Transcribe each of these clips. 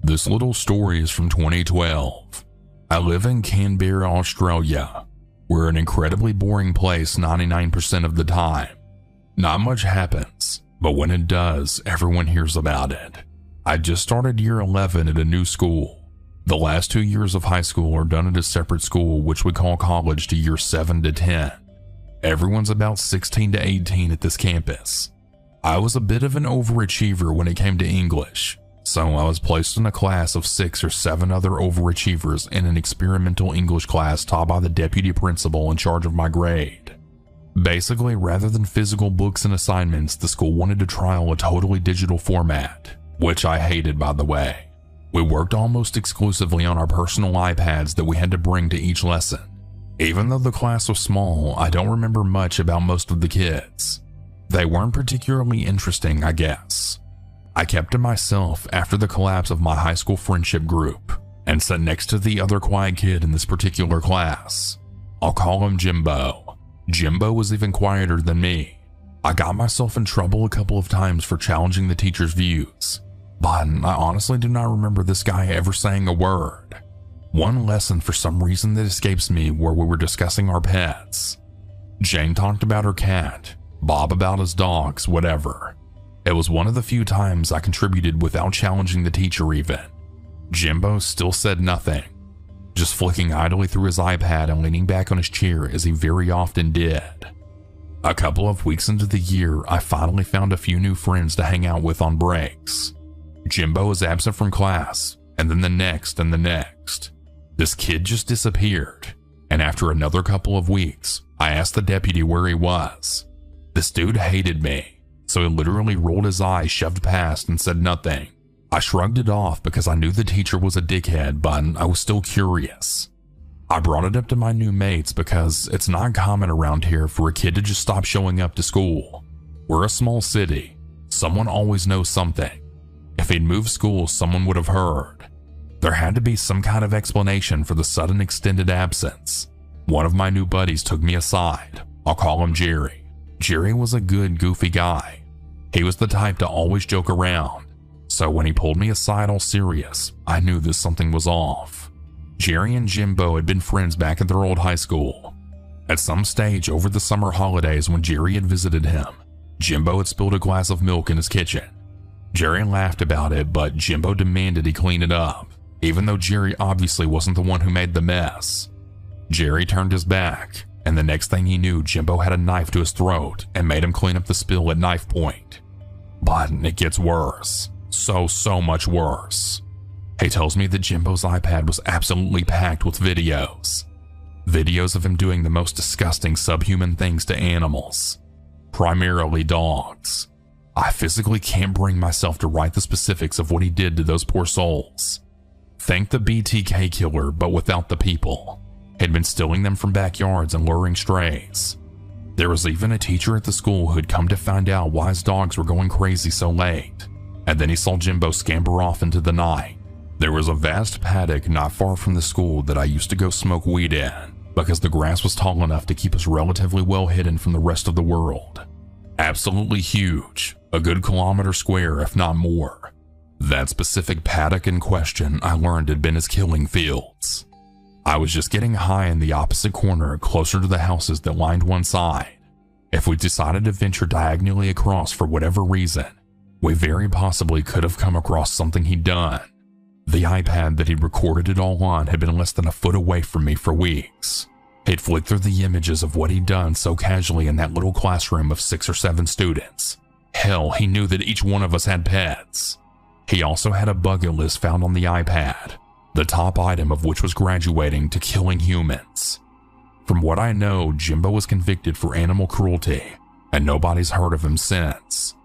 This little story is from 2012. I live in Canberra, Australia. We're an incredibly boring place 99% of the time. Not much happens, but when it does, everyone hears about it. I just started year 11 at a new school. The last 2 years of high school are done at a separate school, which we call college, to year 7 to 10. Everyone's about 16 to 18 at this campus. I was a bit of an overachiever when it came to English, so I was placed in a class of 6 or 7 other overachievers in an experimental English class taught by the deputy principal in charge of my grade. Basically, rather than physical books and assignments, the school wanted to trial a totally digital format, which I hated, by the way. We worked almost exclusively on our personal iPads that we had to bring to each lesson. Even though the class was small, I don't remember much about most of the kids. They weren't particularly interesting, I guess. I kept to myself after the collapse of my high school friendship group and sat next to the other quiet kid in this particular class. I'll call him Jimbo. Jimbo was even quieter than me. I got myself in trouble a couple of times for challenging the teacher's views, but I honestly do not remember this guy ever saying a word. One lesson for some reason that escapes me where we were discussing our pets. Jane talked about her cat, Bob about his dogs, whatever. It was one of the few times I contributed without challenging the teacher even. Jimbo still said nothing, just flicking idly through his iPad and leaning back on his chair as he very often did. A couple of weeks into the year, I finally found a few new friends to hang out with on breaks. Jimbo was absent from class, and then the next and the next. This kid just disappeared, and after another couple of weeks, I asked the deputy where he was. This dude hated me, so he literally rolled his eyes, shoved past, and said nothing. I shrugged it off because I knew the teacher was a dickhead, but I was still curious. I brought it up to my new mates because it's not common around here for a kid to just stop showing up to school. We're a small city. Someone always knows something. If he'd moved schools, someone would have heard. There had to be some kind of explanation for the sudden extended absence. One of my new buddies took me aside. I'll call him Jerry. Jerry was a good, goofy guy. He was the type to always joke around, so when he pulled me aside all serious, I knew that something was off. Jerry and Jimbo had been friends back at their old high school. At some stage over the summer holidays when Jerry had visited him, Jimbo had spilled a glass of milk in his kitchen. Jerry laughed about it, but Jimbo demanded he clean it up, even though Jerry obviously wasn't the one who made the mess. Jerry turned his back, and the next thing he knew, Jimbo had a knife to his throat and made him clean up the spill at knife point. But it gets worse. So much worse. He tells me that Jimbo's iPad was absolutely packed with videos. Videos of him doing the most disgusting subhuman things to animals, primarily dogs. I physically can't bring myself to write the specifics of what he did to those poor souls. Think the BTK killer, but without the people. He'd been stealing them from backyards and luring strays. There was even a teacher at the school who had come to find out why his dogs were going crazy so late, and then he saw Jimbo scamper off into the night. There was a vast paddock not far from the school that I used to go smoke weed in, because the grass was tall enough to keep us relatively well hidden from the rest of the world. Absolutely huge, a good kilometer square if not more. That specific paddock in question I learned had been his killing fields. I was just getting high in the opposite corner, closer to the houses that lined one side. If we decided to venture diagonally across for whatever reason, we very possibly could have come across something he'd done. The iPad that he'd recorded it all on had been less than a foot away from me for weeks. He'd flicked through the images of what he'd done so casually in that little classroom of 6 or 7 students. Hell, he knew that each one of us had pets. He also had a bucket list found on the iPad, the top item of which was graduating to killing humans. From what I know, Jimbo was convicted for animal cruelty, and nobody's heard of him since.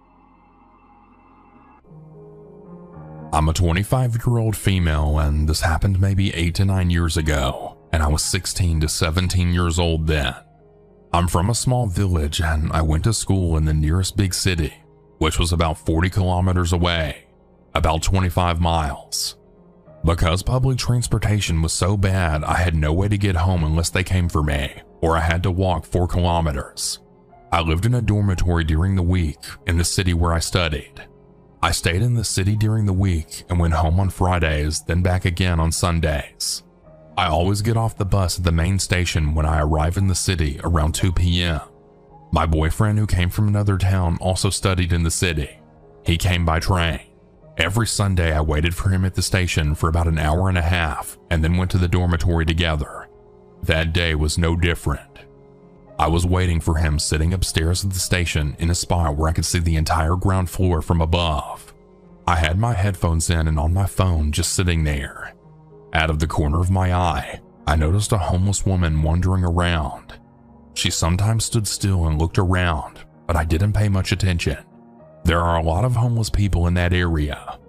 I'm a 25-year-old female, and this happened maybe 8 to 9 years ago, and I was 16 to 17 years old then. I'm from a small village, and I went to school in the nearest big city, which was about 40 kilometers away, about 25 miles. Because public transportation was so bad, I had no way to get home unless they came for me, or I had to walk 4 kilometers. I lived in a dormitory during the week in the city where I studied. I stayed in the city during the week and went home on Fridays, then back again on Sundays. I always get off the bus at the main station when I arrive in the city around 2 p.m. My boyfriend, who came from another town, also studied in the city. He came by train. Every Sunday I waited for him at the station for about an hour and a half and then went to the dormitory together. That day was no different. I was waiting for him sitting upstairs at the station in a spot where I could see the entire ground floor from above. I had my headphones in and on my phone just sitting there. Out of the corner of my eye, I noticed a homeless woman wandering around. She sometimes stood still and looked around, but I didn't pay much attention. There are a lot of homeless people in that area.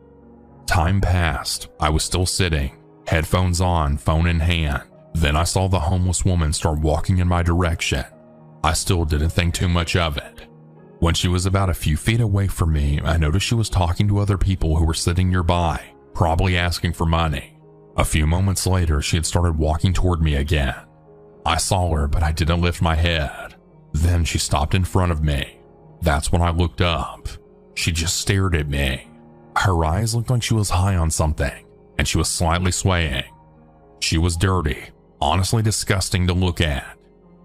Time passed. I was still sitting, headphones on, phone in hand. Then I saw the homeless woman start walking in my direction. I still didn't think too much of it. When she was about a few feet away from me, I noticed she was talking to other people who were sitting nearby, probably asking for money. A few moments later, she had started walking toward me again. I saw her, but I didn't lift my head. Then she stopped in front of me. That's when I looked up. She just stared at me. Her eyes looked like she was high on something, and she was slightly swaying. She was dirty, honestly disgusting to look at.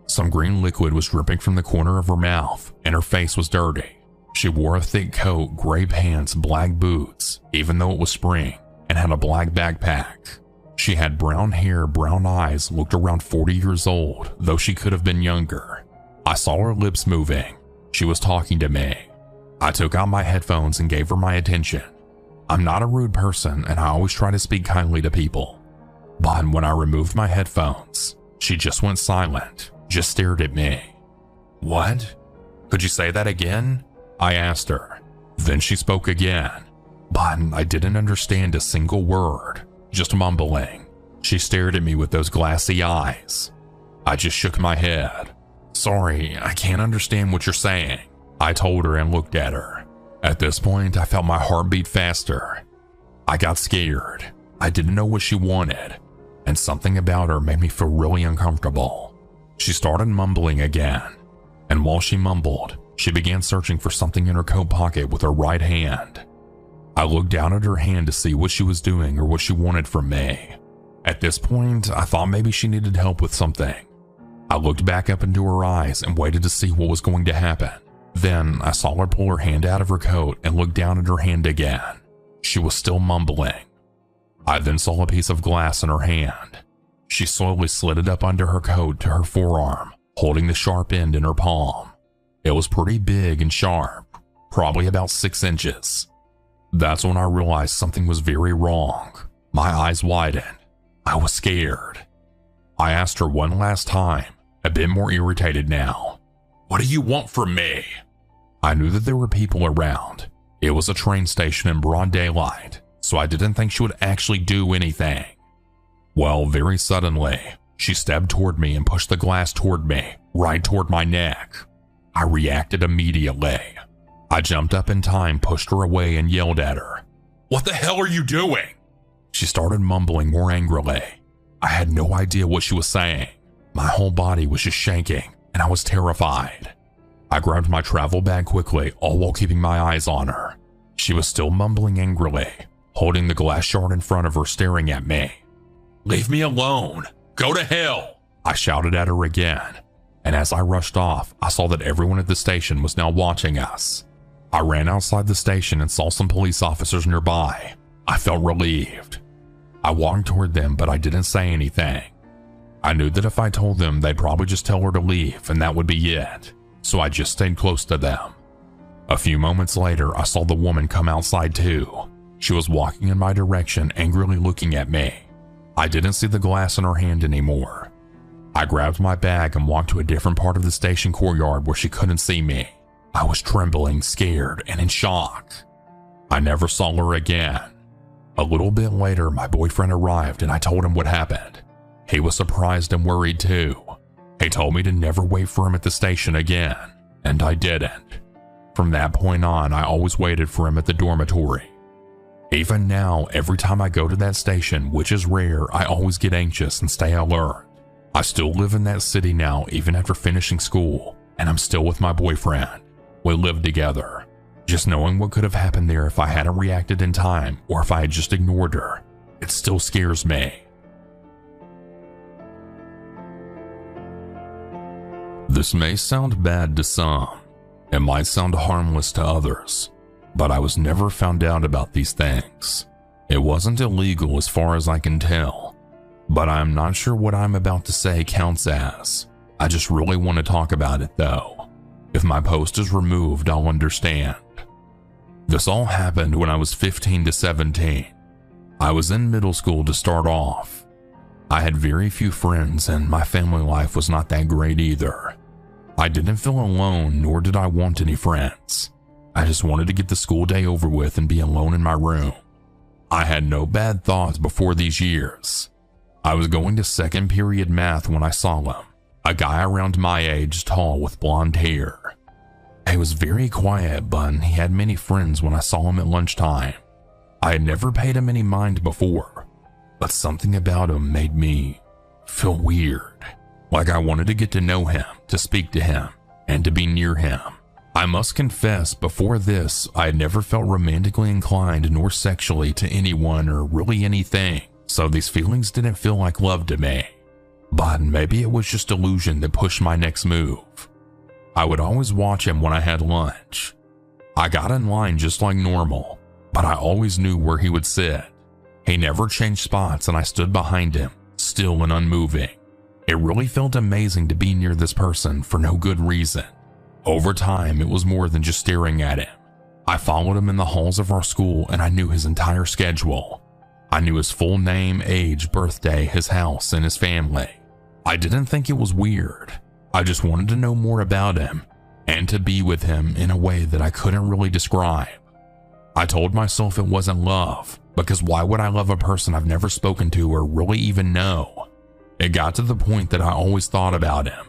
Some green liquid was dripping from the corner of her mouth, and her face was dirty. She wore a thick coat, gray pants, black boots, even though it was spring, and had a black backpack. She had brown hair, brown eyes, looked around 40 years old, though she could have been younger. I saw her lips moving. She was talking to me. I took out my headphones and gave her my attention. I'm not a rude person, and I always try to speak kindly to people. But when I removed my headphones, she just went silent, just stared at me. "What? Could you say that again?" I asked her. Then she spoke again, but I didn't understand a single word, just mumbling. She stared at me with those glassy eyes. I just shook my head. "Sorry, I can't understand what you're saying," I told her and looked at her. At this point, I felt my heart beat faster. I got scared. I didn't know what she wanted, and something about her made me feel really uncomfortable. She started mumbling again, and while she mumbled, she began searching for something in her coat pocket with her right hand. I looked down at her hand to see what she was doing or what she wanted from me. At this point, I thought maybe she needed help with something. I looked back up into her eyes and waited to see what was going to happen. Then I saw her pull her hand out of her coat and look down at her hand again. She was still mumbling. I then saw a piece of glass in her hand. She slowly slid it up under her coat to her forearm, holding the sharp end in her palm. It was pretty big and sharp, probably about 6 inches. That's when I realized something was very wrong. My eyes widened. I was scared. I asked her one last time, a bit more irritated now. "What do you want from me?" I knew that there were people around. It was a train station in broad daylight, so I didn't think she would actually do anything. Well, very suddenly, she stepped toward me and pushed the glass toward me, right toward my neck. I reacted immediately. I jumped up in time, pushed her away, and yelled at her. "What the hell are you doing?" She started mumbling more angrily. I had no idea what she was saying. My whole body was just shaking, and I was terrified. I grabbed my travel bag quickly, all while keeping my eyes on her. She was still mumbling angrily, holding the glass shard in front of her, staring at me. "Leave me alone! Go to hell!" I shouted at her again, and as I rushed off, I saw that everyone at the station was now watching us. I ran outside the station and saw some police officers nearby. I felt relieved. I walked toward them, but I didn't say anything. I knew that if I told them, they'd probably just tell her to leave, and that would be it, so I just stayed close to them. A few moments later, I saw the woman come outside too. She was walking in my direction, angrily looking at me. I didn't see the glass in her hand anymore. I grabbed my bag and walked to a different part of the station courtyard where she couldn't see me. I was trembling, scared, and in shock. I never saw her again. A little bit later, my boyfriend arrived and I told him what happened. He was surprised and worried too. He told me to never wait for him at the station again, and I didn't. From that point on, I always waited for him at the dormitory. Even now, every time I go to that station, which is rare, I always get anxious and stay alert. I still live in that city now, even after finishing school, and I'm still with my boyfriend. We live together. Just knowing what could have happened there if I hadn't reacted in time or if I had just ignored her, it still scares me. This may sound bad to some. It might sound harmless to others, but I was never found out about these things. It wasn't illegal as far as I can tell, but I'm not sure what I'm about to say counts as. I just really want to talk about it though. If my post is removed, I'll understand. This all happened when I was 15 to 17. I was in middle school to start off. I had very few friends and my family life was not that great either. I didn't feel alone, nor did I want any friends. I just wanted to get the school day over with and be alone in my room. I had no bad thoughts before these years. I was going to second period math when I saw him, a guy around my age, tall with blonde hair. He was very quiet, but he had many friends when I saw him at lunchtime. I had never paid him any mind before, but something about him made me feel weird. Like I wanted to get to know him, to speak to him, and to be near him. I must confess, before this, I had never felt romantically inclined nor sexually to anyone or really anything, so these feelings didn't feel like love to me. But maybe it was just illusion that pushed my next move. I would always watch him when I had lunch. I got in line just like normal, but I always knew where he would sit. He never changed spots and I stood behind him, still and unmoving. It really felt amazing to be near this person for no good reason. Over time, it was more than just staring at him. I followed him in the halls of our school and I knew his entire schedule. I knew his full name, age, birthday, his house, and his family. I didn't think it was weird. I just wanted to know more about him and to be with him in a way that I couldn't really describe. I told myself it wasn't love, because why would I love a person I've never spoken to or really even know? It got to the point that I always thought about him.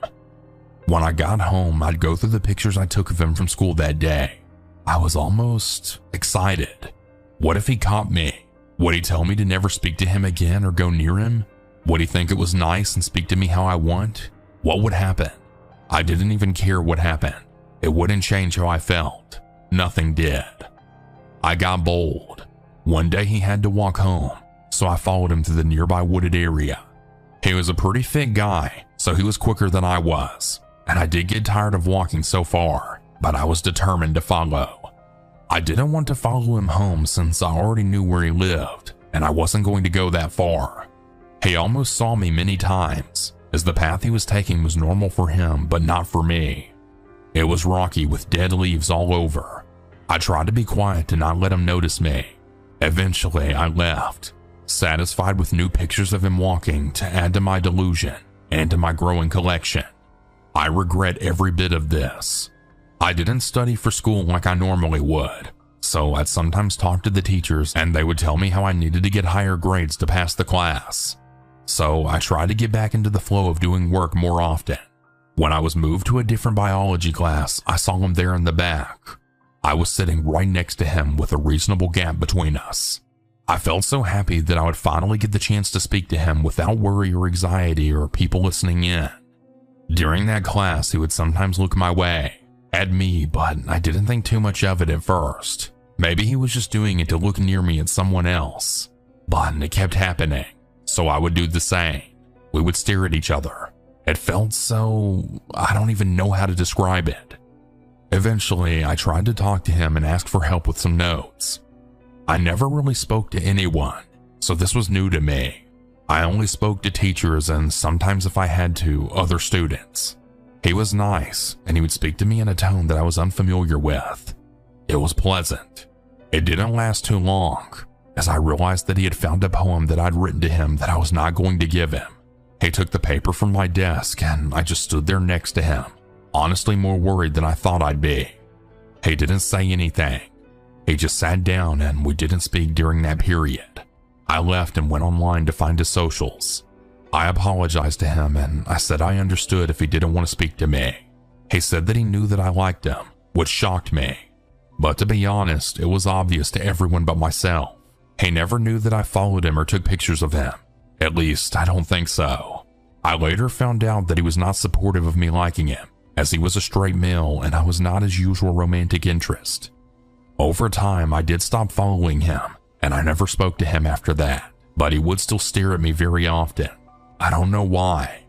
When I got home, I'd go through the pictures I took of him from school that day. I was almost excited. What if he caught me? Would he tell me to never speak to him again or go near him? Would he think it was nice and speak to me how I want? What would happen? I didn't even care what happened. It wouldn't change how I felt. Nothing did. I got bold. One day he had to walk home, so I followed him to the nearby wooded area. He was a pretty fit guy, so he was quicker than I was, and I did get tired of walking so far, but I was determined to follow. I didn't want to follow him home since I already knew where he lived, and I wasn't going to go that far. He almost saw me many times, as the path he was taking was normal for him, but not for me. It was rocky with dead leaves all over. I tried to be quiet to not let him notice me. Eventually, I left, satisfied with new pictures of him walking to add to my delusion and to my growing collection. I regret every bit of this. I didn't study for school like I normally would, so I'd sometimes talk to the teachers and they would tell me how I needed to get higher grades to pass the class. So I tried to get back into the flow of doing work more often. When I was moved to a different biology class, I saw him there in the back. I was sitting right next to him with a reasonable gap between us. I felt so happy that I would finally get the chance to speak to him without worry or anxiety or people listening in. During that class, he would sometimes look my way, at me, but I didn't think too much of it at first. Maybe he was just doing it to look near me at someone else. But it kept happening, so I would do the same. We would stare at each other. It felt so... I don't even know how to describe it. Eventually, I tried to talk to him and ask for help with some notes. I never really spoke to anyone, so this was new to me. I only spoke to teachers and sometimes, if I had to, other students. He was nice, and he would speak to me in a tone that I was unfamiliar with. It was pleasant. It didn't last too long, as I realized that he had found a poem that I'd written to him that I was not going to give him. He took the paper from my desk, and I just stood there next to him, honestly more worried than I thought I'd be. He didn't say anything. He just sat down and we didn't speak during that period. I left and went online to find his socials. I apologized to him and I said I understood if he didn't want to speak to me. He said that he knew that I liked him, which shocked me. But to be honest, it was obvious to everyone but myself. He never knew that I followed him or took pictures of him. At least, I don't think so. I later found out that he was not supportive of me liking him, as he was a straight male and I was not his usual romantic interest. Over time, I did stop following him, and I never spoke to him after that, but he would still stare at me very often. I don't know why.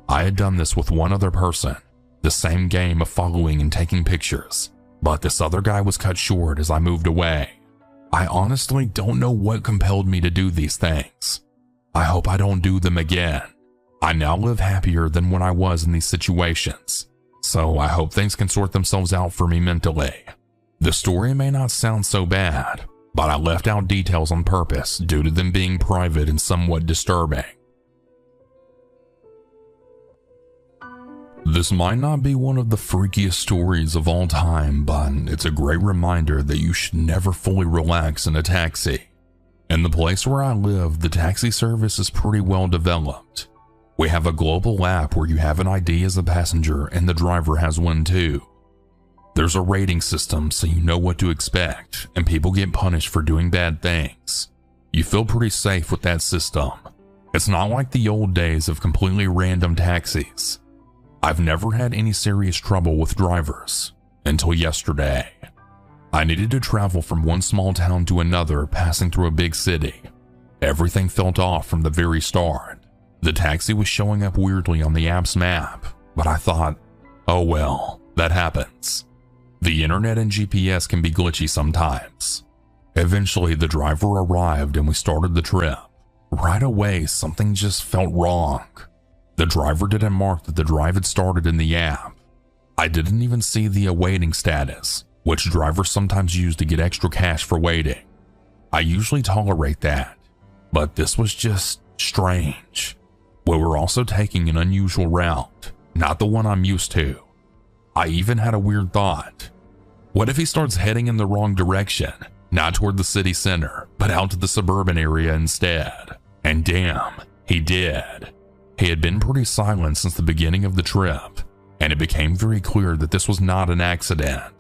I had done this with one other person, the same game of following and taking pictures, but this other guy was cut short as I moved away. I honestly don't know what compelled me to do these things. I hope I don't do them again. I now live happier than when I was in these situations, so I hope things can sort themselves out for me mentally. The story may not sound so bad, but I left out details on purpose due to them being private and somewhat disturbing. This might not be one of the freakiest stories of all time, but it's a great reminder that you should never fully relax in a taxi. In the place where I live, the taxi service is pretty well developed. We have a global app where you have an ID as a passenger and the driver has one too. There's a rating system so you know what to expect, and people get punished for doing bad things. You feel pretty safe with that system. It's not like the old days of completely random taxis. I've never had any serious trouble with drivers until yesterday. I needed to travel from one small town to another, passing through a big city. Everything felt off from the very start. The taxi was showing up weirdly on the app's map, but I thought, oh well, that happens. The internet and GPS can be glitchy sometimes. Eventually, the driver arrived and we started the trip. Right away, something just felt wrong. The driver didn't mark that the drive had started in the app. I didn't even see the awaiting status, which drivers sometimes use to get extra cash for waiting. I usually tolerate that, but this was just strange. We were also taking an unusual route, not the one I'm used to. I even had a weird thought. What if he starts heading in the wrong direction, not toward the city center, but out to the suburban area instead? And damn, he did. He had been pretty silent since the beginning of the trip, and it became very clear that this was not an accident.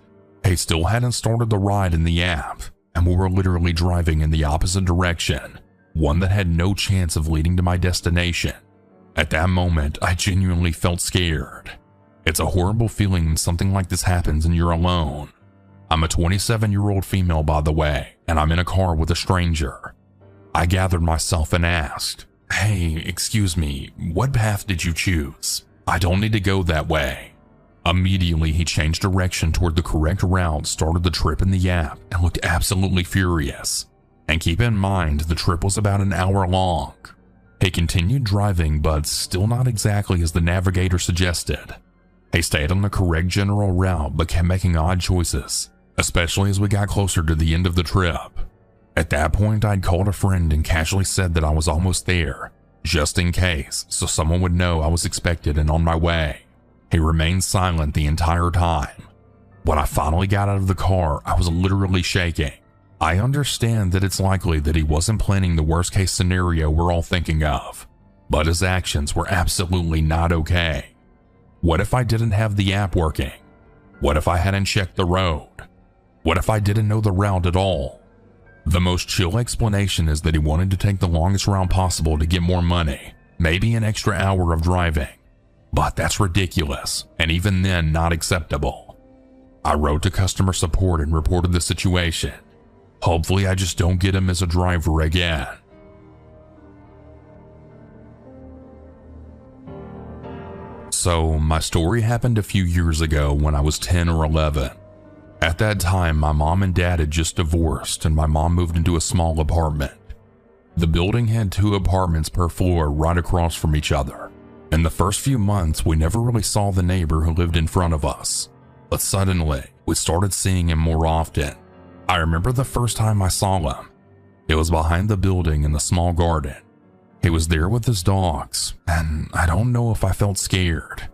He still hadn't started the ride in the app, and we were literally driving in the opposite direction, one that had no chance of leading to my destination. At that moment, I genuinely felt scared. It's a horrible feeling when something like this happens and you're alone. I'm a 27-year-old female, by the way, and I'm in a car with a stranger. I gathered myself and asked, "Hey, excuse me, what path did you choose? I don't need to go that way." Immediately, he changed direction toward the correct route, started the trip in the app, and looked absolutely furious. And keep in mind, the trip was about an hour long. He continued driving, but still not exactly as the navigator suggested. He stayed on the correct general route, but kept making odd choices, especially as we got closer to the end of the trip. At that point, I'd called a friend and casually said that I was almost there, just in case, so someone would know I was expected and on my way. He remained silent the entire time. When I finally got out of the car, I was literally shaking. I understand that it's likely that he wasn't planning the worst case scenario we're all thinking of, but his actions were absolutely not okay. What if I didn't have the app working? What if I hadn't checked the road? What if I didn't know the route at all? The most chill explanation is that he wanted to take the longest route possible to get more money, maybe an extra hour of driving. But that's ridiculous, and even then not acceptable. I wrote to customer support and reported the situation. Hopefully I just don't get him as a driver again. So my story happened a few years ago when I was 10 or 11. At that time, my mom and dad had just divorced and my mom moved into a small apartment. The building had 2 apartments per floor right across from each other. In the first few months, we never really saw the neighbor who lived in front of us, but suddenly we started seeing him more often. I remember the first time I saw him. It was behind the building in the small garden. He was there with his dogs, and I don't know if I felt scared.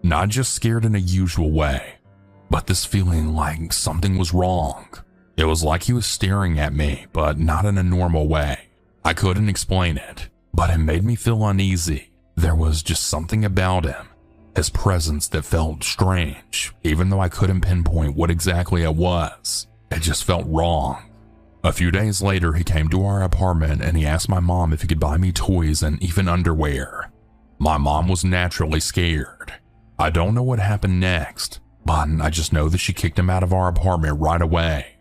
Not just scared in a usual way, but this feeling like something was wrong. It was like he was staring at me, but not in a normal way. I couldn't explain it, but it made me feel uneasy. There was just something about him, his presence, that felt strange, even though I couldn't pinpoint what exactly it was. It just felt wrong. A few days later, he came to our apartment and he asked my mom if he could buy me toys and even underwear. My mom was naturally scared. I don't know what happened next, but I just know that she kicked him out of our apartment right away.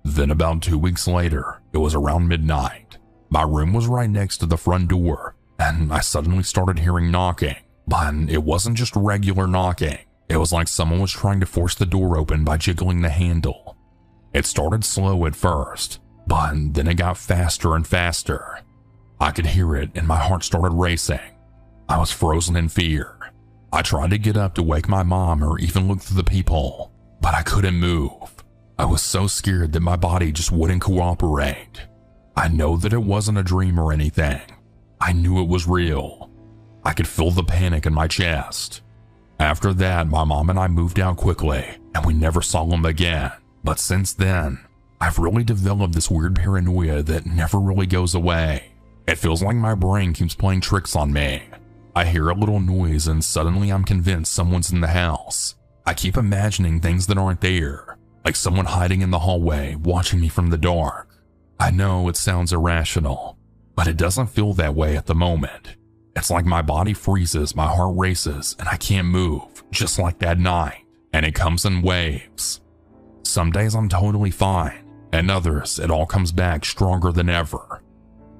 Then about 2 weeks later, it was around midnight. My room was right next to the front door, and I suddenly started hearing knocking. But it wasn't just regular knocking. It was like someone was trying to force the door open by jiggling the handle. It started slow at first, but then it got faster and faster. I could hear it and my heart started racing. I was frozen in fear. I tried to get up to wake my mom or even look through the peephole, but I couldn't move. I was so scared that my body just wouldn't cooperate. I know that it wasn't a dream or anything. I knew it was real. I could feel the panic in my chest. After that, my mom and I moved out quickly, and we never saw him again. But since then, I've really developed this weird paranoia that never really goes away. It feels like my brain keeps playing tricks on me. I hear a little noise and suddenly I'm convinced someone's in the house. I keep imagining things that aren't there, like someone hiding in the hallway, watching me from the dark. I know it sounds irrational, but it doesn't feel that way at the moment. It's like my body freezes, my heart races, and I can't move, just like that night. And it comes in waves. Some days I'm totally fine, and others it all comes back stronger than ever.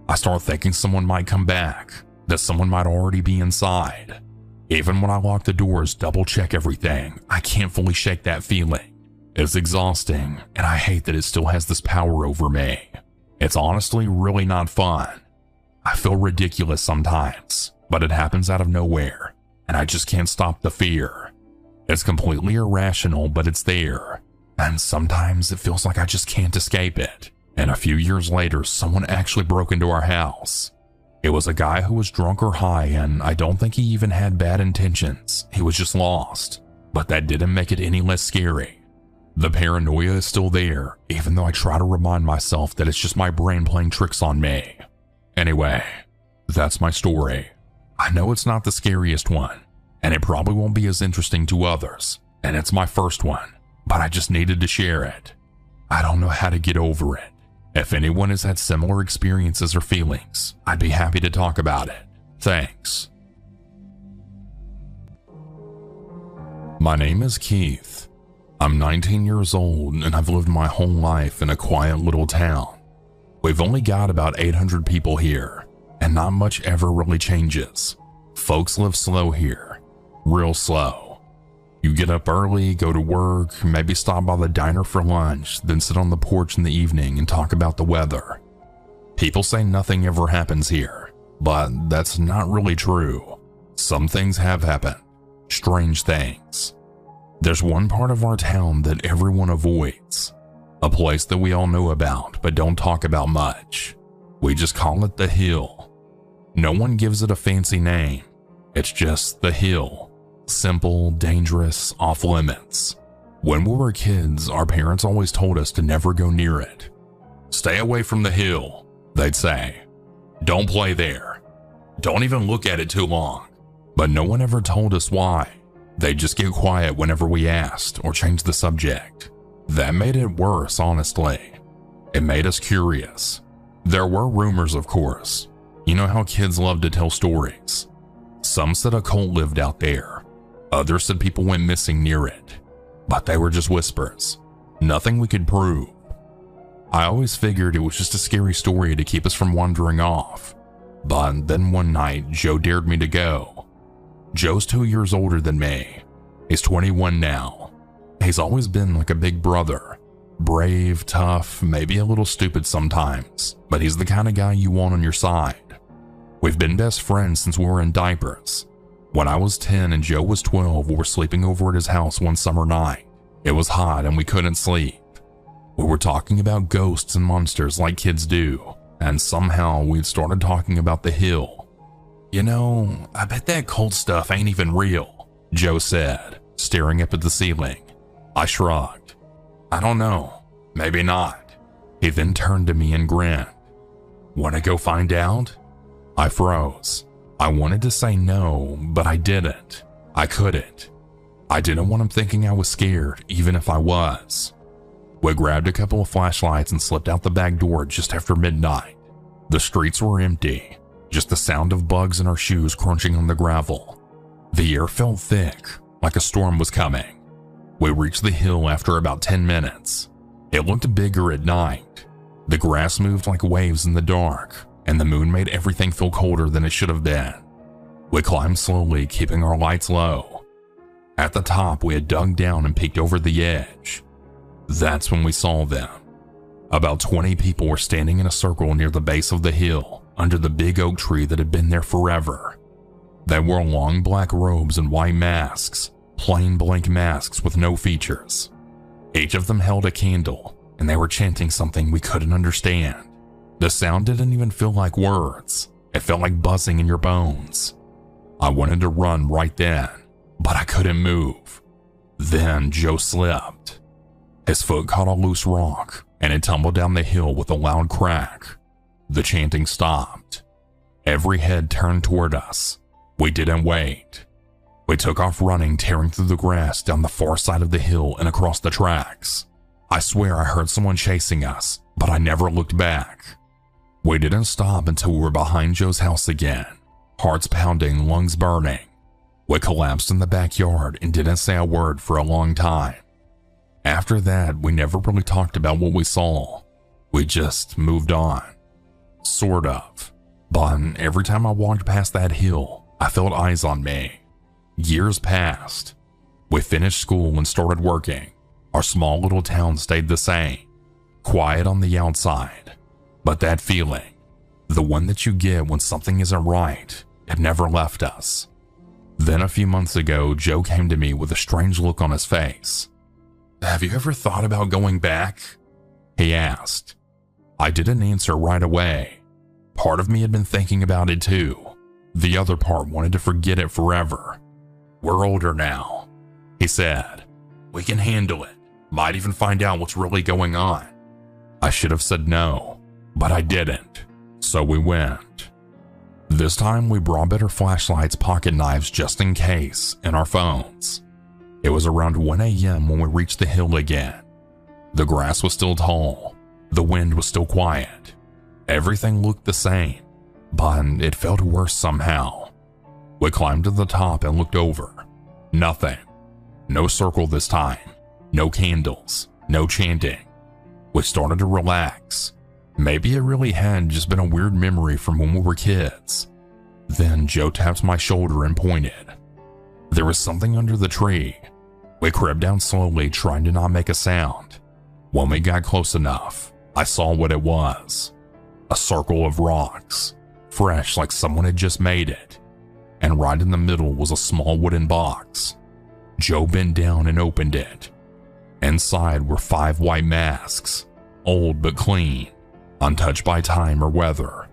I start thinking someone might come back, that someone might already be inside. Even when I lock the doors, double check everything, I can't fully shake that feeling. It's exhausting, and I hate that it still has this power over me. It's honestly really not fun. I feel ridiculous sometimes, but it happens out of nowhere, and I just can't stop the fear. It's completely irrational, but it's there, and sometimes it feels like I just can't escape it. And a few years later, someone actually broke into our house. It was a guy who was drunk or high, and I don't think he even had bad intentions. He was just lost, but that didn't make it any less scary. The paranoia is still there, even though I try to remind myself that it's just my brain playing tricks on me. Anyway, that's my story. I know it's not the scariest one, and it probably won't be as interesting to others, and it's my first one, but I just needed to share it. I don't know how to get over it. If anyone has had similar experiences or feelings, I'd be happy to talk about it. Thanks. My name is Keith. I'm 19 years old and I've lived my whole life in a quiet little town. We've only got about 800 people here, and not much ever really changes. Folks live slow here, real slow. You get up early, go to work, maybe stop by the diner for lunch, then sit on the porch in the evening and talk about the weather. People say nothing ever happens here, but that's not really true. Some things have happened, strange things. There's one part of our town that everyone avoids, a place that we all know about but don't talk about much. We just call it the Hill. No one gives it a fancy name, it's just the Hill. Simple, dangerous, off limits. When we were kids, our parents always told us to never go near it. Stay away from the hill, they'd say. Don't play there. Don't even look at it too long. But no one ever told us why. They'd just get quiet whenever we asked or changed the subject. That made it worse, honestly. It made us curious. There were rumors, of course. You know how kids love to tell stories. Some said a cult lived out there. Others said people went missing near it, but they were just whispers, nothing we could prove. I always figured it was just a scary story to keep us from wandering off, but then one night Joe dared me to go. Joe's 2 years older than me. He's 21 now. He's always been like a big brother, brave, tough, maybe a little stupid sometimes, but he's the kind of guy you want on your side. We've been best friends since we were in diapers. When I was 10 and Joe was 12, we were sleeping over at his house one summer night. It was hot and we couldn't sleep. We were talking about ghosts and monsters like kids do, and somehow we'd started talking about the hill. You know, I bet that cult stuff ain't even real, Joe said, staring up at the ceiling. I shrugged. I don't know, maybe not. He then turned to me and grinned. Want to go find out? I froze. I wanted to say no, but I didn't. I couldn't. I didn't want him thinking I was scared, even if I was. We grabbed a couple of flashlights and slipped out the back door just after midnight. The streets were empty, just the sound of bugs in our shoes crunching on the gravel. The air felt thick, like a storm was coming. We reached the hill after about 10 minutes. It looked bigger at night. The grass moved like waves in the dark, and the moon made everything feel colder than it should have been. We climbed slowly, keeping our lights low. At the top, we had dug down and peeked over the edge. That's when we saw them. About 20 people were standing in a circle near the base of the hill, under the big oak tree that had been there forever. They wore long black robes and white masks, plain blank masks with no features. Each of them held a candle, and they were chanting something we couldn't understand. The sound didn't even feel like words. It felt like buzzing in your bones. I wanted to run right then, but I couldn't move. Then Joe slipped. His foot caught a loose rock, and it tumbled down the hill with a loud crack. The chanting stopped. Every head turned toward us. We didn't wait. We took off running, tearing through the grass down the far side of the hill and across the tracks. I swear I heard someone chasing us, but I never looked back. We didn't stop until we were behind Joe's house again, hearts pounding, lungs burning. We collapsed in the backyard and didn't say a word for a long time. After that, we never really talked about what we saw. We just moved on. Sort of. But every time I walked past that hill, I felt eyes on me. Years passed. We finished school and started working. Our small little town stayed the same. Quiet on the outside. But that feeling, the one that you get when something isn't right, it never left us. Then a few months ago, Joe came to me with a strange look on his face. "Have you ever thought about going back?" he asked. I didn't answer right away. Part of me had been thinking about it too. The other part wanted to forget it forever. "We're older now," he said. "We can handle it. Might even find out what's really going on." I should have said no, but I didn't. So we went. This time we brought better flashlights, pocket knives just in case, and our phones. It was around 1 a.m. when we reached the hill again. The grass was still tall. The wind was still quiet. Everything looked the same, but it felt worse somehow. We climbed to the top and looked over. Nothing. No circle this time. No candles. No chanting. We started to relax. Maybe it really had just been a weird memory from when we were kids. Then Joe tapped my shoulder and pointed. There was something under the tree. We crept down slowly, trying to not make a sound. When we got close enough, I saw what it was. A circle of rocks, fresh like someone had just made it. And right in the middle was a small wooden box. Joe bent down and opened it. Inside were 5 white masks, old but clean, untouched by time or weather.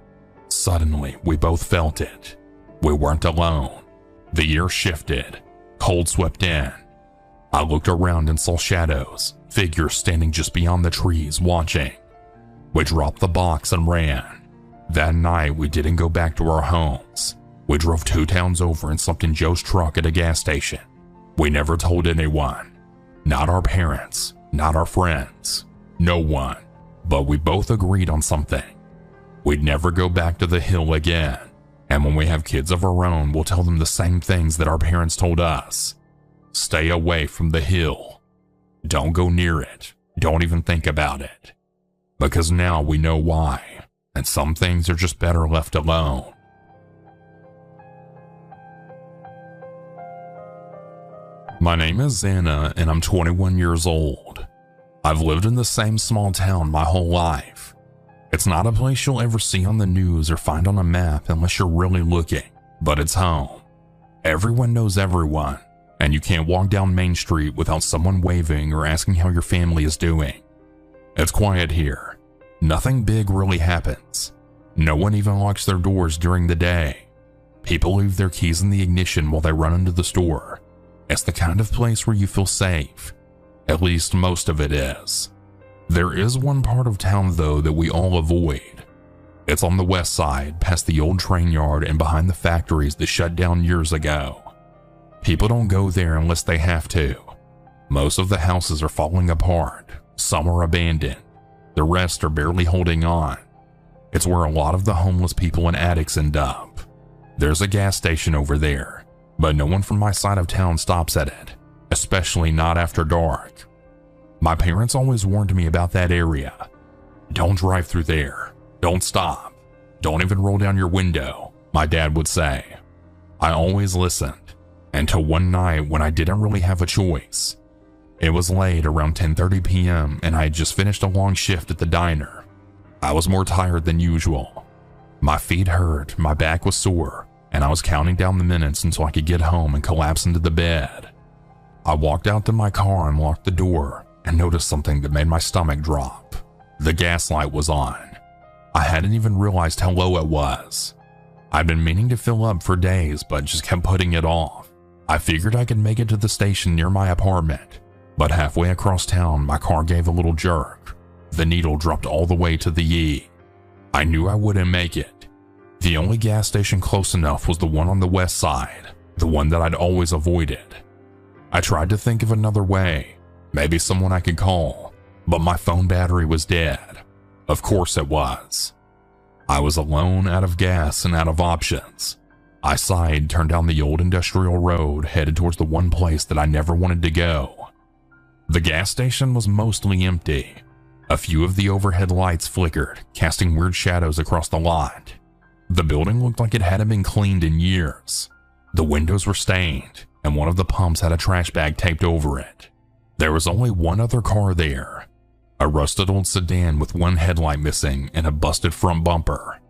Suddenly, we both felt it. We weren't alone. The air shifted. Cold swept in. I looked around and saw shadows, figures standing just beyond the trees, watching. We dropped the box and ran. That night, we didn't go back to our homes. We drove 2 towns over and slept in Joe's truck at a gas station. We never told anyone. Not our parents, not our friends, no one. But we both agreed on something. We'd never go back to the hill again. And when we have kids of our own, we'll tell them the same things that our parents told us. Stay away from the hill. Don't go near it. Don't even think about it. Because now we know why. And some things are just better left alone. My name is Anna and I'm 21 years old. I've lived in the same small town my whole life. It's not a place you'll ever see on the news or find on a map unless you're really looking, but it's home. Everyone knows everyone, and you can't walk down Main Street without someone waving or asking how your family is doing. It's quiet here. Nothing big really happens. No one even locks their doors during the day. People leave their keys in the ignition while they run into the store. It's the kind of place where you feel safe. At least most of it is. There is one part of town though that we all avoid. It's on the west side, past the old train yard and behind the factories that shut down years ago. People don't go there unless they have to. Most of the houses are falling apart. Some are abandoned. The rest are barely holding on. It's where a lot of the homeless people and addicts end up. There's a gas station over there, but no one from my side of town stops at it, especially not after dark. My parents always warned me about that area. Don't drive through there. Don't stop. Don't even roll down your window, my dad would say. I always listened, until one night when I didn't really have a choice. It was late, around 10:30 p.m., and I had just finished a long shift at the diner. I was more tired than usual. My feet hurt, my back was sore, and I was counting down the minutes until I could get home and collapse into the bed. I walked out to my car and locked the door and noticed something that made my stomach drop. The gas light was on. I hadn't even realized how low it was. I'd been meaning to fill up for days, but just kept putting it off. I figured I could make it to the station near my apartment, but halfway across town, my car gave a little jerk. The needle dropped all the way to the E. I knew I wouldn't make it. The only gas station close enough was the one on the west side, the one that I'd always avoided. I tried to think of another way, maybe someone I could call, but my phone battery was dead. Of course it was. I was alone, out of gas, and out of options. I sighed, turned down the old industrial road, headed towards the one place that I never wanted to go. The gas station was mostly empty. A few of the overhead lights flickered, casting weird shadows across the lot. The building looked like it hadn't been cleaned in years. The windows were stained, and one of the pumps had a trash bag taped over it. There was only one other car there. A rusted old sedan with one headlight missing and a busted front bumper.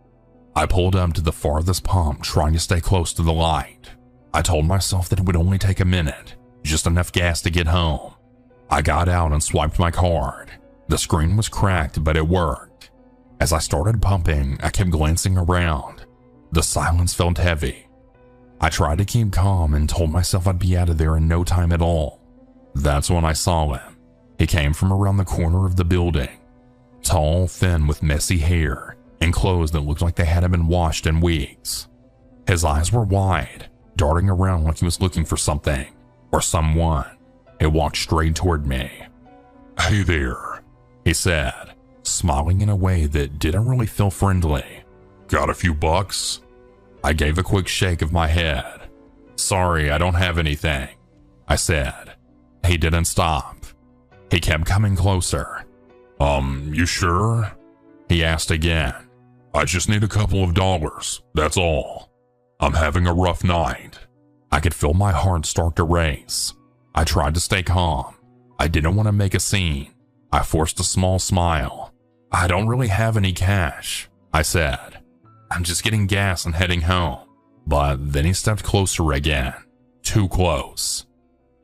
I pulled up to the farthest pump, trying to stay close to the light. I told myself that it would only take a minute, just enough gas to get home. I got out and swiped my card. The screen was cracked, but it worked. As I started pumping, I kept glancing around. The silence felt heavy. I tried to keep calm and told myself I'd be out of there in no time at all. That's when I saw him. He came from around the corner of the building. Tall, thin, with messy hair, and clothes that looked like they hadn't been washed in weeks. His eyes were wide, darting around like he was looking for something, or someone. He walked straight toward me. "Hey there," he said, smiling in a way that didn't really feel friendly. "Got a few bucks?" I gave a quick shake of my head. "Sorry, I don't have anything," I said. He didn't stop. He kept coming closer. You sure?" he asked again. "I just need a couple of dollars, that's all. I'm having a rough night." I could feel my heart start to race. I tried to stay calm. I didn't want to make a scene. I forced a small smile. "I don't really have any cash," I said. "I'm just getting gas and heading home." But then he stepped closer again. Too close.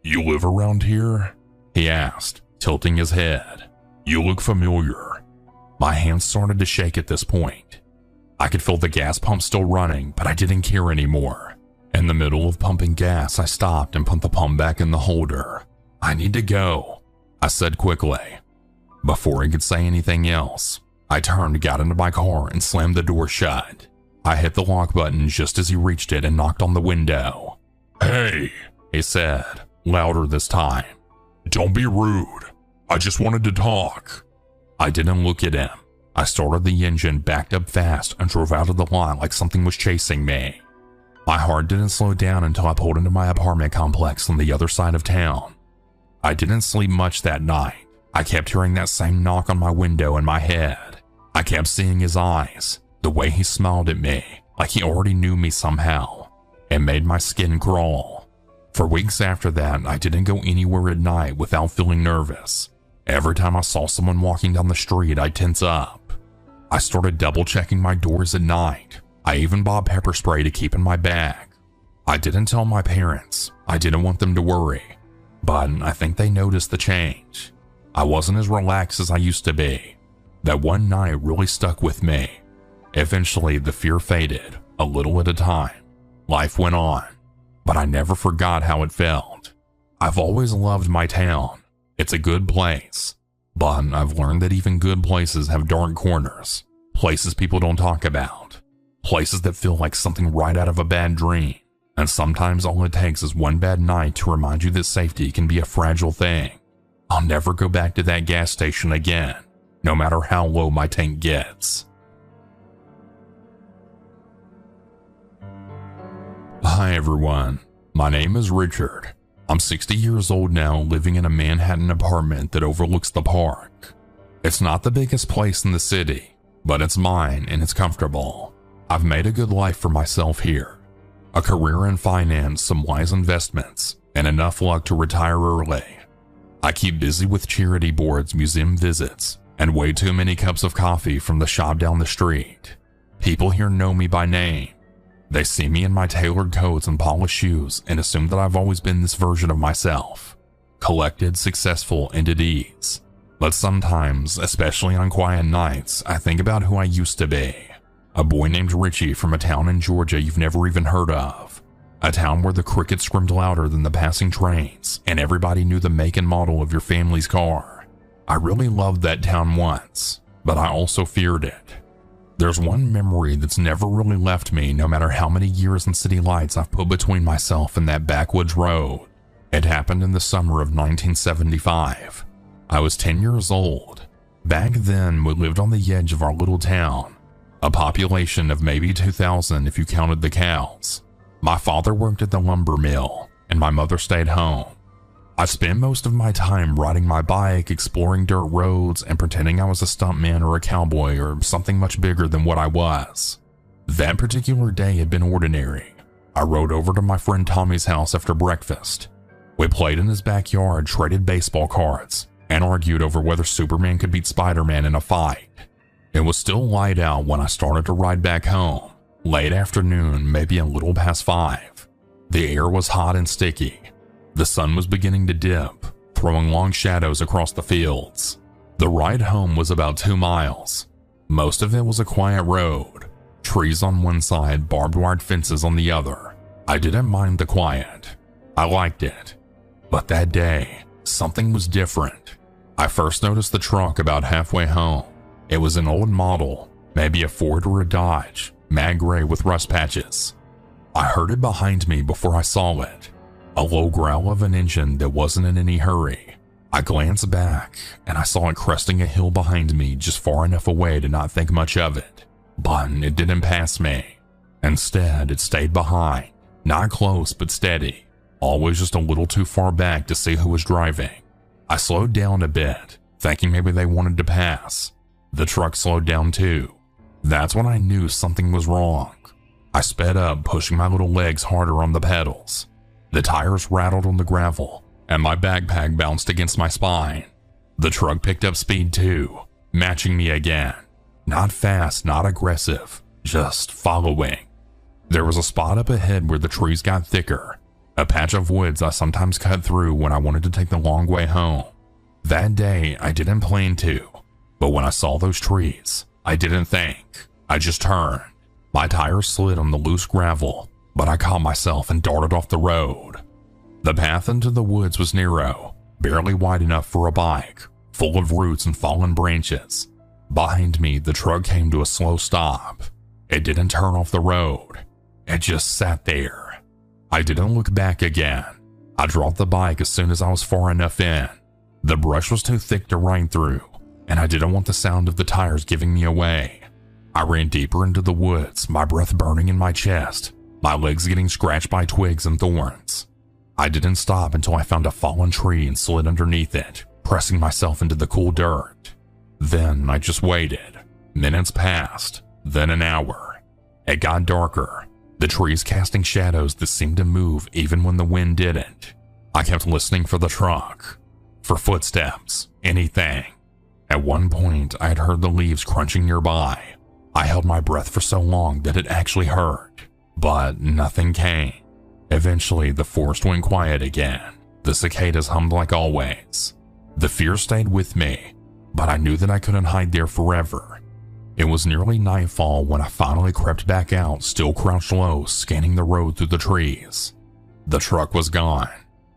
"You live around here?" he asked, tilting his head. "You look familiar." My hands started to shake at this point. I could feel the gas pump still running, but I didn't care anymore. In the middle of pumping gas, I stopped and put the pump back in the holder. "I need to go," I said quickly. Before he could say anything else, I turned, got into my car, and slammed the door shut. I hit the lock button just as he reached it and knocked on the window. "Hey," he said, louder this time. "Don't be rude. I just wanted to talk." I didn't look at him. I started the engine, backed up fast, and drove out of the lot like something was chasing me. My heart didn't slow down until I pulled into my apartment complex on the other side of town. I didn't sleep much that night. I kept hearing that same knock on my window in my head. I kept seeing his eyes, the way he smiled at me, like he already knew me somehow. It made my skin crawl. For weeks after that, I didn't go anywhere at night without feeling nervous. Every time I saw someone walking down the street, I'd tense up. I started double-checking my doors at night. I even bought pepper spray to keep in my bag. I didn't tell my parents. I didn't want them to worry. But I think they noticed the change. I wasn't as relaxed as I used to be. That one night really stuck with me. Eventually, the fear faded, a little at a time. Life went on, but I never forgot how it felt. I've always loved my town. It's a good place, but I've learned that even good places have dark corners, places people don't talk about, places that feel like something right out of a bad dream, and sometimes all it takes is one bad night to remind you that safety can be a fragile thing. I'll never go back to that gas station again, no matter how low my tank gets. Hi everyone, my name is Richard. I'm 60 years old now, living in a Manhattan apartment that overlooks the park. It's not the biggest place in the city, but it's mine and it's comfortable. I've made a good life for myself here. A career in finance, some wise investments, and enough luck to retire early. I keep busy with charity boards, museum visits, and way too many cups of coffee from the shop down the street. People here know me by name. They see me in my tailored coats and polished shoes and assume that I've always been this version of myself. Collected, successful, and at ease. But sometimes, especially on quiet nights, I think about who I used to be. A boy named Richie from a town in Georgia you've never even heard of. A town where the crickets screamed louder than the passing trains, and everybody knew the make and model of your family's car. I really loved that town once, but I also feared it. There's one memory that's never really left me, no matter how many years and city lights I've put between myself and that backwoods road. It happened in the summer of 1975. I was 10 years old. Back then, we lived on the edge of our little town. A population of maybe 2,000 if you counted the cows. My father worked at the lumber mill, and my mother stayed home. I spent most of my time riding my bike, exploring dirt roads, and pretending I was a stuntman or a cowboy or something much bigger than what I was. That particular day had been ordinary. I rode over to my friend Tommy's house after breakfast. We played in his backyard, traded baseball cards, and argued over whether Superman could beat Spider-Man in a fight. It was still light out when I started to ride back home. Late afternoon, maybe a little past 5. The air was hot and sticky. The sun was beginning to dip, throwing long shadows across the fields. The ride home was about 2 miles. Most of it was a quiet road. Trees on one side, barbed wire fences on the other. I didn't mind the quiet. I liked it. But that day, something was different. I first noticed the truck about halfway home. It was an old model, maybe a Ford or a Dodge, matte gray with rust patches. I heard it behind me before I saw it. A low growl of an engine that wasn't in any hurry. I glanced back and I saw it cresting a hill behind me just far enough away to not think much of it. But it didn't pass me. Instead, it stayed behind. Not close, but steady. Always just a little too far back to see who was driving. I slowed down a bit, thinking maybe they wanted to pass. The truck slowed down too. That's when I knew something was wrong. I sped up, pushing my little legs harder on the pedals. The tires rattled on the gravel, and my backpack bounced against my spine. The truck picked up speed too, matching me again. Not fast, not aggressive, just following. There was a spot up ahead where the trees got thicker, a patch of woods I sometimes cut through when I wanted to take the long way home. That day, I didn't plan to, but when I saw those trees, I didn't think. I just turned. My tires slid on the loose gravel, but I caught myself and darted off the road. The path into the woods was narrow, barely wide enough for a bike, full of roots and fallen branches. Behind me, the truck came to a slow stop. It didn't turn off the road. It just sat there. I didn't look back again. I dropped the bike as soon as I was far enough in. The brush was too thick to ride through, and I didn't want the sound of the tires giving me away. I ran deeper into the woods, my breath burning in my chest, my legs getting scratched by twigs and thorns. I didn't stop until I found a fallen tree and slid underneath it, pressing myself into the cool dirt. Then I just waited. Minutes passed, then an hour. It got darker, the trees casting shadows that seemed to move even when the wind didn't. I kept listening for the truck, for footsteps, anything. At one point, I had heard the leaves crunching nearby. I held my breath for so long that it actually hurt, but nothing came. Eventually, the forest went quiet again. The cicadas hummed like always. The fear stayed with me, but I knew that I couldn't hide there forever. It was nearly nightfall when I finally crept back out, still crouched low, scanning the road through the trees. The truck was gone.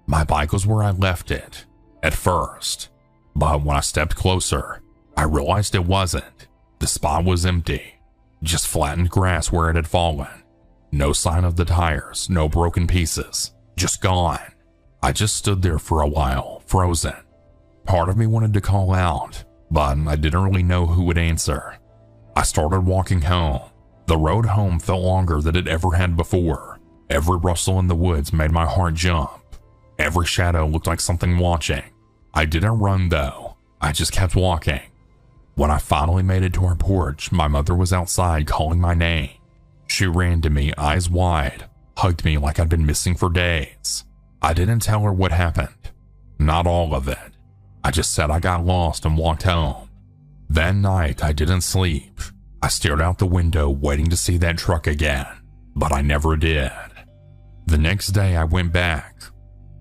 My bike was where I left it, at first. But when I stepped closer, I realized it wasn't. The spot was empty, just flattened grass where it had fallen. No sign of the tires, no broken pieces, just gone. I just stood there for a while, frozen. Part of me wanted to call out, but I didn't really know who would answer. I started walking home. The road home felt longer than it ever had before. Every rustle in the woods made my heart jump. Every shadow looked like something watching. I didn't run though, I just kept walking. When I finally made it to our porch, my mother was outside calling my name. She ran to me, eyes wide, hugged me like I'd been missing for days. I didn't tell her what happened. Not all of it. I just said I got lost and walked home. That night, I didn't sleep. I stared out the window waiting to see that truck again, but I never did. The next day, I went back.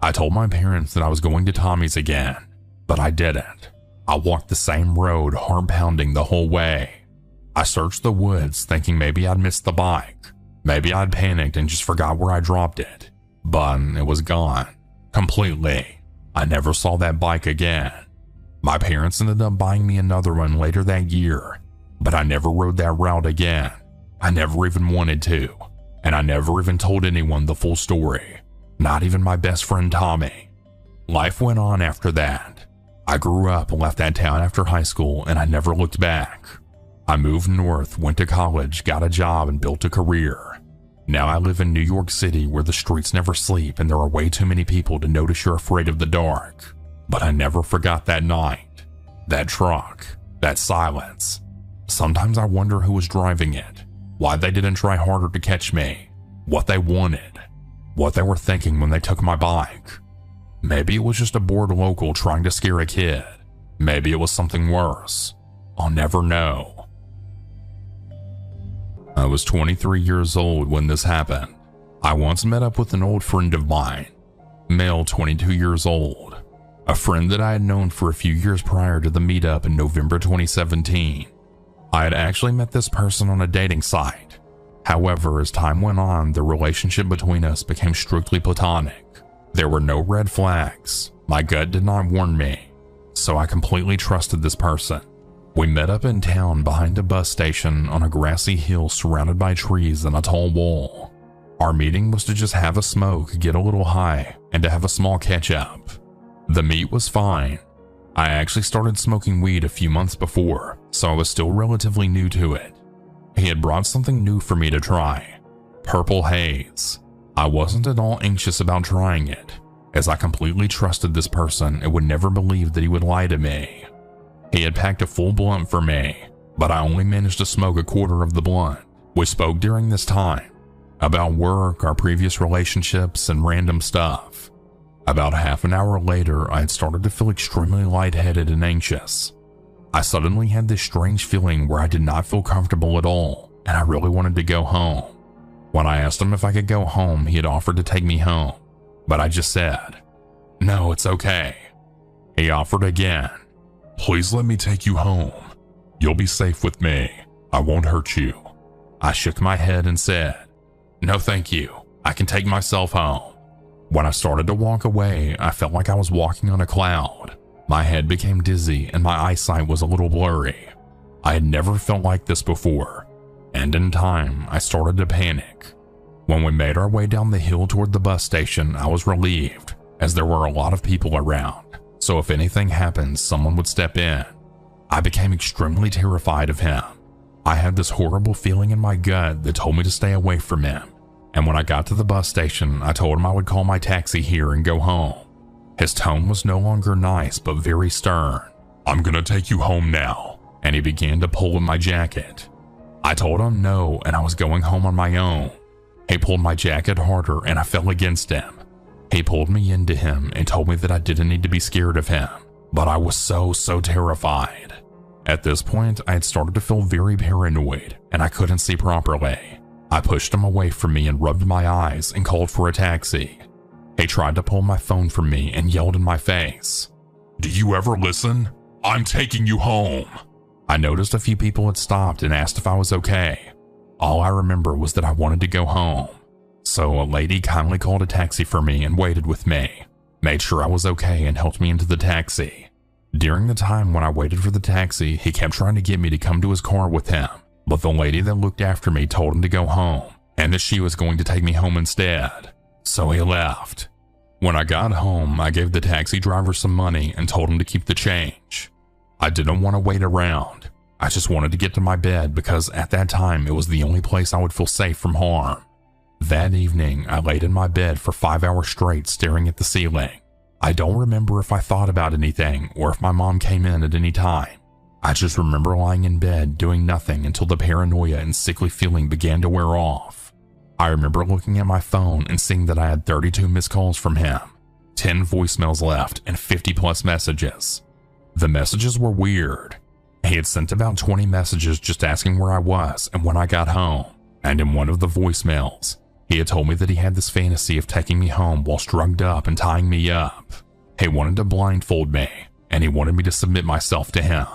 I told my parents that I was going to Tommy's again, but I didn't. I walked the same road, heart pounding the whole way. I searched the woods thinking maybe I'd missed the bike. Maybe I'd panicked and just forgot where I dropped it. But it was gone. Completely. I never saw that bike again. My parents ended up buying me another one later that year, but I never rode that route again. I never even wanted to, and I never even told anyone the full story. Not even my best friend Tommy. Life went on after that. I grew up and left that town after high school, and I never looked back. I moved north, went to college, got a job, and built a career. Now I live in New York City where the streets never sleep and there are way too many people to notice you're afraid of the dark. But I never forgot that night, that truck, that silence. Sometimes I wonder who was driving it, why they didn't try harder to catch me, what they wanted, what they were thinking when they took my bike. Maybe it was just a bored local trying to scare a kid. Maybe it was something worse. I'll never know. I was 23 years old when this happened. I once met up with an old friend of mine, male 22 years old, a friend that I had known for a few years prior to the meetup in November 2017. I had actually met this person on a dating site. However, as time went on, the relationship between us became strictly platonic. There were no red flags. My gut did not warn me, so I completely trusted this person. We met up in town behind a bus station on a grassy hill surrounded by trees and a tall wall. Our meeting was to just have a smoke, get a little high, and to have a small catch-up. The meet was fine. I actually started smoking weed a few months before, so I was still relatively new to it. He had brought something new for me to try, purple haze. I wasn't at all anxious about trying it, as I completely trusted this person and would never believe that he would lie to me. He had packed a full blunt for me, but I only managed to smoke a quarter of the blunt. We spoke during this time about work, our previous relationships, and random stuff. About half an hour later, I had started to feel extremely lightheaded and anxious. I suddenly had this strange feeling where I did not feel comfortable at all, and I really wanted to go home. When I asked him if I could go home, he had offered to take me home, but I just said, "No, it's okay." He offered again, "Please let me take you home. You'll be safe with me. I won't hurt you." I shook my head and said, "No thank you. I can take myself home." When I started to walk away, I felt like I was walking on a cloud. My head became dizzy and my eyesight was a little blurry. I had never felt like this before, and in time, I started to panic. When we made our way down the hill toward the bus station, I was relieved, as there were a lot of people around, so if anything happened, someone would step in. I became extremely terrified of him. I had this horrible feeling in my gut that told me to stay away from him, and when I got to the bus station, I told him I would call my taxi here and go home. His tone was no longer nice, but very stern. "I'm gonna take you home now," and he began to pull at my jacket. I told him no, and I was going home on my own. He pulled my jacket harder and I fell against him. He pulled me into him and told me that I didn't need to be scared of him, but I was so terrified. At this point, I had started to feel very paranoid and I couldn't see properly. I pushed him away from me and rubbed my eyes and called for a taxi. He tried to pull my phone from me and yelled in my face, "Do you ever listen? I'm taking you home." I noticed a few people had stopped and asked if I was okay. All I remember was that I wanted to go home. So a lady kindly called a taxi for me and waited with me, made sure I was okay and helped me into the taxi. During the time when I waited for the taxi, he kept trying to get me to come to his car with him, but the lady that looked after me told him to go home and that she was going to take me home instead. So he left. When I got home, I gave the taxi driver some money and told him to keep the change. I didn't want to wait around. I just wanted to get to my bed because at that time it was the only place I would feel safe from harm. That evening, I laid in my bed for 5 hours straight staring at the ceiling. I don't remember if I thought about anything or if my mom came in at any time. I just remember lying in bed doing nothing until the paranoia and sickly feeling began to wear off. I remember looking at my phone and seeing that I had 32 missed calls from him, 10 voicemails left, and 50 plus messages. The messages were weird. He had sent about 20 messages just asking where I was and when I got home, and in one of the voicemails, he had told me that he had this fantasy of taking me home while drugged up and tying me up. He wanted to blindfold me, and he wanted me to submit myself to him.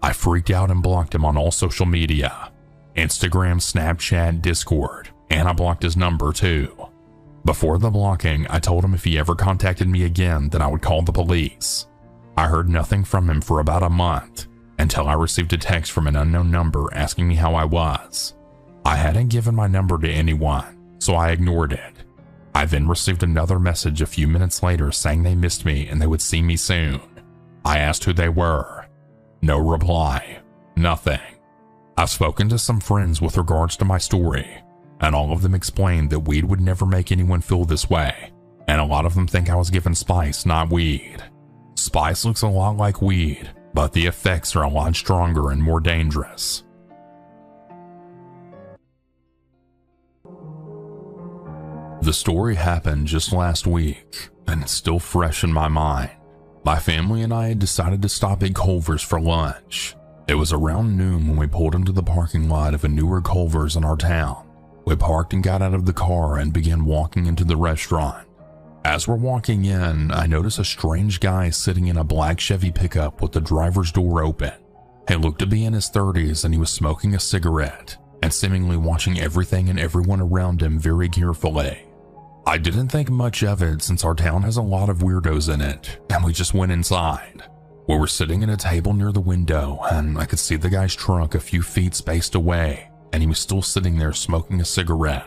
I freaked out and blocked him on all social media, Instagram, Snapchat, Discord, and I blocked his number too. Before the blocking, I told him if he ever contacted me again, then I would call the police. I heard nothing from him for about a month, until I received a text from an unknown number asking me how I was. I hadn't given my number to anyone, so I ignored it. I then received another message a few minutes later saying they missed me and they would see me soon. I asked who they were. No reply. Nothing. I've spoken to some friends with regards to my story, and all of them explained that weed would never make anyone feel this way, and a lot of them think I was given spice, not weed. Spice looks a lot like weed, but the effects are a lot stronger and more dangerous. The story happened just last week, and it's still fresh in my mind. My family and I had decided to stop at Culver's for lunch. It was around noon when we pulled into the parking lot of a newer Culver's in our town. We parked and got out of the car and began walking into the restaurant. As we're walking in, I noticed a strange guy sitting in a black Chevy pickup with the driver's door open. He looked to be in his 30s and he was smoking a cigarette and seemingly watching everything and everyone around him very carefully. I didn't think much of it since our town has a lot of weirdos in it, and we just went inside. We were sitting at a table near the window, and I could see the guy's trunk a few feet spaced away, and he was still sitting there smoking a cigarette.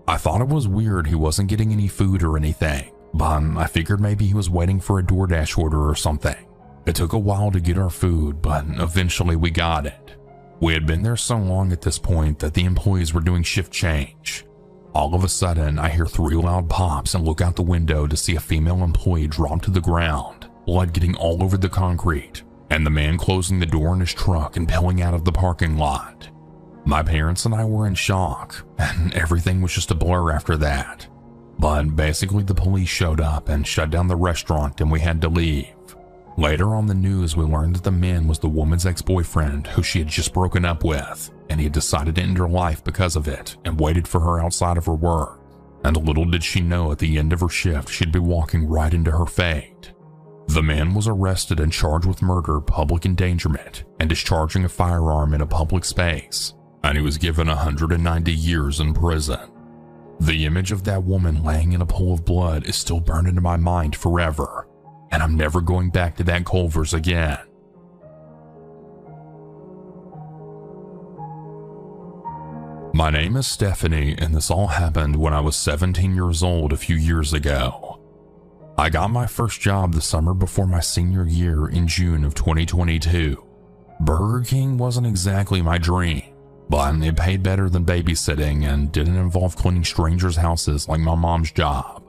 I thought it was weird he wasn't getting any food or anything, but I figured maybe he was waiting for a DoorDash order or something. It took a while to get our food, but eventually we got it. We had been there so long at this point that the employees were doing shift change. All of a sudden, I hear 3 loud pops and look out the window to see a female employee drop to the ground, blood getting all over the concrete, and the man closing the door in his truck and peeling out of the parking lot. My parents and I were in shock, and everything was just a blur after that. But basically the police showed up and shut down the restaurant and we had to leave. Later on the news, we learned that the man was the woman's ex-boyfriend who she had just broken up with, and he had decided to end her life because of it and waited for her outside of her work. And little did she know at the end of her shift she'd be walking right into her fate. The man was arrested and charged with murder, public endangerment, and discharging a firearm in a public space, and he was given 190 years in prison. The image of that woman laying in a pool of blood is still burned into my mind forever, and I'm never going back to that Culver's again. My name is Stephanie, and this all happened when I was 17 years old a few years ago. I got my first job the summer before my senior year in June of 2022. Burger King wasn't exactly my dream, but it paid better than babysitting and didn't involve cleaning strangers' houses like my mom's job.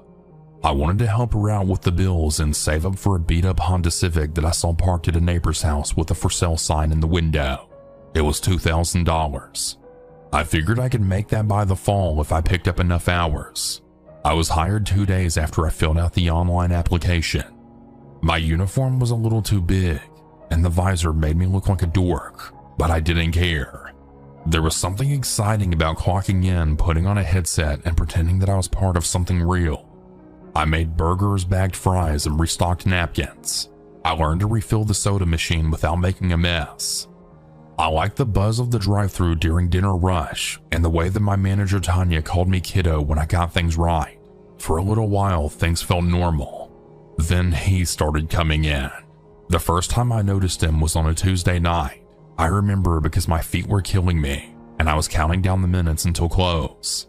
I wanted to help her out with the bills and save up for a beat-up Honda Civic that I saw parked at a neighbor's house with a for sale sign in the window. It was $2,000. I figured I could make that by the fall if I picked up enough hours. I was hired 2 days after I filled out the online application. My uniform was a little too big, and the visor made me look like a dork, but I didn't care. There was something exciting about clocking in, putting on a headset, and pretending that I was part of something real. I made burgers, bagged fries, and restocked napkins. I learned to refill the soda machine without making a mess. I liked the buzz of the drive-thru during dinner rush and the way that my manager Tanya called me kiddo when I got things right. For a little while, things felt normal. Then he started coming in. The first time I noticed him was on a Tuesday night. I remember because my feet were killing me and I was counting down the minutes until close.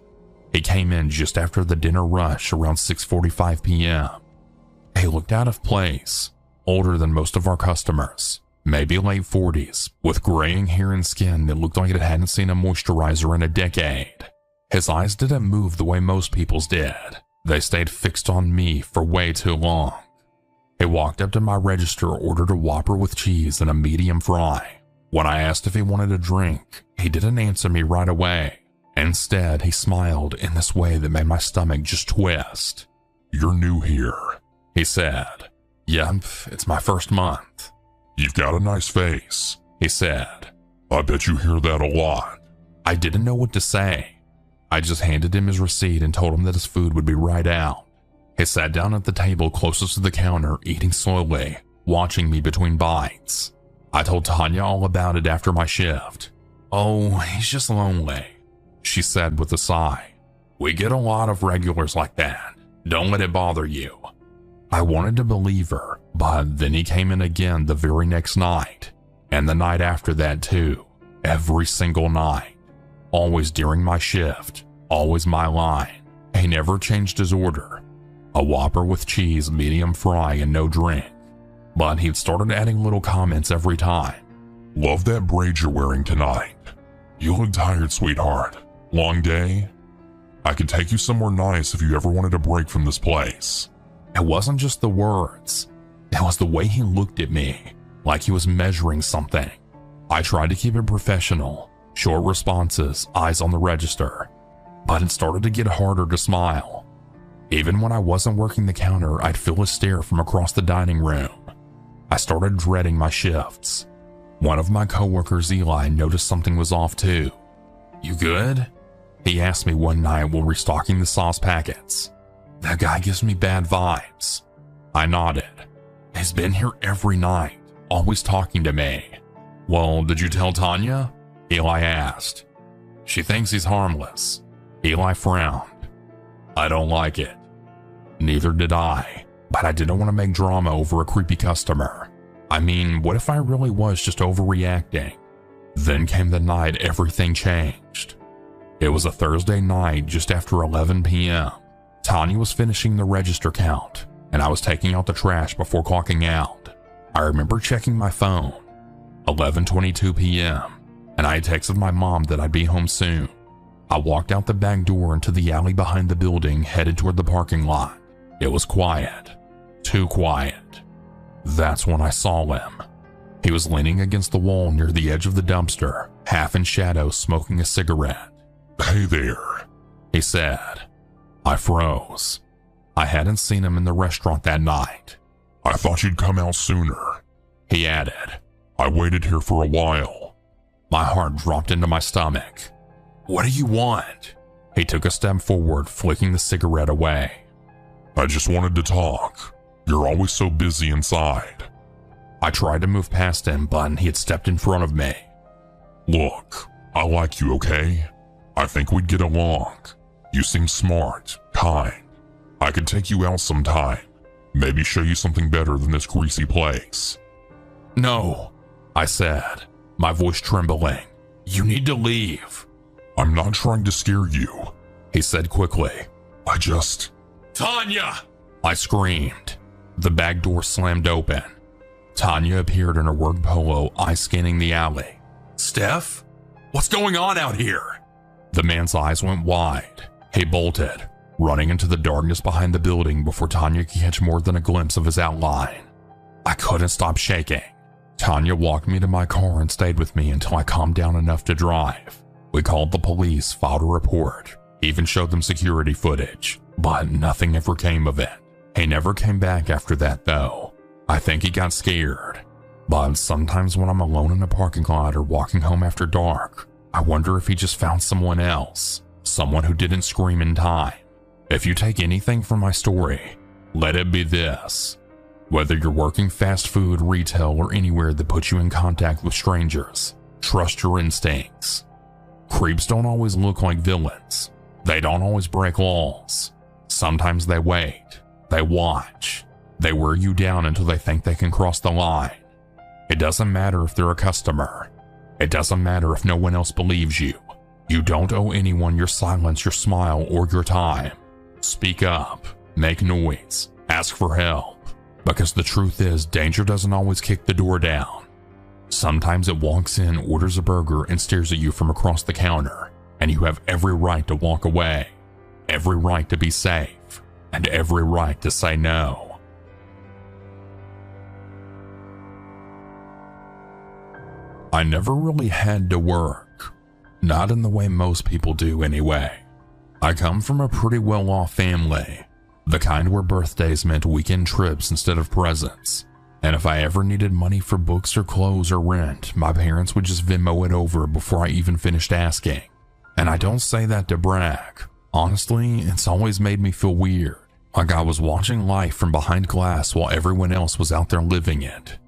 He came in just after the dinner rush around 6:45 p.m. He looked out of place, older than most of our customers, maybe late 40s, with graying hair and skin that looked like it hadn't seen a moisturizer in a decade. His eyes didn't move the way most people's did. They stayed fixed on me for way too long. He walked up to my register, ordered a Whopper with cheese and a medium fry. When I asked if he wanted a drink, he didn't answer me right away. Instead, he smiled in this way that made my stomach just twist. "You're new here," he said. "Yep, it's my first month." "You've got a nice face," he said. "I bet you hear that a lot." I didn't know what to say. I just handed him his receipt and told him that his food would be right out. He sat down at the table closest to the counter, eating slowly, watching me between bites. I told Tanya all about it after my shift. "Oh, he's just lonely," she said with a sigh. "We get a lot of regulars like that. Don't let it bother you." I wanted to believe her, but then he came in again the very next night, and the night after that too, every single night. Always during my shift, always my line. He never changed his order. A Whopper with cheese, medium fry, and no drink. But he'd started adding little comments every time. "Love that braid you're wearing tonight. You look tired, sweetheart. Long day? I could take you somewhere nice if you ever wanted a break from this place." It wasn't just the words. It was the way he looked at me, like he was measuring something. I tried to keep it professional, short responses, eyes on the register, but it started to get harder to smile. Even when I wasn't working the counter, I'd feel a stare from across the dining room. I started dreading my shifts. One of my coworkers, Eli, noticed something was off too. "You good?" he asked me one night while restocking the sauce packets. "That guy gives me bad vibes." I nodded. "He's been here every night, always talking to me." "Well, did you tell Tanya?" Eli asked. "She thinks he's harmless." Eli frowned. "I don't like it." Neither did I, but I didn't want to make drama over a creepy customer. I mean, what if I really was just overreacting? Then came the night everything changed. It was a Thursday night just after 11 p.m. Tanya was finishing the register count, and I was taking out the trash before clocking out. I remember checking my phone. 11:22 p.m., and I had texted my mom that I'd be home soon. I walked out the back door into the alley behind the building, headed toward the parking lot. It was quiet. Too quiet. That's when I saw him. He was leaning against the wall near the edge of the dumpster, half in shadow, smoking a cigarette. "Hey there," he said. I froze. I hadn't seen him in the restaurant that night. "I thought you'd come out sooner," he added. "I waited here for a while." My heart dropped into my stomach. "What do you want?" He took a step forward, flicking the cigarette away. "I just wanted to talk. You're always so busy inside." I tried to move past him, but he had stepped in front of me. "Look, I like you, okay? I think we'd get along. You seem smart, kind. I could take you out sometime. Maybe show you something better than this greasy place." "No," I said, my voice trembling. "You need to leave." "I'm not trying to scare you," he said quickly. "Tanya!" I screamed. The back door slammed open. Tanya appeared in her work polo, eyes scanning the alley. "Steph? What's going on out here?" The man's eyes went wide. He bolted, running into the darkness behind the building before Tanya could catch more than a glimpse of his outline. I couldn't stop shaking. Tanya walked me to my car and stayed with me until I calmed down enough to drive. We called the police, filed a report, even showed them security footage, but nothing ever came of it. He never came back after that though. I think he got scared. But sometimes when I'm alone in a parking lot or walking home after dark, I wonder if he just found someone else. Someone who didn't scream in time. If you take anything from my story, let it be this. Whether you're working fast food, retail, or anywhere that puts you in contact with strangers, trust your instincts. Creeps don't always look like villains. They don't always break laws. Sometimes they wait. They watch. They wear you down until they think they can cross the line. It doesn't matter if they're a customer. It doesn't matter if no one else believes you. You don't owe anyone your silence, your smile, or your time. Speak up, make noise, ask for help. Because the truth is, danger doesn't always kick the door down. Sometimes it walks in, orders a burger, and stares at you from across the counter. and you have every right to walk away, every right to be safe, and every right to say no. I never really had to work, not in the way most people do anyway. I come from a pretty well-off family, the kind where birthdays meant weekend trips instead of presents. And if I ever needed money for books or clothes or rent, my parents would just Venmo it over before I even finished asking. And I don't say that to brag. Honestly, it's always made me feel weird, like I was watching life from behind glass while everyone else was out there living it.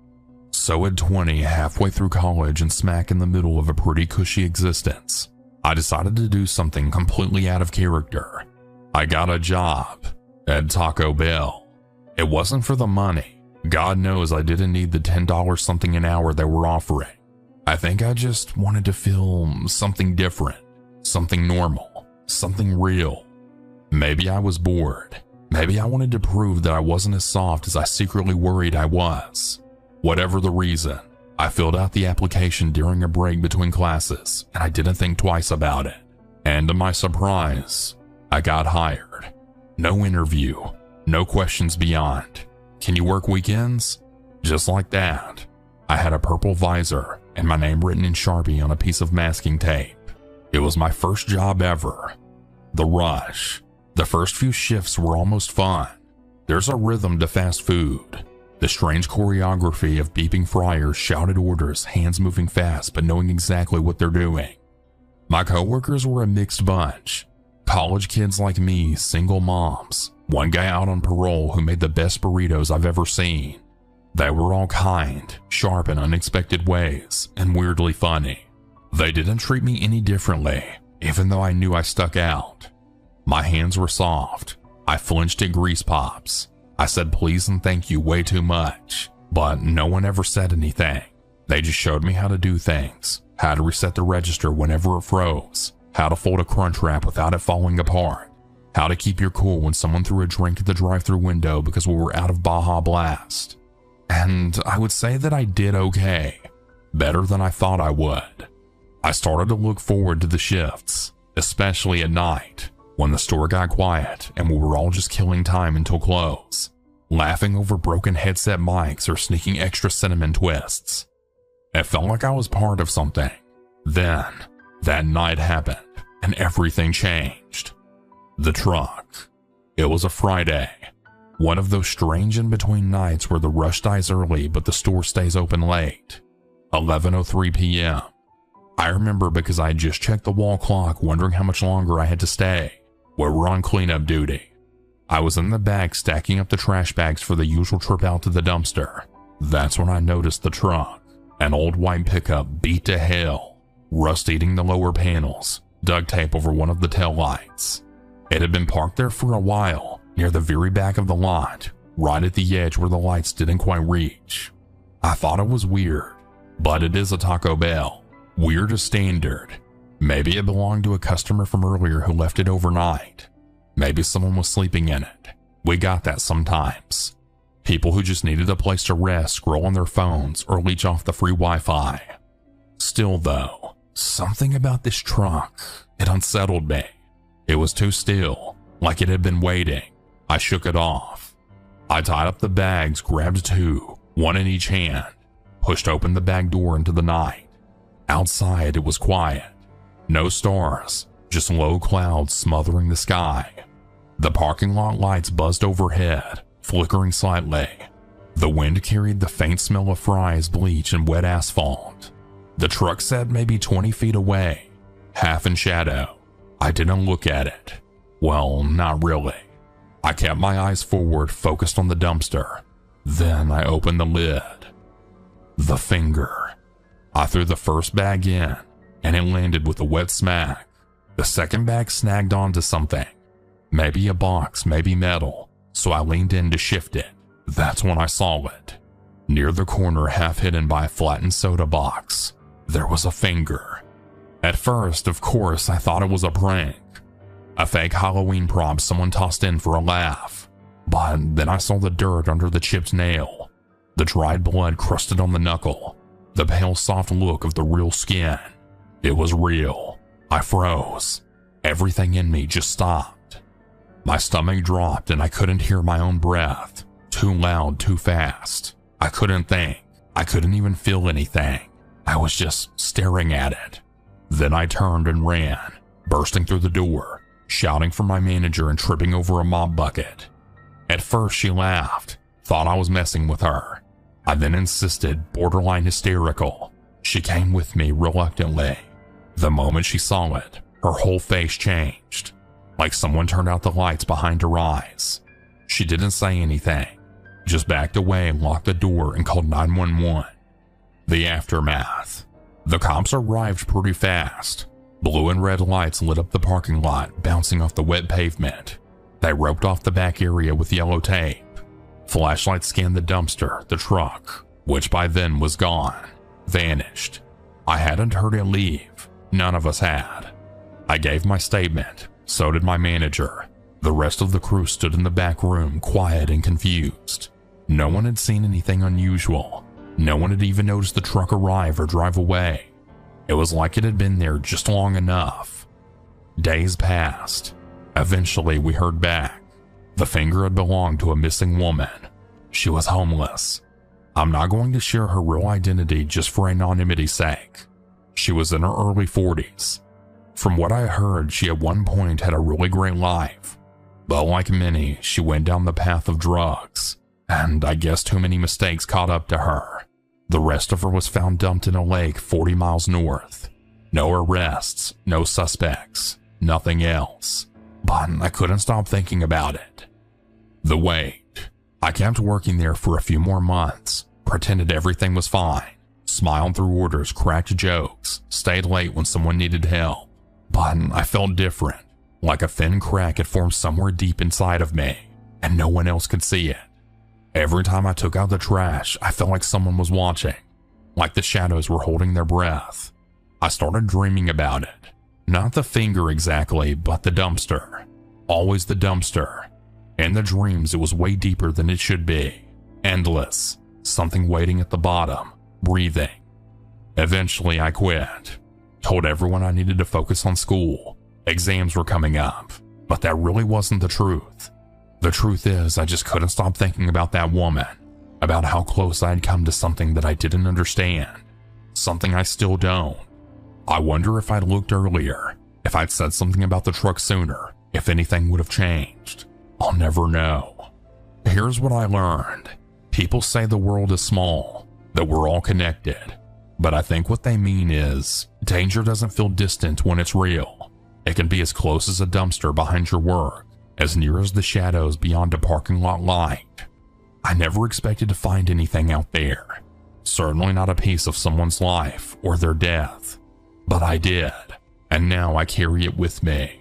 So at 20, halfway through college and smack in the middle of a pretty cushy existence, I decided to do something completely out of character. I got a job at Taco Bell. It wasn't for the money. God knows I didn't need the $10 something an hour they were offering. I think I just wanted to feel something different, something normal, something real. Maybe I was bored. Maybe I wanted to prove that I wasn't as soft as I secretly worried I was. Whatever the reason, I filled out the application during a break between classes, and I didn't think twice about it. And to my surprise, I got hired. No interview, no questions beyond. Can you work weekends? Just like that. I had a purple visor and my name written in Sharpie on a piece of masking tape. It was my first job ever. The rush. The first few shifts were almost fun. There's a rhythm to fast food. The strange choreography of beeping fryers, shouted orders, hands moving fast but knowing exactly what they're doing. My coworkers were a mixed bunch. College kids like me, single moms, one guy out on parole who made the best burritos I've ever seen. They were all kind, sharp in unexpected ways, and weirdly funny. They didn't treat me any differently, even though I knew I stuck out. My hands were soft. I flinched at grease pops. I said please and thank you way too much, but no one ever said anything. They just showed me how to do things, how to reset the register whenever it froze, how to fold a crunch wrap without it falling apart, how to keep your cool when someone threw a drink at the drive-thru window because we were out of Baja Blast. And I would say that I did okay, better than I thought I would. I started to look forward to the shifts, especially at night, when the store got quiet and we were all just killing time until close, laughing over broken headset mics or sneaking extra cinnamon twists. It felt like I was part of something. Then, that night happened, and everything changed. The truck. It was a Friday. One of those strange in-between nights where the rush dies early but the store stays open late. 11:03 p.m. I remember because I had just checked the wall clock wondering how much longer I had to stay. We were on cleanup duty. I was in the back stacking up the trash bags for the usual trip out to the dumpster. That's when I noticed the truck. An old white pickup beat to hell, rust eating the lower panels, duct tape over one of the taillights. It had been parked there for a while, near the very back of the lot, right at the edge where the lights didn't quite reach. I thought it was weird, but it is a Taco Bell. Weird as standard. Maybe it belonged to a customer from earlier who left it overnight. Maybe someone was sleeping in it. We got that sometimes. People who just needed a place to rest, scroll on their phones, or leech off the free Wi-Fi. Still though, something about this truck, it unsettled me. It was too still, like it had been waiting. I shook it off. I tied up the bags, grabbed two, one in each hand, pushed open the back door into the night. Outside it was quiet. No stars, just low clouds smothering the sky. The parking lot lights buzzed overhead, flickering slightly. The wind carried the faint smell of fries, bleach, and wet asphalt. The truck sat maybe 20 feet away, half in shadow. I didn't look at it. Well, not really. I kept my eyes forward, focused on the dumpster. Then I opened the lid. The finger. I threw the first bag in, and it landed with a wet smack. The second bag snagged onto something. Maybe a box, maybe metal, so I leaned in to shift it. That's when I saw it. Near the corner, half hidden by a flattened soda box, there was a finger. At first, of course, I thought it was a prank. A fake Halloween prop someone tossed in for a laugh. But then I saw the dirt under the chipped nail, the dried blood crusted on the knuckle, the pale soft look of the real skin. It was real. I froze. Everything in me just stopped. My stomach dropped and I couldn't hear my own breath. Too loud, too fast. I couldn't think. I couldn't even feel anything. I was just staring at it. Then I turned and ran, bursting through the door, shouting for my manager and tripping over a mop bucket. At first she laughed, thought I was messing with her. I then insisted, borderline hysterical. She came with me reluctantly. The moment she saw it, her whole face changed, like someone turned out the lights behind her eyes. She didn't say anything, just backed away and locked the door and called 911. The aftermath. The cops arrived pretty fast. Blue and red lights lit up the parking lot, bouncing off the wet pavement. They roped off the back area with yellow tape. Flashlights scanned the dumpster, the truck, which by then was gone, vanished. I hadn't heard it leave. None of us had. I gave my statement. So did my manager. The rest of the crew stood in the back room, quiet and confused. No one had seen anything unusual. No one had even noticed the truck arrive or drive away. It was like it had been there just long enough. Days passed. Eventually, we heard back. The finger had belonged to a missing woman. She was homeless. I'm not going to share her real identity just for anonymity's sake. She was in her early 40s. From what I heard, she at one point had a really great life. But like many, she went down the path of drugs, and I guess too many mistakes caught up to her. The rest of her was found dumped in a lake 40 miles north. No arrests, no suspects, nothing else. But I couldn't stop thinking about it. The wait. I kept working there for a few more months, pretended everything was fine, smiled through orders, cracked jokes, stayed late when someone needed help. But I felt different, like a thin crack had formed somewhere deep inside of me, and no one else could see it. Every time I took out the trash, I felt like someone was watching, like the shadows were holding their breath. I started dreaming about it. Not the finger exactly, but the dumpster. Always the dumpster. In the dreams, it was way deeper than it should be. Endless. Something waiting at the bottom, breathing. Eventually, I quit. Told everyone I needed to focus on school. Exams were coming up, but that really wasn't the truth. The truth is, I just couldn't stop thinking about that woman, about how close I'd come to something that I didn't understand, something I still don't. I wonder if I'd looked earlier, if I'd said something about the truck sooner, if anything would have changed. I'll never know. Here's what I learned. People say the world is small, that we're all connected, but I think what they mean is, danger doesn't feel distant when it's real. It can be as close as a dumpster behind your work, as near as the shadows beyond a parking lot light. I never expected to find anything out there. Certainly not a piece of someone's life or their death. But I did, and now I carry it with me.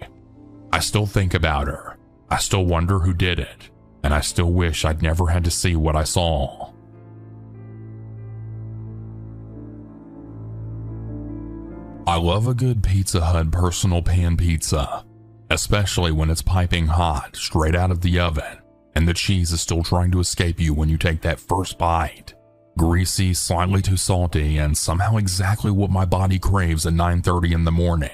I still think about her. I still wonder who did it, and I still wish I'd never had to see what I saw. I love a good Pizza Hut personal pan pizza, especially when it's piping hot straight out of the oven and the cheese is still trying to escape you when you take that first bite. Greasy, slightly too salty, and somehow exactly what my body craves at 9:30 in the morning.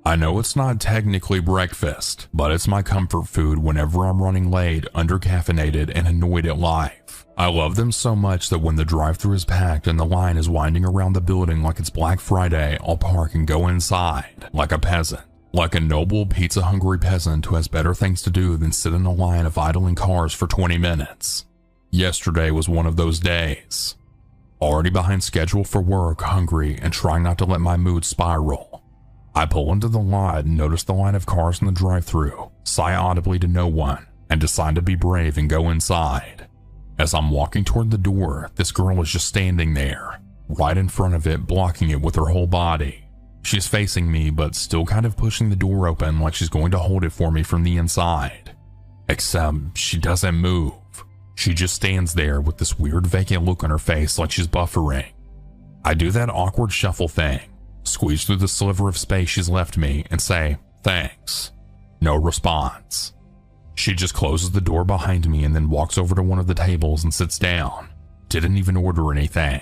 I know it's not technically breakfast, but it's my comfort food whenever I'm running late, undercaffeinated, and annoyed at life. I love them so much that when the drive-thru is packed and the line is winding around the building like it's Black Friday, I'll park and go inside, like a peasant. Like a noble, pizza-hungry peasant who has better things to do than sit in a line of idling cars for 20 minutes. Yesterday was one of those days. Already behind schedule for work, hungry, and trying not to let my mood spiral. I pull into the lot and notice the line of cars in the drive-thru, sigh audibly to no one, and decide to be brave and go inside. As I'm walking toward the door, this girl is just standing there, right in front of it, blocking it with her whole body. She's facing me, but still kind of pushing the door open like she's going to hold it for me from the inside. Except she doesn't move. She just stands there with this weird vacant look on her face like she's buffering. I do that awkward shuffle thing, squeeze through the sliver of space she's left me and say, "Thanks." No response. She just closes the door behind me and then walks over to one of the tables and sits down. Didn't even order anything.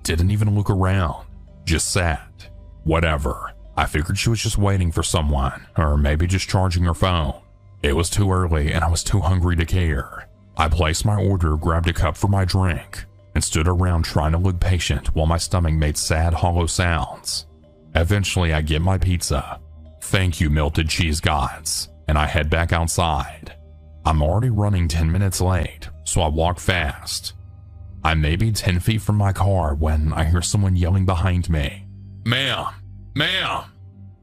Didn't even look around. Just sat. Whatever. I figured she was just waiting for someone, or maybe just charging her phone. It was too early and I was too hungry to care. I placed my order, grabbed a cup for my drink, and stood around trying to look patient while my stomach made sad, hollow sounds. Eventually, I get my pizza. Thank you, melted cheese gods, and I head back outside. I'm already running 10 minutes late, so I walk fast. I'm maybe 10 feet from my car when I hear someone yelling behind me. Ma'am! Ma'am!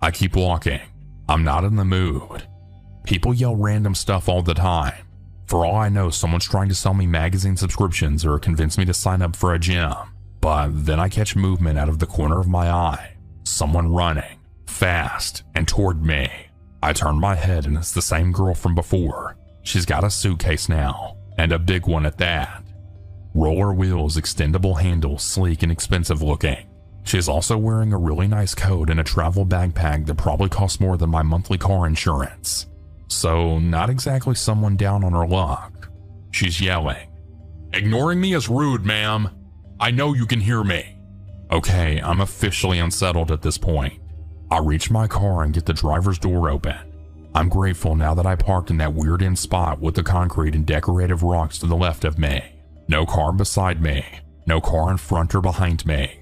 I keep walking. I'm not in the mood. People yell random stuff all the time. For all I know, someone's trying to sell me magazine subscriptions or convince me to sign up for a gym. But then I catch movement out of the corner of my eye. Someone running, fast, and toward me. I turn my head and it's the same girl from before. She's got a suitcase now, and a big one at that. Roller wheels, extendable handles, sleek and expensive looking. She's also wearing a really nice coat and a travel backpack that probably costs more than my monthly car insurance. So, not exactly someone down on her luck. She's yelling, "Ignoring me is rude, ma'am. I know you can hear me." Okay, I'm officially unsettled at this point. I reach my car and get the driver's door open. I'm grateful now that I parked in that weird end spot with the concrete and decorative rocks to the left of me. No car beside me, no car in front or behind me.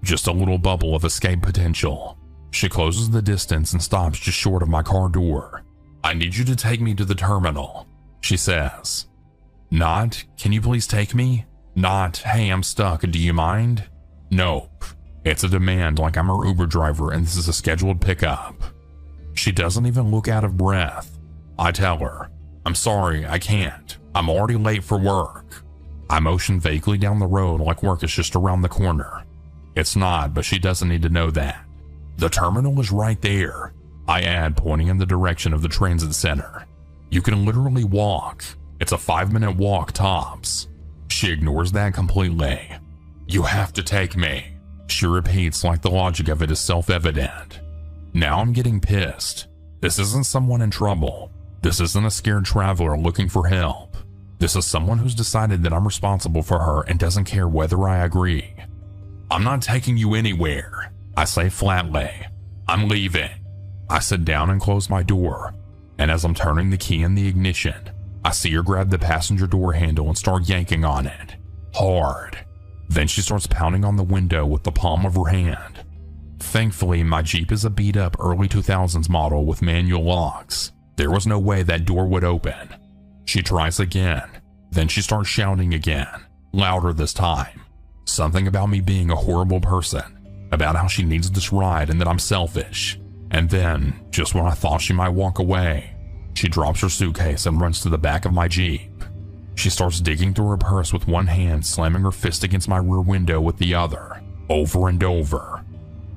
Just a little bubble of escape potential. She closes the distance and stops just short of my car door. "I need you to take me to the terminal," she says. Not, "Can you please take me?" Not, "Hey, I'm stuck, do you mind?" Nope. It's a demand like I'm her Uber driver and this is a scheduled pickup. She doesn't even look out of breath. I tell her, "I'm sorry, I can't. I'm already late for work." I motion vaguely down the road like work is just around the corner. It's not, but she doesn't need to know that. "The terminal is right there," I add, pointing in the direction of the transit center. "You can literally walk. It's a 5-minute walk tops." She ignores that completely. "You have to take me," she repeats like the logic of it is self-evident. Now I'm getting pissed. This isn't someone in trouble. This isn't a scared traveler looking for help. This is someone who's decided that I'm responsible for her and doesn't care whether I agree. "I'm not taking you anywhere," I say flatly. "I'm leaving." I sit down and close my door, and as I'm turning the key in the ignition, I see her grab the passenger door handle and start yanking on it. Hard. Then she starts pounding on the window with the palm of her hand. Thankfully, my Jeep is a beat-up early 2000s model with manual locks. There was no way that door would open. She tries again. Then she starts shouting again, louder this time. Something about me being a horrible person, about how she needs this ride and that I'm selfish. And then, just when I thought she might walk away, she drops her suitcase and runs to the back of my Jeep. She starts digging through her purse with one hand, slamming her fist against my rear window with the other, over and over.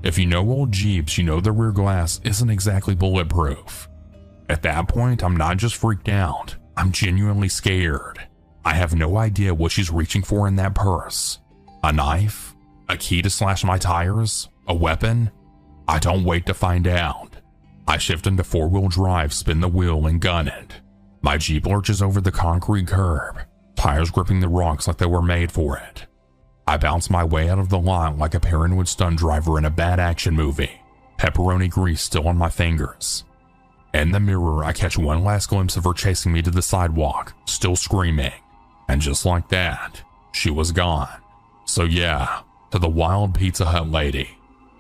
If you know old Jeeps, you know the rear glass isn't exactly bulletproof. At that point, I'm not just freaked out, I'm genuinely scared. I have no idea what she's reaching for in that purse. A knife? A key to slash my tires? A weapon? I don't wait to find out. I shift into 4-wheel drive, spin the wheel, and gun it. My Jeep lurches over the concrete curb, tires gripping the rocks like they were made for it. I bounce my way out of the lot like a paranoid stunt driver in a bad action movie, pepperoni grease still on my fingers. In the mirror, I catch one last glimpse of her chasing me to the sidewalk, still screaming. And just like that, she was gone. So yeah, to the wild Pizza Hut lady.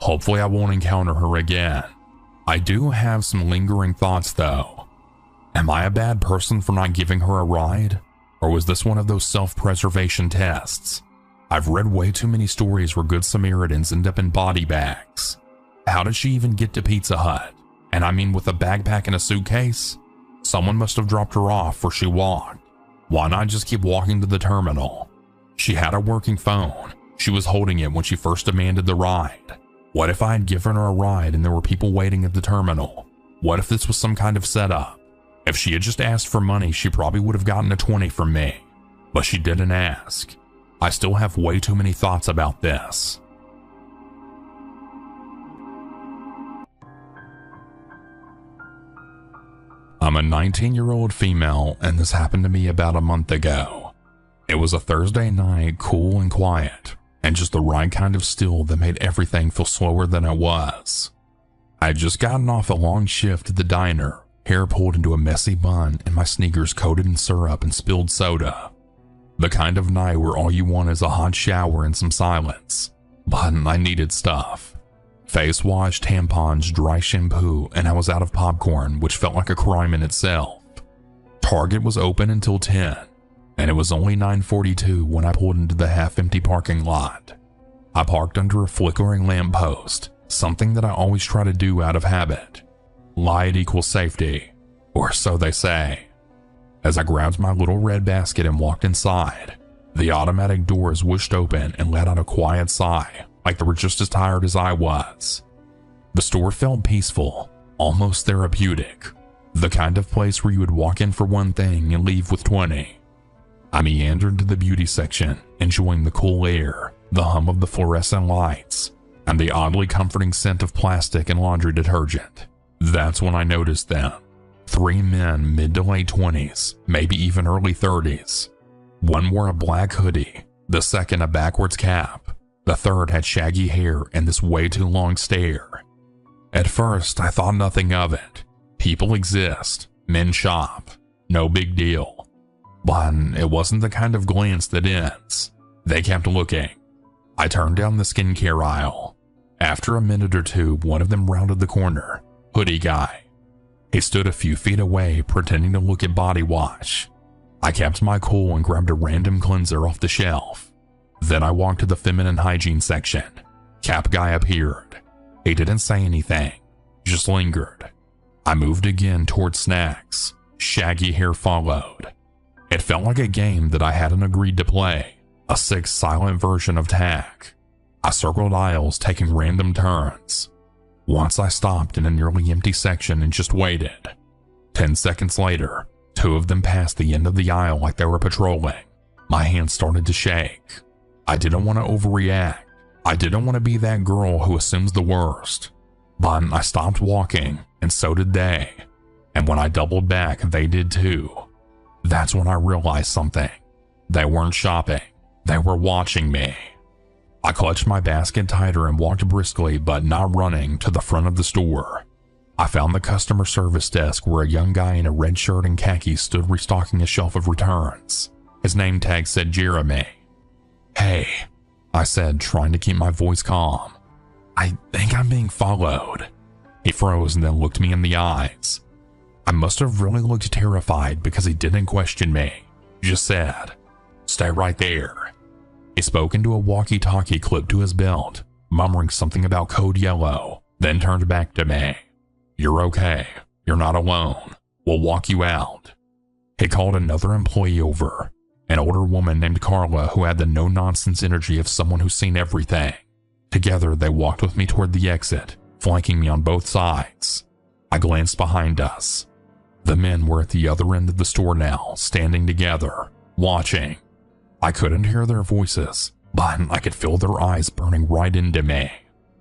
Hopefully I won't encounter her again. I do have some lingering thoughts though. Am I a bad person for not giving her a ride? Or was this one of those self-preservation tests? I've read way too many stories where good Samaritans end up in body bags. How did she even get to Pizza Hut? And I mean with a backpack and a suitcase? Someone must have dropped her off for she walked. Why not just keep walking to the terminal? She had a working phone. She was holding it when she first demanded the ride. What if I had given her a ride and there were people waiting at the terminal? What if this was some kind of setup? If she had just asked for money, she probably would have gotten a 20 from me. But she didn't ask. I still have way too many thoughts about this. I'm a 19-year-old female, and this happened to me about a month ago. It was a Thursday night, cool and quiet, and just the right kind of still that made everything feel slower than it was. I had just gotten off a long shift at the diner, hair pulled into a messy bun and my sneakers coated in syrup and spilled soda. The kind of night where all you want is a hot shower and some silence. But I needed stuff. Face wash, tampons, dry shampoo, and I was out of popcorn, which felt like a crime in itself. Target was open until 10, and it was only 9:42 when I pulled into the half-empty parking lot. I parked under a flickering lamppost, something that I always try to do out of habit. Light equals safety, or so they say. As I grabbed my little red basket and walked inside, the automatic doors whooshed open and let out a quiet sigh, like they were just as tired as I was. The store felt peaceful, almost therapeutic, the kind of place where you would walk in for one thing and leave with 20. I meandered to the beauty section, enjoying the cool air, the hum of the fluorescent lights, and the oddly comforting scent of plastic and laundry detergent. That's when I noticed them. 3 men mid to late 20s, maybe even early 30s. One wore a black hoodie, the second a backwards cap, the third had shaggy hair and this way too long stare. At first, I thought nothing of it. People exist, men shop, no big deal. But it wasn't the kind of glance that ends. They kept looking. I turned down the skincare aisle. After a minute or two, one of them rounded the corner. Hoodie guy. He stood a few feet away, pretending to look at body wash. I kept my cool and grabbed a random cleanser off the shelf. Then I walked to the feminine hygiene section. Cap guy appeared. He didn't say anything, just lingered. I moved again towards snacks. Shaggy hair followed. It felt like a game that I hadn't agreed to play, a sick silent version of tag. I circled aisles, taking random turns. Once I stopped in a nearly empty section and just waited. 10 seconds later, 2 of them passed the end of the aisle like they were patrolling. My hands started to shake. I didn't want to overreact. I didn't want to be that girl who assumes the worst. But I stopped walking, and so did they. And when I doubled back, they did too. That's when I realized something. They weren't shopping. They were watching me. I clutched my basket tighter and walked briskly, but not running, to the front of the store. I found the customer service desk where a young guy in a red shirt and khakis stood restocking a shelf of returns. His name tag said Jeremy. "Hey," I said, trying to keep my voice calm. "I think I'm being followed." He froze and then looked me in the eyes. I must have really looked terrified because he didn't question me, just said, "Stay right there." He spoke into a walkie-talkie clipped to his belt, murmuring something about code yellow, then turned back to me. "You're okay. You're not alone. We'll walk you out." He called another employee over, an older woman named Carla who had the no-nonsense energy of someone who's seen everything. Together, they walked with me toward the exit, flanking me on both sides. I glanced behind us. The men were at the other end of the store now, standing together, watching. I couldn't hear their voices, but I could feel their eyes burning right into me.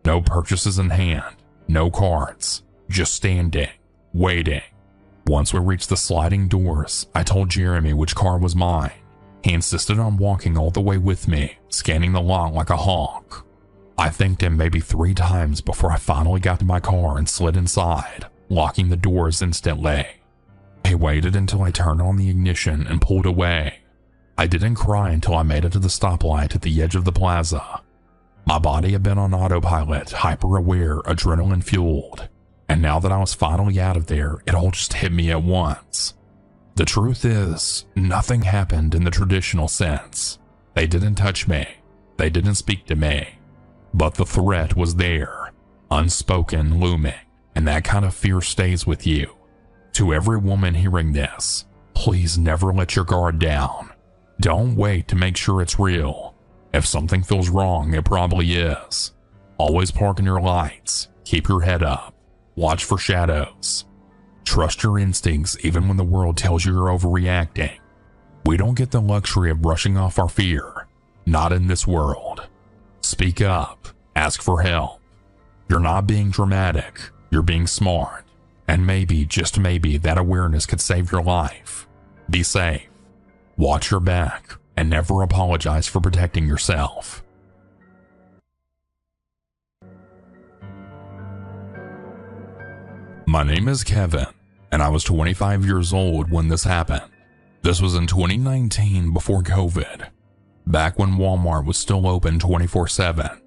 No purchases in hand, no cards, just standing, waiting. Once we reached the sliding doors, I told Jeremy which car was mine. He insisted on walking all the way with me, scanning the lot like a hawk. I thanked him maybe 3 times before I finally got to my car and slid inside, locking the doors instantly. He waited until I turned on the ignition and pulled away. I didn't cry until I made it to the stoplight at the edge of the plaza. My body had been on autopilot, hyper-aware, adrenaline-fueled. And now that I was finally out of there, it all just hit me at once. The truth is, nothing happened in the traditional sense. They didn't touch me. They didn't speak to me. But the threat was there, unspoken, looming, and that kind of fear stays with you. To every woman hearing this, please never let your guard down. Don't wait to make sure it's real. If something feels wrong, it probably is. Always park in your lights. Keep your head up. Watch for shadows. Trust your instincts even when the world tells you you're overreacting. We don't get the luxury of brushing off our fear. Not in this world. Speak up. Ask for help. You're not being dramatic. You're being smart. And maybe, just maybe, that awareness could save your life. Be safe. Watch your back, and never apologize for protecting yourself. My name is Kevin, and I was 25 years old when this happened. This was in 2019 before COVID, back when Walmart was still open 24/7,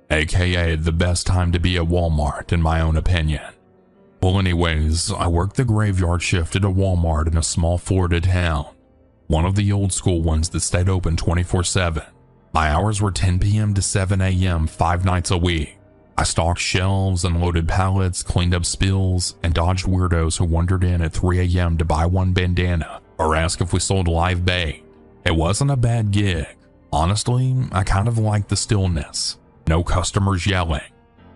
aka the best time to be at Walmart in my own opinion. Well anyways, I worked the graveyard shift at a Walmart in a small Florida town, one of the old school ones that stayed open 24/7. My hours were 10 p.m. to 7 a.m. 5 nights a week. I stocked shelves, unloaded pallets, cleaned up spills, and dodged weirdos who wandered in at 3 a.m. to buy one bandana or ask if we sold live bait. It wasn't a bad gig. Honestly, I kind of liked the stillness. No customers yelling.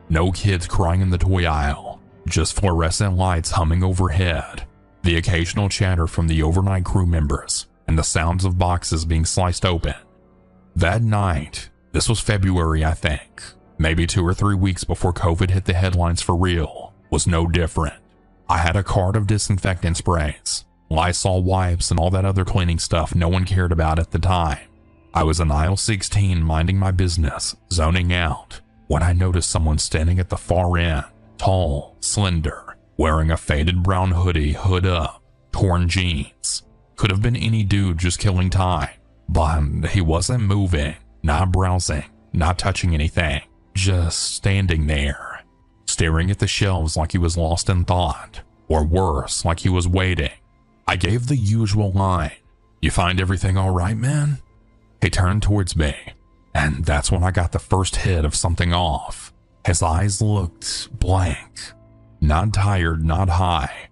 No kids crying in the toy aisle. Just fluorescent lights humming overhead. The occasional chatter from the overnight crew members, and the sounds of boxes being sliced open. That night, this was February I think, maybe 2 or 3 weeks before COVID hit the headlines for real, was no different. I had a cart of disinfectant sprays, Lysol wipes, and all that other cleaning stuff no one cared about at the time. I was in aisle 16 minding my business, zoning out, when I noticed someone standing at the far end, tall, slender, wearing a faded brown hoodie, hood up, torn jeans. Could have been any dude just killing time, but he wasn't moving, not browsing, not touching anything. Just standing there, staring at the shelves like he was lost in thought, or worse, like he was waiting. I gave the usual line, "You find everything all right, man?" He turned towards me, and that's when I got the first hit of something off. His eyes looked blank, not tired, not high,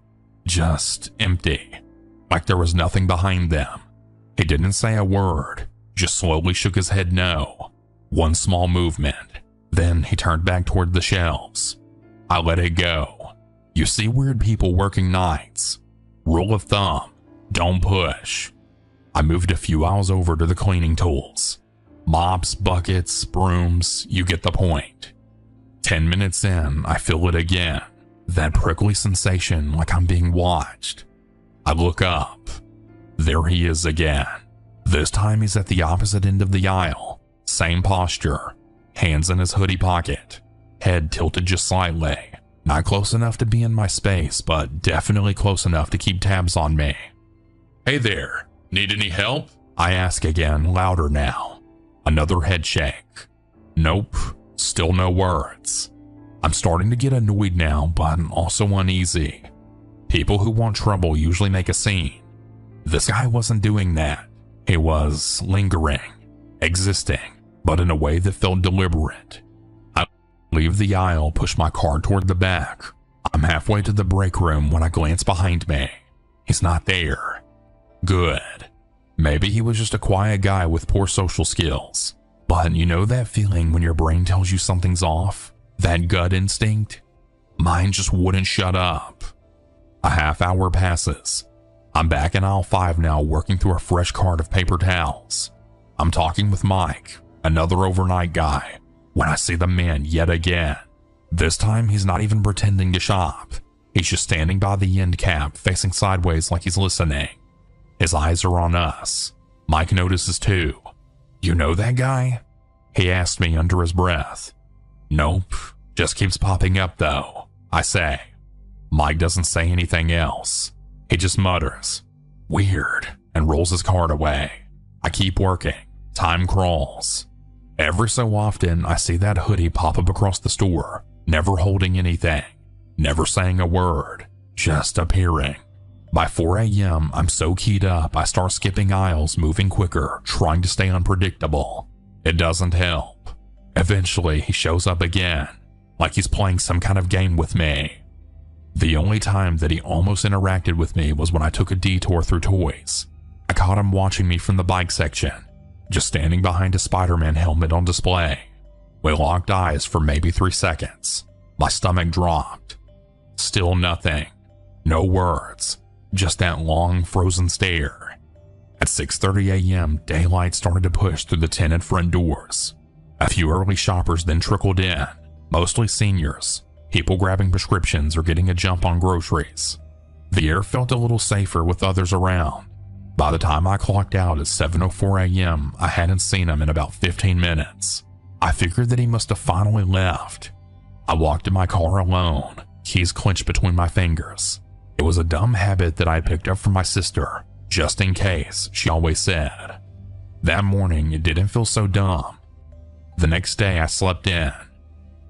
just empty, like there was nothing behind them. He didn't say a word, just slowly shook his head no. One small movement. Then he turned back toward the shelves. I let it go. You see weird people working nights. Rule of thumb, don't push. I moved a few aisles over to the cleaning tools. Mops, buckets, brooms, you get the point. 10 minutes in, I feel it again. That prickly sensation like I'm being watched. I look up. There he is again. This time he's at the opposite end of the aisle. Same posture. Hands in his hoodie pocket, head tilted just slightly, not close enough to be in my space, but definitely close enough to keep tabs on me. "Hey there, need any help?" I ask again, louder now. Another head shake. Nope, still no words. I'm starting to get annoyed now, but also uneasy. People who want trouble usually make a scene. This guy wasn't doing that. He was lingering, existing, but in a way that felt deliberate. I leave the aisle, push my cart toward the back. I'm halfway to the break room when I glance behind me. He's not there. Good. Maybe he was just a quiet guy with poor social skills. But you know that feeling when your brain tells you something's off? That gut instinct? Mine just wouldn't shut up. A half hour passes. I'm back in aisle 5 now, working through a fresh cart of paper towels. I'm talking with Mike, another overnight guy, when I see the man yet again. This time he's not even pretending to shop. He's just standing by the end cap, facing sideways like he's listening. His eyes are on us. Mike notices too. "You know that guy?" he asked me under his breath. "Nope, just keeps popping up though," I say. Mike doesn't say anything else. He just mutters, "Weird," and rolls his cart away. I keep working. Time crawls. Every so often, I see that hoodie pop up across the store, never holding anything, never saying a word, just appearing. By 4 a.m., I'm so keyed up, I start skipping aisles, moving quicker, trying to stay unpredictable. It doesn't help. Eventually, he shows up again, like he's playing some kind of game with me. The only time that he almost interacted with me was when I took a detour through toys. I caught him watching me from the bike section, just standing behind a Spider-Man helmet on display. We locked eyes for maybe 3 seconds. My stomach dropped. Still nothing. No words. Just that long, frozen stare. At 6:30 a.m., daylight started to push through the tinted front doors. A few early shoppers then trickled in, mostly seniors, people grabbing prescriptions or getting a jump on groceries. The air felt a little safer with others around. By the time I clocked out at 7:04 a.m., I hadn't seen him in about 15 minutes. I figured that he must have finally left. I walked to my car alone, keys clenched between my fingers. It was a dumb habit that I had picked up from my sister, just in case, she always said. That morning, it didn't feel so dumb. The next day, I slept in.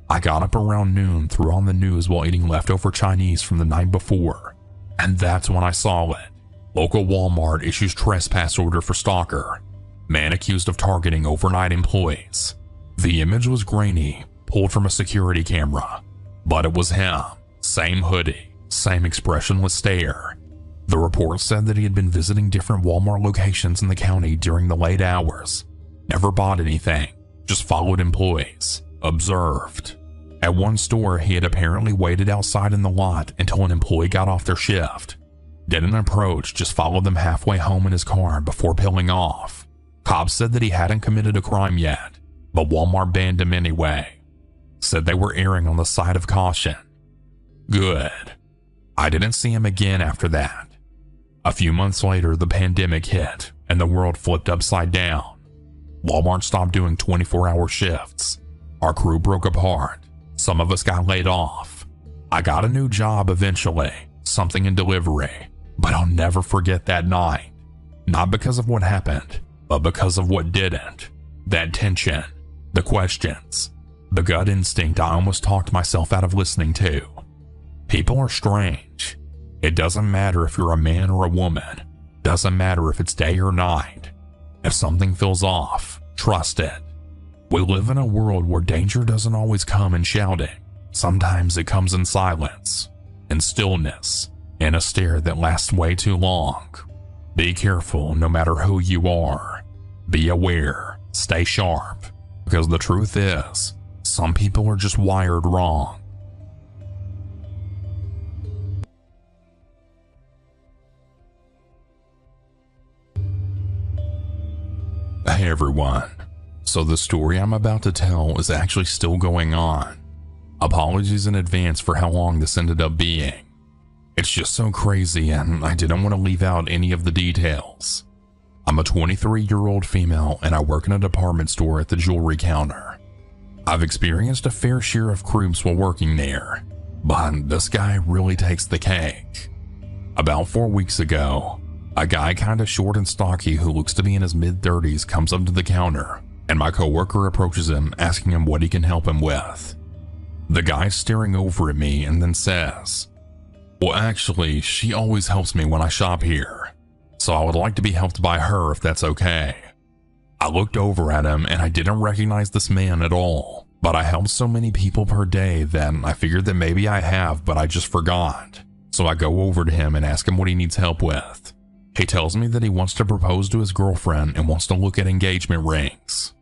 I got up around noon, threw on the news while eating leftover Chinese from the night before, and that's when I saw it. Local Walmart issues trespass order for stalker. Man accused of targeting overnight employees. The image was grainy, pulled from a security camera, but it was him. Same hoodie, same expressionless stare. The report said that he had been visiting different Walmart locations in the county during the late hours. Never bought anything, just followed employees, observed. At one store, he had apparently waited outside in the lot until an employee got off their shift. Didn't approach, just followed them halfway home in his car before peeling off. Cops said that he hadn't committed a crime yet, but Walmart banned him anyway. Said they were erring on the side of caution. Good. I didn't see him again after that. A few months later, the pandemic hit, and the world flipped upside down. Walmart stopped doing 24-hour shifts. Our crew broke apart. Some of us got laid off. I got a new job eventually, something in delivery, but I'll never forget that night. Not because of what happened, but because of what didn't. That tension, the questions, the gut instinct I almost talked myself out of listening to. People are strange. It doesn't matter if you're a man or a woman. Doesn't matter if it's day or night. If something feels off, trust it. We live in a world where danger doesn't always come in shouting. Sometimes it comes in silence, in stillness, in a stare that lasts way too long. Be careful no matter who you are. Be aware, stay sharp, because the truth is, some people are just wired wrong. Hey everyone. So the story I'm about to tell is actually still going on. Apologies in advance for how long this ended up being. It's just so crazy and I didn't want to leave out any of the details. I'm a 23-year-old female and I work in a department store at the jewelry counter. I've experienced a fair share of creeps while working there, but this guy really takes the cake. About 4 weeks ago, a guy kinda short and stocky who looks to be in his mid-30s comes up to the counter, and my coworker approaches him asking him what he can help him with. The guy's staring over at me and then says, "Well, actually, she always helps me when I shop here, so I would like to be helped by her if that's okay." I looked over at him and I didn't recognize this man at all, but I help so many people per day that I figured that maybe I have, but I just forgot. So I go over to him and ask him what he needs help with. He tells me that he wants to propose to his girlfriend and wants to look at engagement rings.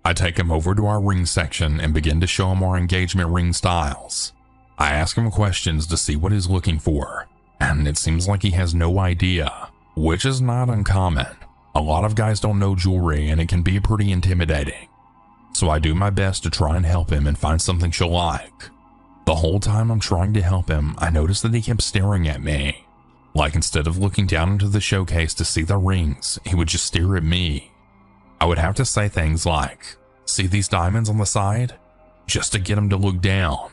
I take him over to our ring section and begin to show him our engagement ring styles. I ask him questions to see what he's looking for, and it seems like he has no idea, which is not uncommon. A lot of guys don't know jewelry and it can be pretty intimidating. So I do my best to try and help him and find something she'll like. The whole time I'm trying to help him, I noticed that he kept staring at me. Like instead of looking down into the showcase to see the rings, he would just stare at me. I would have to say things like, "See these diamonds on the side?" just to get him to look down.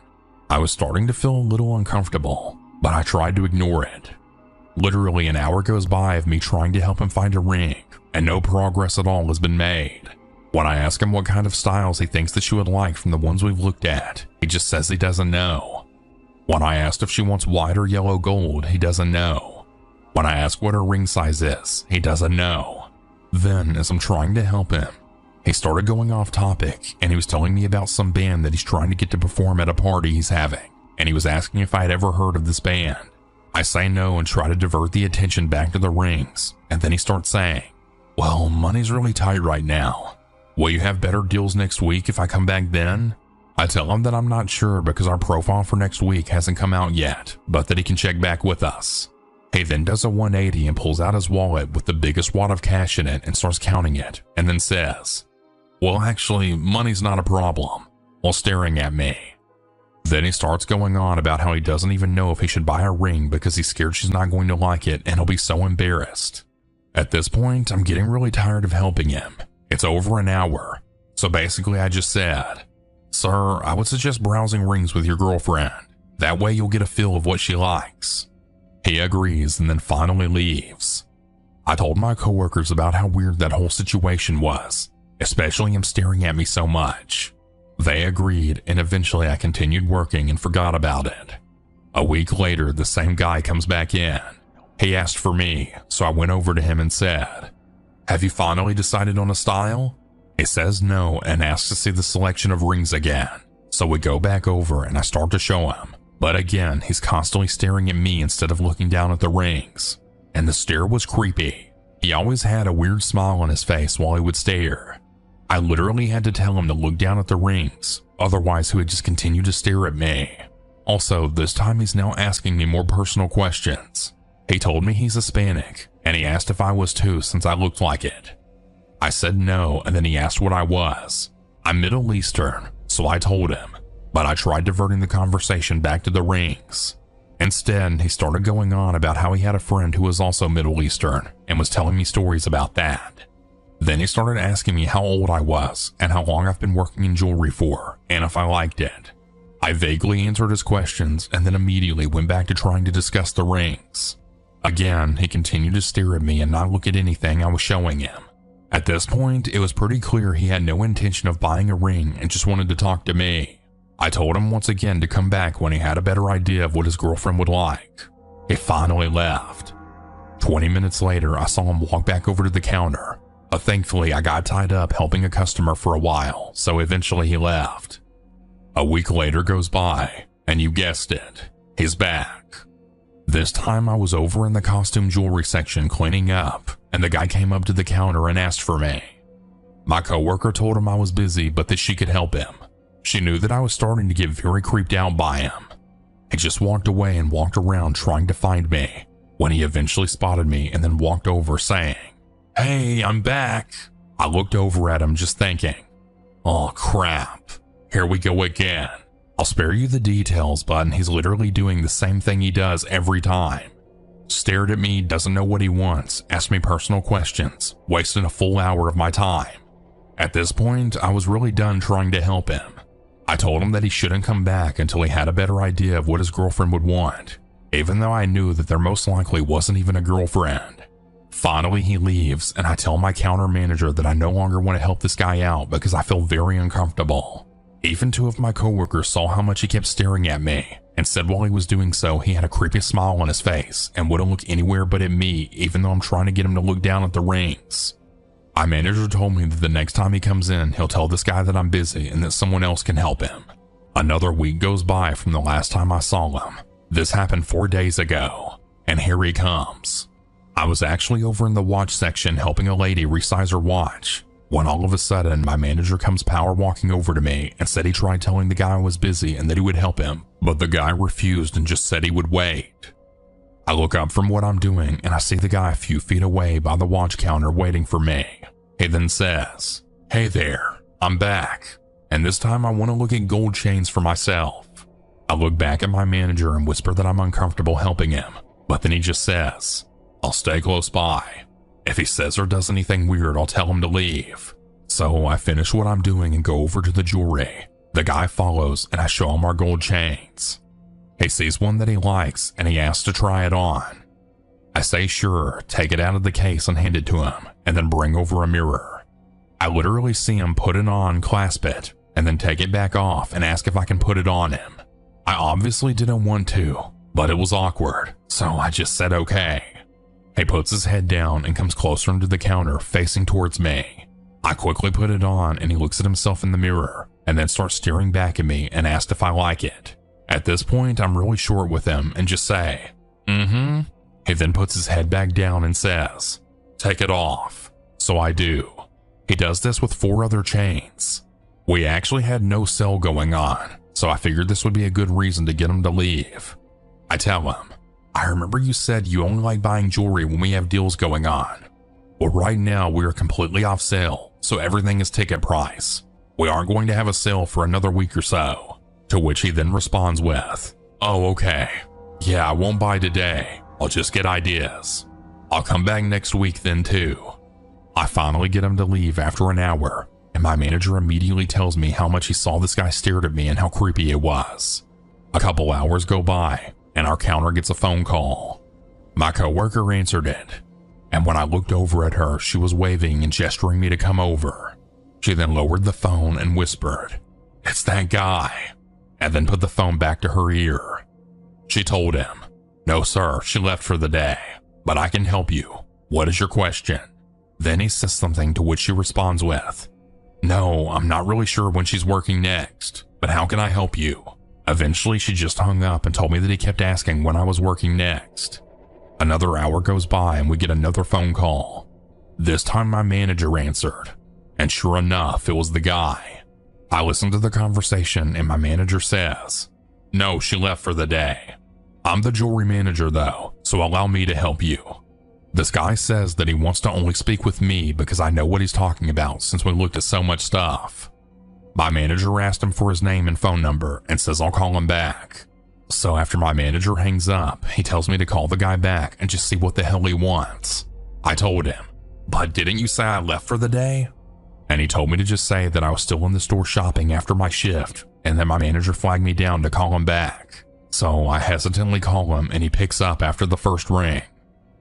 I was starting to feel a little uncomfortable, but I tried to ignore it. Literally an hour goes by of me trying to help him find a ring, and no progress at all has been made. When I ask him what kind of styles he thinks that she would like from the ones we've looked at, he just says he doesn't know. When I asked if she wants white or yellow gold, he doesn't know. When I ask what her ring size is, he doesn't know. Then, as I'm trying to help him, he started going off topic and he was telling me about some band that he's trying to get to perform at a party he's having, and he was asking if I had ever heard of this band. I say no and try to divert the attention back to the rings, and then he starts saying, "Well, money's really tight right now. Will you have better deals next week if I come back then?" I tell him that I'm not sure because our profile for next week hasn't come out yet, but that he can check back with us. He then does a 180 and pulls out his wallet with the biggest wad of cash in it and starts counting it, and then says, "Well, actually, money's not a problem," while staring at me. Then he starts going on about how he doesn't even know if he should buy a ring because he's scared she's not going to like it and he'll be so embarrassed. At this point, I'm getting really tired of helping him. It's over an hour, so basically I just said, "Sir, I would suggest browsing rings with your girlfriend. That way you'll get a feel of what she likes." He agrees and then finally leaves. I told my coworkers about how weird that whole situation was, especially him staring at me so much. They agreed, and eventually I continued working and forgot about it. A week later, the same guy comes back in. He asked for me, so I went over to him and said, "Have you finally decided on a style?" He says no and asks to see the selection of rings again. So we go back over and I start to show him. But again, he's constantly staring at me instead of looking down at the rings. And the stare was creepy. He always had a weird smile on his face while he would stare. I literally had to tell him to look down at the rings, otherwise he would just continue to stare at me. Also, this time he's now asking me more personal questions. He told me he's Hispanic, and he asked if I was too since I looked like it. I said no, and then he asked what I was. I'm Middle Eastern, so I told him, but I tried diverting the conversation back to the rings. Instead, he started going on about how he had a friend who was also Middle Eastern and was telling me stories about that. Then he started asking me how old I was and how long I've been working in jewelry for, and if I liked it. I vaguely answered his questions and then immediately went back to trying to discuss the rings. Again, he continued to stare at me and not look at anything I was showing him. At this point, it was pretty clear he had no intention of buying a ring and just wanted to talk to me. I told him once again to come back when he had a better idea of what his girlfriend would like. He finally left. 20 minutes later, I saw him walk back over to the counter. But thankfully, I got tied up helping a customer for a while, so eventually he left. A week later goes by, and you guessed it, he's back. This time I was over in the costume jewelry section cleaning up, and the guy came up to the counter and asked for me. My coworker told him I was busy, but that she could help him. She knew that I was starting to get very creeped out by him. He just walked away and walked around trying to find me, when he eventually spotted me and then walked over saying, "Hey, I'm back." I looked over at him just thinking, oh crap, here we go again. I'll spare you the details, but he's literally doing the same thing he does every time. Stared at me, doesn't know what he wants, asked me personal questions, wasting a full hour of my time. At this point, I was really done trying to help him. I told him that he shouldn't come back until he had a better idea of what his girlfriend would want, even though I knew that there most likely wasn't even a girlfriend. Finally, he leaves, and I tell my counter manager that I no longer want to help this guy out because I feel very uncomfortable. Even two of my coworkers saw how much he kept staring at me, and said while he was doing so, he had a creepy smile on his face and wouldn't look anywhere but at me, even though I'm trying to get him to look down at the rings. My manager told me that the next time he comes in, he'll tell this guy that I'm busy and that someone else can help him. Another week goes by from the last time I saw him. This happened 4 days ago, and here he comes. I was actually over in the watch section helping a lady resize her watch, when all of a sudden my manager comes power walking over to me and said he tried telling the guy I was busy and that he would help him, but the guy refused and just said he would wait. I look up from what I'm doing and I see the guy a few feet away by the watch counter waiting for me. He then says, "Hey there, I'm back, and this time I want to look at gold chains for myself." I look back at my manager and whisper that I'm uncomfortable helping him, but then he just says, "I'll stay close by. If he says or does anything weird, I'll tell him to leave." So I finish what I'm doing and go over to the jewelry. The guy follows and I show him our gold chains. He sees one that he likes and he asks to try it on. I say sure, take it out of the case and hand it to him, and then bring over a mirror. I literally see him put it on, clasp it, and then take it back off and ask if I can put it on him. I obviously didn't want to, but it was awkward, so I just said okay. He puts his head down and comes closer into the counter, facing towards me. I quickly put it on and he looks at himself in the mirror, and then starts staring back at me and asks if I like it. At this point, I'm really short with him and just say, "Mm-hmm." He then puts his head back down and says, "Take it off." So I do. He does this with 4 other chains. We actually had no sale going on, so I figured this would be a good reason to get him to leave. I tell him, "I remember you said you only like buying jewelry when we have deals going on. Well, right now we are completely off sale, so everything is ticket price. We aren't going to have a sale for another week or so." To which he then responds with, "Oh, okay. Yeah, I won't buy today. I'll just get ideas. I'll come back next week then too." I finally get him to leave after an hour, and my manager immediately tells me how much he saw this guy stared at me and how creepy it was. A couple hours go by, and our counter gets a phone call. My coworker answered it, and when I looked over at her, she was waving and gesturing me to come over. She then lowered the phone and whispered, "It's that guy," and then put the phone back to her ear. She told him, "No sir, she left for the day, but I can help you. What is your question?" Then he says something to which she responds with, "No, I'm not really sure when she's working next, but how can I help you?" Eventually she just hung up and told me that he kept asking when I was working next. Another hour goes by and we get another phone call. This time my manager answered, and sure enough, it was the guy. I listened to the conversation and my manager says, "No, she left for the day. I'm the jewelry manager though, so allow me to help you." This guy says that he wants to only speak with me because I know what he's talking about since we looked at so much stuff. My manager asked him for his name and phone number and says I'll call him back. So after my manager hangs up, he tells me to call the guy back and just see what the hell he wants. I told him, "But didn't you say I left for the day?" And he told me to just say that I was still in the store shopping after my shift and that my manager flagged me down to call him back. So I hesitantly call him and he picks up after the first ring.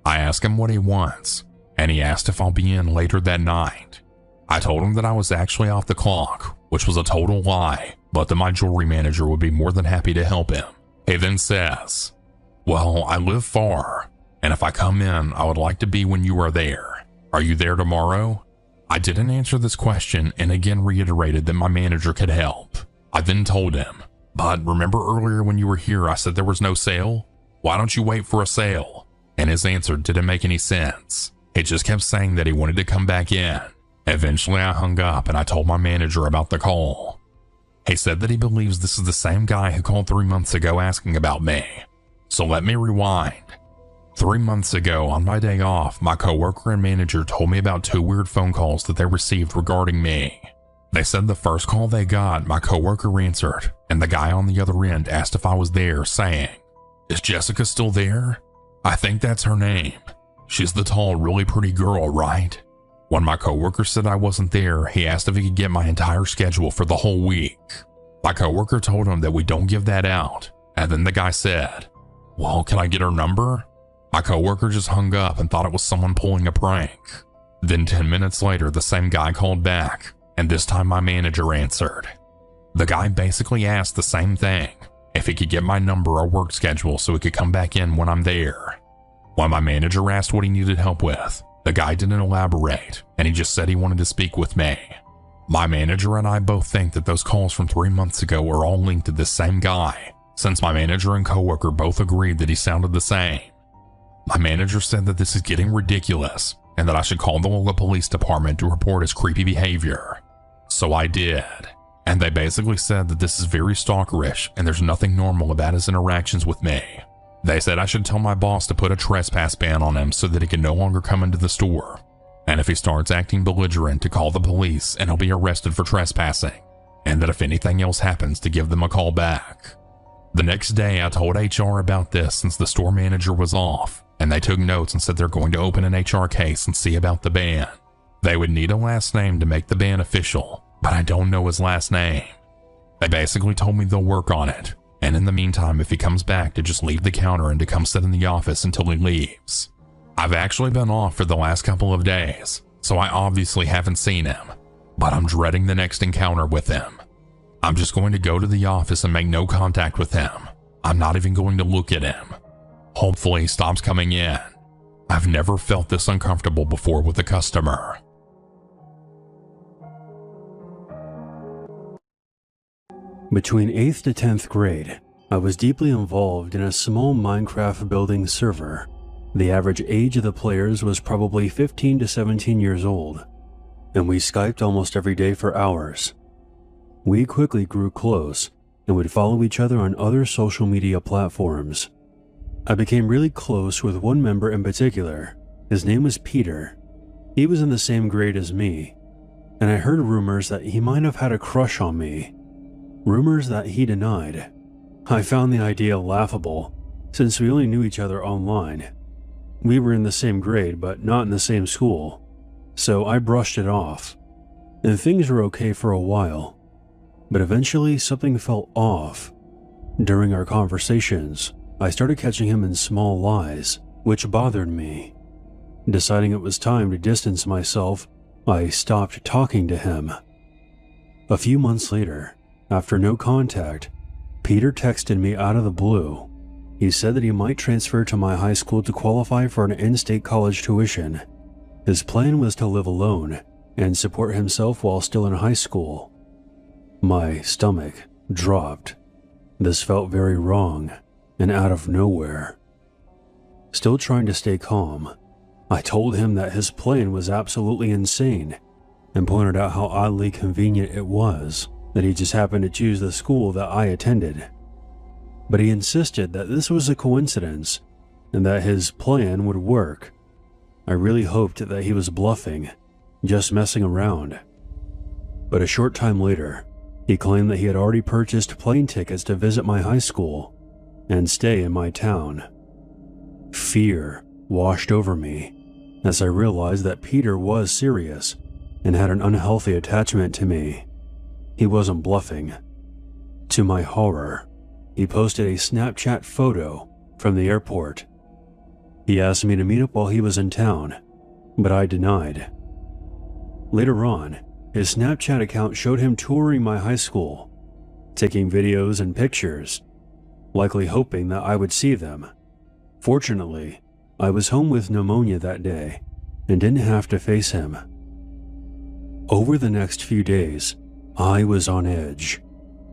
I ask him what he wants, and he asked if I'll be in later that night. I told him that I was actually off the clock, which was a total lie, but that my jewelry manager would be more than happy to help him. He then says, "Well, I live far, and if I come in, I would like to be when you are there. Are you there tomorrow?" I didn't answer this question and again reiterated that my manager could help. I then told him, "But remember earlier when you were here I said there was no sale? Why don't you wait for a sale?" And his answer didn't make any sense. He just kept saying that he wanted to come back in. Eventually I hung up and I told my manager about the call. He said that he believes this is the same guy who called 3 months ago asking about me. So let me rewind. 3 months ago, on my day off, my coworker and manager told me about 2 weird phone calls that they received regarding me. They said the first call they got, my coworker answered, and the guy on the other end asked if I was there, saying, "Is Jessica still there? I think that's her name. She's the tall, really pretty girl, right?" When my coworker said I wasn't there, he asked if he could get my entire schedule for the whole week. My coworker told him that we don't give that out, and then the guy said, "Well, can I get her number?" My coworker just hung up and thought it was someone pulling a prank. Then 10 minutes later, the same guy called back, and this time my manager answered. The guy basically asked the same thing, if he could get my number or work schedule so he could come back in when I'm there. When my manager asked what he needed help with, the guy didn't elaborate, and he just said he wanted to speak with me. My manager and I both think that those calls from 3 months ago are all linked to this same guy, since my manager and coworker both agreed that he sounded the same. My manager said that this is getting ridiculous and that I should call the local police department to report his creepy behavior. So I did, and they basically said that this is very stalkerish and there's nothing normal about his interactions with me. They said I should tell my boss to put a trespass ban on him so that he can no longer come into the store, and if he starts acting belligerent to call the police and he'll be arrested for trespassing, and that if anything else happens to give them a call back. The next day I told HR about this since the store manager was off, and they took notes and said they're going to open an HR case and see about the ban. They would need a last name to make the ban official, but I don't know his last name. They basically told me they'll work on it, and in the meantime, if he comes back, to just leave the counter and to come sit in the office until he leaves. I've actually been off for the last couple of days, so I obviously haven't seen him, but I'm dreading the next encounter with him. I'm just going to go to the office and make no contact with him. I'm not even going to look at him. Hopefully he stops coming in. I've never felt this uncomfortable before with a customer. Between 8th to 10th grade, I was deeply involved in a small Minecraft building server. The average age of the players was probably 15 to 17 years old, and we Skyped almost every day for hours. We quickly grew close and would follow each other on other social media platforms. I became really close with one member in particular. His name was Peter. He was in the same grade as me, and I heard rumors that he might have had a crush on me. Rumors that he denied. I found the idea laughable, since we only knew each other online. We were in the same grade, but not in the same school, so I brushed it off, and things were okay for a while. But eventually something felt off. During our conversations, I started catching him in small lies, which bothered me. Deciding it was time to distance myself, I stopped talking to him. A few months later, after no contact, Peter texted me out of the blue. He said that he might transfer to my high school to qualify for an in-state college tuition. His plan was to live alone and support himself while still in high school. My stomach dropped. This felt very wrong and out of nowhere. Still trying to stay calm, I told him that his plan was absolutely insane and pointed out how oddly convenient it was that he just happened to choose the school that I attended. But he insisted that this was a coincidence and that his plan would work. I really hoped that he was bluffing, just messing around. But a short time later, he claimed that he had already purchased plane tickets to visit my high school and stay in my town. Fear washed over me as I realized that Peter was serious and had an unhealthy attachment to me. He wasn't bluffing. To my horror, he posted a Snapchat photo from the airport. He asked me to meet up while he was in town, but I denied. Later on, his Snapchat account showed him touring my high school, taking videos and pictures, likely hoping that I would see them. Fortunately, I was home with pneumonia that day and didn't have to face him. Over the next few days, I was on edge,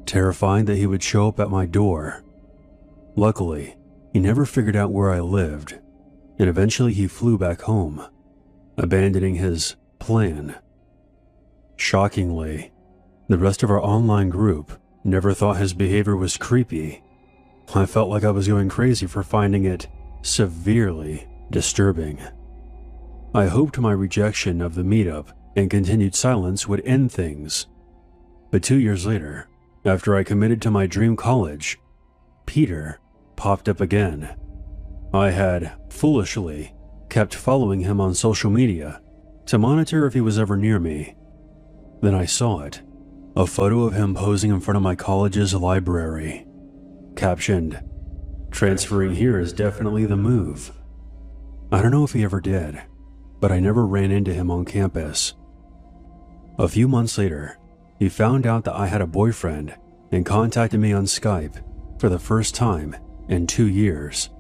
terrified that he would show up at my door. Luckily, he never figured out where I lived, and eventually he flew back home, abandoning his plan. Shockingly, the rest of our online group never thought his behavior was creepy. I felt like I was going crazy for finding it severely disturbing. I hoped my rejection of the meetup and continued silence would end things. But 2 years later, after I committed to my dream college, Peter popped up again. I had, foolishly, kept following him on social media to monitor if he was ever near me. Then I saw it, a photo of him posing in front of my college's library, captioned, "Transferring here is definitely the move." I don't know if he ever did, but I never ran into him on campus. A few months later, he found out that I had a boyfriend and contacted me on Skype for the first time in 2 years.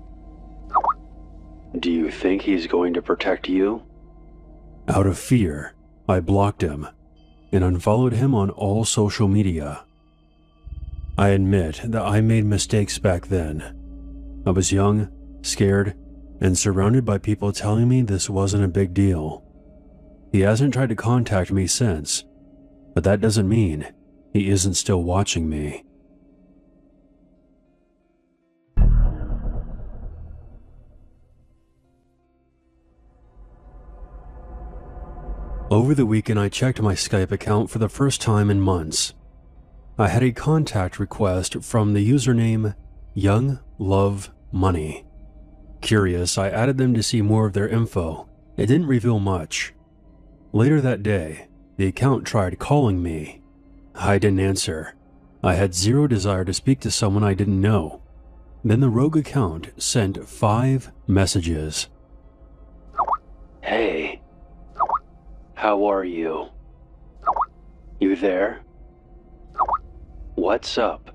"Do you think he's going to protect you?" Out of fear, I blocked him and unfollowed him on all social media. I admit that I made mistakes back then. I was young, scared, and surrounded by people telling me this wasn't a big deal. He hasn't tried to contact me since, but that doesn't mean he isn't still watching me. Over the weekend, I checked my Skype account for the first time in months. I had a contact request from the username Young Love Money. Curious, I added them to see more of their info. It didn't reveal much. Later that day, the account tried calling me. I didn't answer. I had zero desire to speak to someone I didn't know. Then the rogue account sent 5 messages. "Hey, how are you? You there? What's up?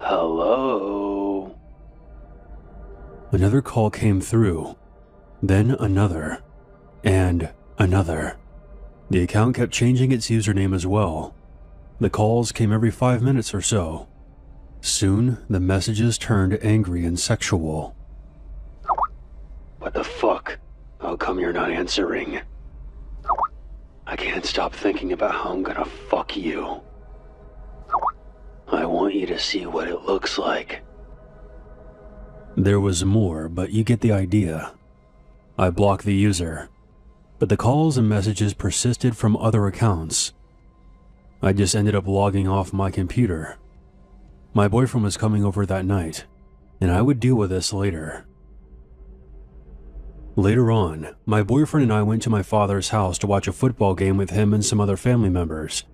Hello?" Another call came through, then another, and another. The account kept changing its username as well. The calls came every 5 minutes or so. Soon, the messages turned angry and sexual. "What the fuck? How come you're not answering? I can't stop thinking about how I'm gonna fuck you. I want you to see what it looks like." There was more, but you get the idea. I blocked the user, but the calls and messages persisted from other accounts. I just ended up logging off my computer. My boyfriend was coming over that night, and I would deal with this later. Later on, my boyfriend and I went to my father's house to watch a football game with him and some other family members.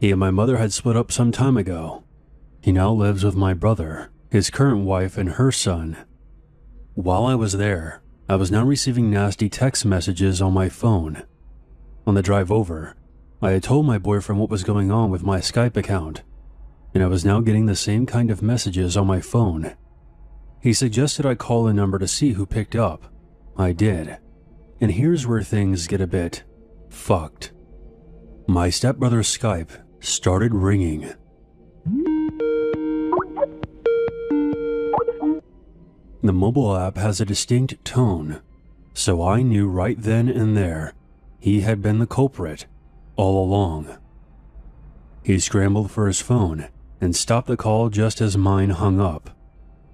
He and my mother had split up some time ago. He now lives with my brother, his current wife, and her son. While I was there, I was now receiving nasty text messages on my phone. On the drive over, I had told my boyfriend what was going on with my Skype account, and I was now getting the same kind of messages on my phone. He suggested I call the number to see who picked up. I did. And here's where things get a bit fucked. My stepbrother's Skype started ringing. The mobile app has a distinct tone, so I knew right then and there he had been the culprit all along. He scrambled for his phone and stopped the call just as mine hung up.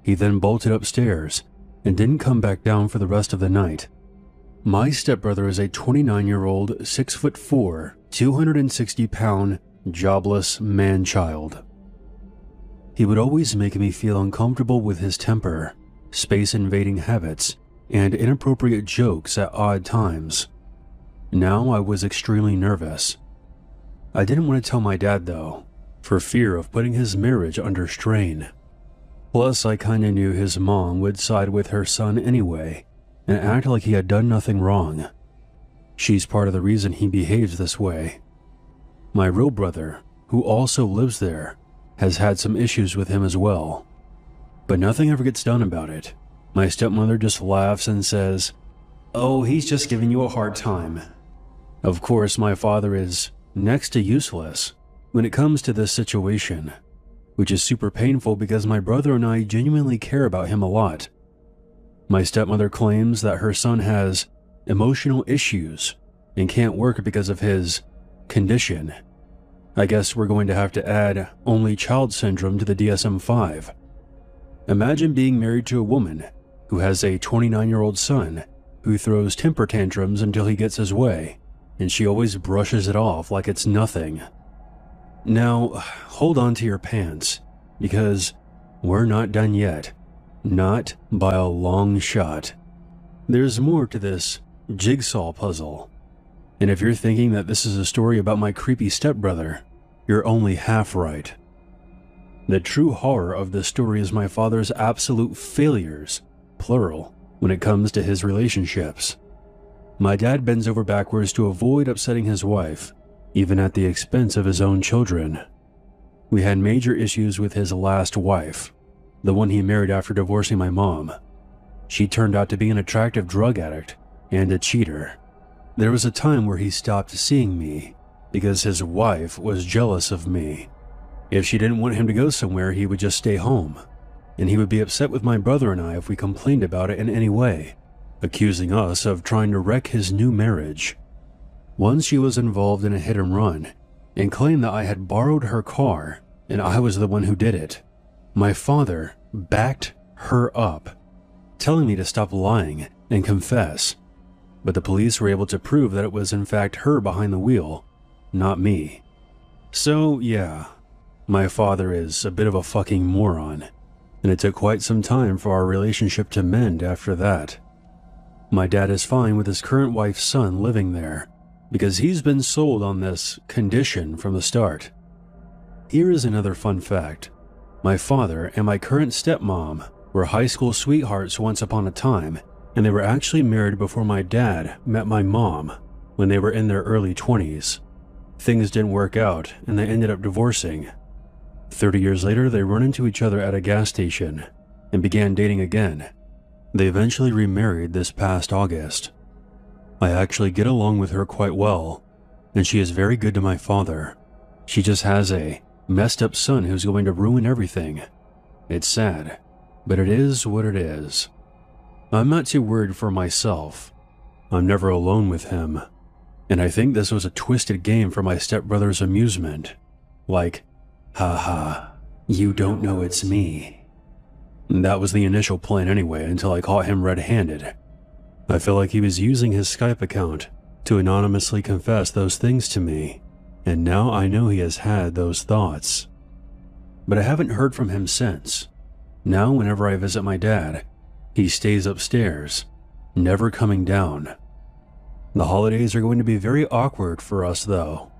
He then bolted upstairs and didn't come back down for the rest of the night. My stepbrother is a 29-year-old, 6'4", 260-pound, jobless man-child. He would always make me feel uncomfortable with his temper, space-invading habits, and inappropriate jokes at odd times. Now I was extremely nervous. I didn't want to tell my dad though, for fear of putting his marriage under strain. Plus, I kinda knew his mom would side with her son anyway, and act like he had done nothing wrong. She's part of the reason he behaves this way. My real brother, who also lives there, has had some issues with him as well. But nothing ever gets done about it. My stepmother just laughs and says, "Oh, he's just giving you a hard time." Of course, my father is next to useless when it comes to this situation, which is super painful because my brother and I genuinely care about him a lot. My stepmother claims that her son has emotional issues and can't work because of his condition. I guess we're going to have to add only child syndrome to the DSM-5. Imagine being married to a woman who has a 29-year-old son who throws temper tantrums until he gets his way, and she always brushes it off like it's nothing. Now, hold on to your pants, because we're not done yet. Not by a long shot. There's more to this jigsaw puzzle. And if you're thinking that this is a story about my creepy stepbrother, you're only half right. The true horror of this story is my father's absolute failures, plural, when it comes to his relationships. My dad bends over backwards to avoid upsetting his wife, even at the expense of his own children. We had major issues with his last wife, the one he married after divorcing my mom. She turned out to be an attractive drug addict and a cheater. There was a time where he stopped seeing me because his wife was jealous of me. If she didn't want him to go somewhere, he would just stay home, and he would be upset with my brother and I if we complained about it in any way, accusing us of trying to wreck his new marriage. Once she was involved in a hit and run and claimed that I had borrowed her car and I was the one who did it. My father backed her up, telling me to stop lying and confess, but the police were able to prove that it was in fact her behind the wheel, not me. So yeah, my father is a bit of a fucking moron, and it took quite some time for our relationship to mend after that. My dad is fine with his current wife's son living there, because he's been sold on this condition from the start. Here is another fun fact. My father and my current stepmom were high school sweethearts once upon a time, and they were actually married before my dad met my mom when they were in their early 20s. Things didn't work out, and they ended up divorcing. 30 years later, they run into each other at a gas station and began dating again. They eventually remarried this past August. I actually get along with her quite well, and she is very good to my father. She just has a messed up son who's going to ruin everything. It's sad, but it is what it is. I'm not too worried for myself. I'm never alone with him, and I think this was a twisted game for my stepbrother's amusement. Like, haha, you don't know it's me. That was the initial plan anyway, until I caught him red-handed. I feel like he was using his Skype account to anonymously confess those things to me, and now I know he has had those thoughts. But I haven't heard from him since. Now whenever I visit my dad, he stays upstairs, never coming down. The holidays are going to be very awkward for us though.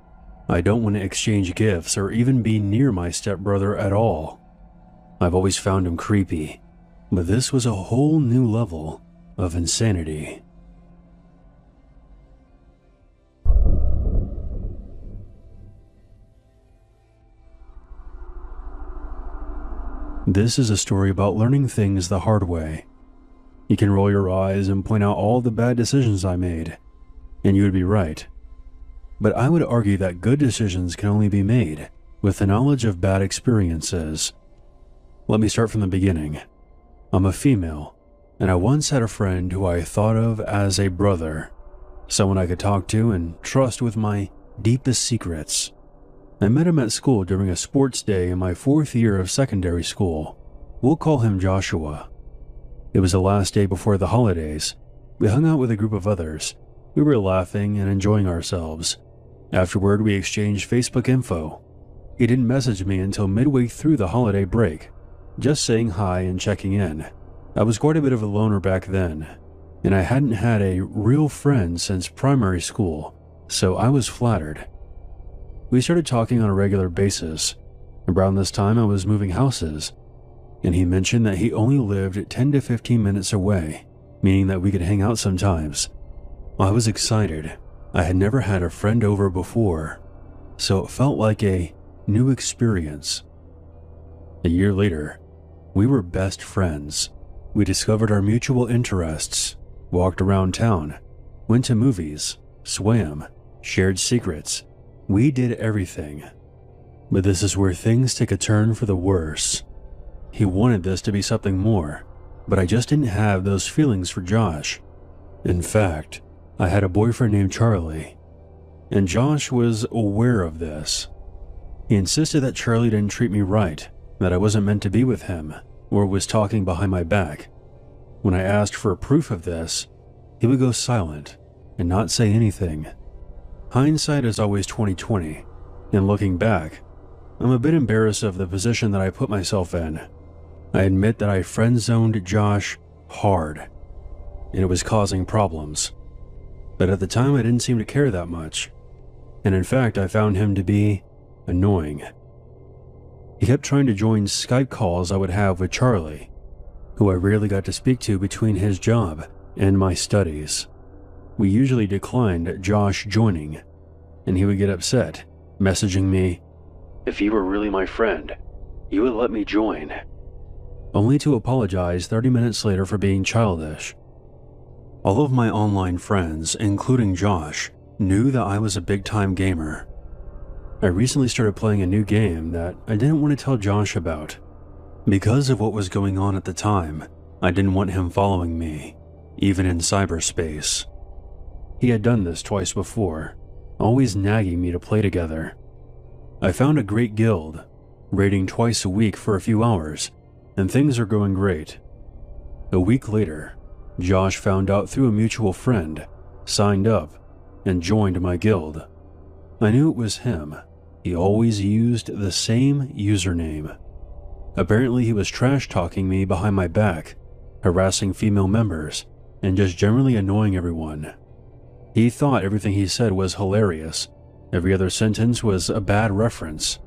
I don't want to exchange gifts or even be near my stepbrother at all. I've always found him creepy, but this was a whole new level of insanity. This is a story about learning things the hard way. You can roll your eyes and point out all the bad decisions I made, and you would be right. But I would argue that good decisions can only be made with the knowledge of bad experiences. Let me start from the beginning. I'm a female, and I once had a friend who I thought of as a brother, someone I could talk to and trust with my deepest secrets. I met him at school during a sports day in my 4th year of secondary school. We'll call him Joshua. It was the last day before the holidays. We hung out with a group of others. We were laughing and enjoying ourselves. Afterward, we exchanged Facebook info. He didn't message me until midway through the holiday break, just saying hi and checking in. I was quite a bit of a loner back then, and I hadn't had a real friend since primary school, so I was flattered. We started talking on a regular basis. Around this time, I was moving houses, and he mentioned that he only lived 10 to 15 minutes away, meaning that we could hang out sometimes. I was excited. I had never had a friend over before, so it felt like a new experience. A year later, we were best friends. We discovered our mutual interests, walked around town, went to movies, swam, shared secrets. We did everything. But this is where things take a turn for the worse. He wanted this to be something more, but I just didn't have those feelings for Josh. In fact, I had a boyfriend named Charlie, and Josh was aware of this. He insisted that Charlie didn't treat me right, that I wasn't meant to be with him, or was talking behind my back. When I asked for proof of this, he would go silent and not say anything. Hindsight is always 20/20, and looking back, I'm a bit embarrassed of the position that I put myself in. I admit that I friend-zoned Josh hard, and it was causing problems. But at the time I didn't seem to care that much, and in fact I found him to be annoying. He kept trying to join Skype calls I would have with Charlie, who I rarely got to speak to between his job and my studies. We usually declined Josh joining, and he would get upset, messaging me, "If you were really my friend, you would let me join," only to apologize 30 minutes later for being childish. All of my online friends, including Josh, knew that I was a big-time gamer. I recently started playing a new game that I didn't want to tell Josh about. Because of what was going on at the time, I didn't want him following me, even in cyberspace. He had done this twice before, always nagging me to play together. I found a great guild, raiding twice a week for a few hours, and things are going great. A week later, Josh found out through a mutual friend, signed up, and joined my guild. I knew it was him. He always used the same username. Apparently he was trash-talking me behind my back, harassing female members, and just generally annoying everyone. He thought everything he said was hilarious. Every other sentence was a bad reference.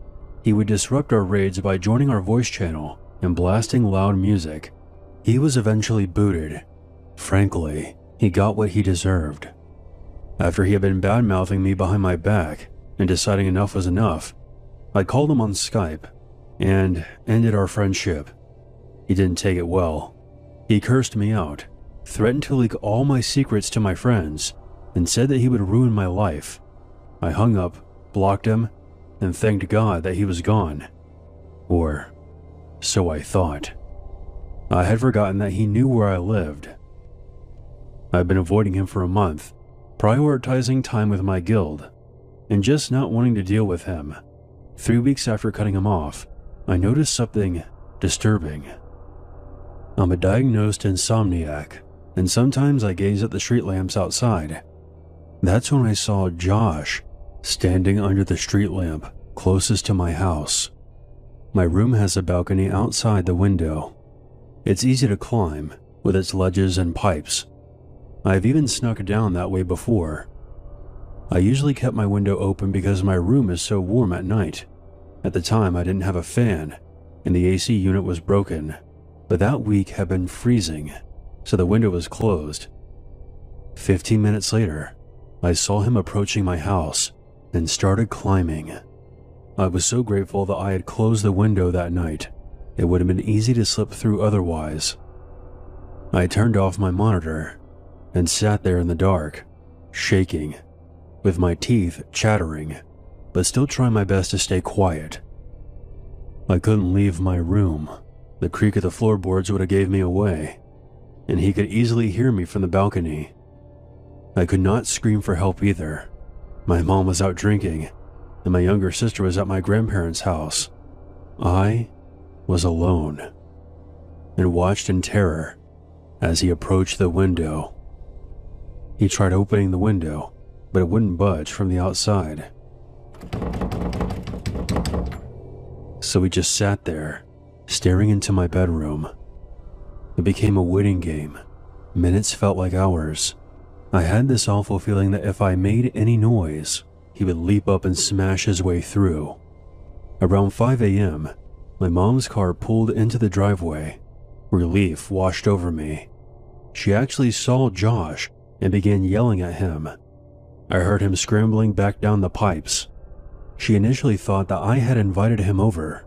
He would disrupt our raids by joining our voice channel and blasting loud music. He was eventually booted. Frankly, he got what he deserved. After he had been bad-mouthing me behind my back and deciding enough was enough, I called him on Skype and ended our friendship. He didn't take it well. He cursed me out, threatened to leak all my secrets to my friends, and said that he would ruin my life. I hung up, blocked him, and thanked God that he was gone. Or so I thought. I had forgotten that he knew where I lived. I've been avoiding him for a month, prioritizing time with my guild, and just not wanting to deal with him. 3 weeks after cutting him off, I noticed something disturbing. I'm a diagnosed insomniac, and sometimes I gaze at the street lamps outside. That's when I saw Josh standing under the street lamp closest to my house. My room has a balcony outside the window. It's easy to climb, with its ledges and pipes. I've even snuck down that way before. I usually kept my window open because my room is so warm at night. At the time, I didn't have a fan, and the AC unit was broken, but that week had been freezing, so the window was closed. 15 minutes later, I saw him approaching my house and started climbing. I was so grateful that I had closed the window that night. It would have been easy to slip through otherwise. I turned off my monitor and sat there in the dark, shaking, with my teeth chattering, but still trying my best to stay quiet. I couldn't leave my room. The creak of the floorboards would have gave me away, and he could easily hear me from the balcony. I could not scream for help either. My mom was out drinking, and my younger sister was at my grandparents' house. I was alone, and watched in terror as he approached the window. He tried opening the window, but it wouldn't budge from the outside. So he just sat there, staring into my bedroom. It became a waiting game. Minutes felt like hours. I had this awful feeling that if I made any noise, he would leap up and smash his way through. Around 5 a.m., my mom's car pulled into the driveway. Relief washed over me. She actually saw Josh and began yelling at him. I heard him scrambling back down the pipes. She initially thought that I had invited him over,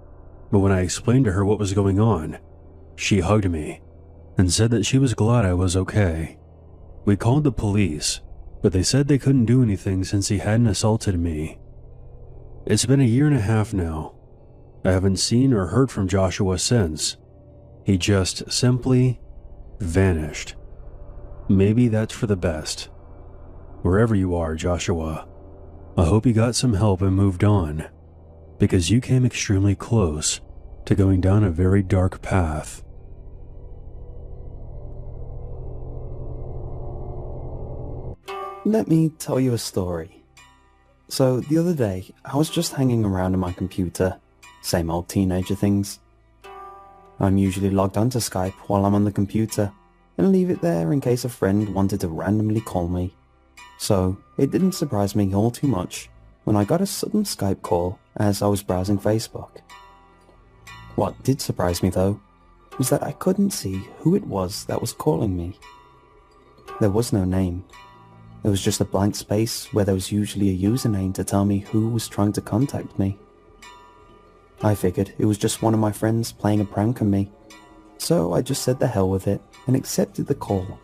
but when I explained to her what was going on, she hugged me and said that she was glad I was okay. We called the police, but they said they couldn't do anything since he hadn't assaulted me. It's been a year and a half now. I haven't seen or heard from Joshua since. He just simply vanished. Maybe that's for the best. Wherever you are, Joshua, I hope you got some help and moved on, because you came extremely close to going down a very dark path. Let me tell you a story. So the other day, I was just hanging around on my computer, same old teenager things. I'm usually logged onto Skype while I'm on the computer, and leave it there in case a friend wanted to randomly call me. So it didn't surprise me all too much when I got a sudden Skype call as I was browsing Facebook. What did surprise me though, was that I couldn't see who it was that was calling me. There was no name. There was just a blank space where there was usually a username to tell me who was trying to contact me. I figured it was just one of my friends playing a prank on me, so I just said the hell with it and accepted the call.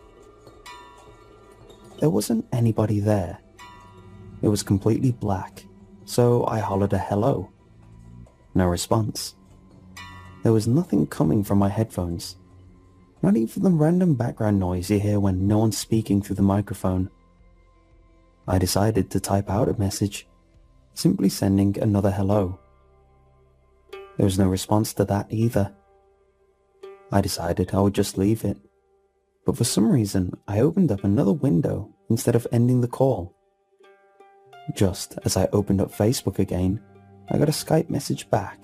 There wasn't anybody there. It was completely black, so I hollered a hello. No response. There was nothing coming from my headphones, not even the random background noise you hear when no one's speaking through the microphone. I decided to type out a message, simply sending another hello. There was no response to that either. I decided I would just leave it, but for some reason I opened up another window instead of ending the call. Just as I opened up Facebook again, I got a Skype message back.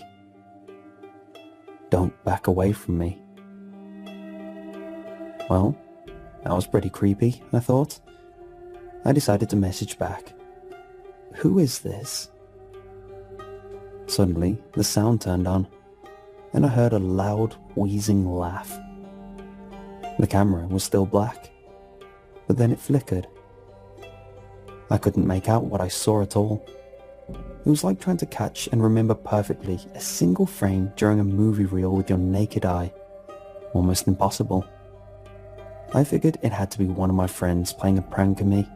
"Don't back away from me." Well, that was pretty creepy, I thought. I decided to message back. "Who is this?" Suddenly, the sound turned on, and I heard a loud, wheezing laugh. The camera was still black, but then it flickered. I couldn't make out what I saw at all. It was like trying to catch and remember perfectly a single frame during a movie reel with your naked eye. Almost impossible. I figured it had to be one of my friends playing a prank on me.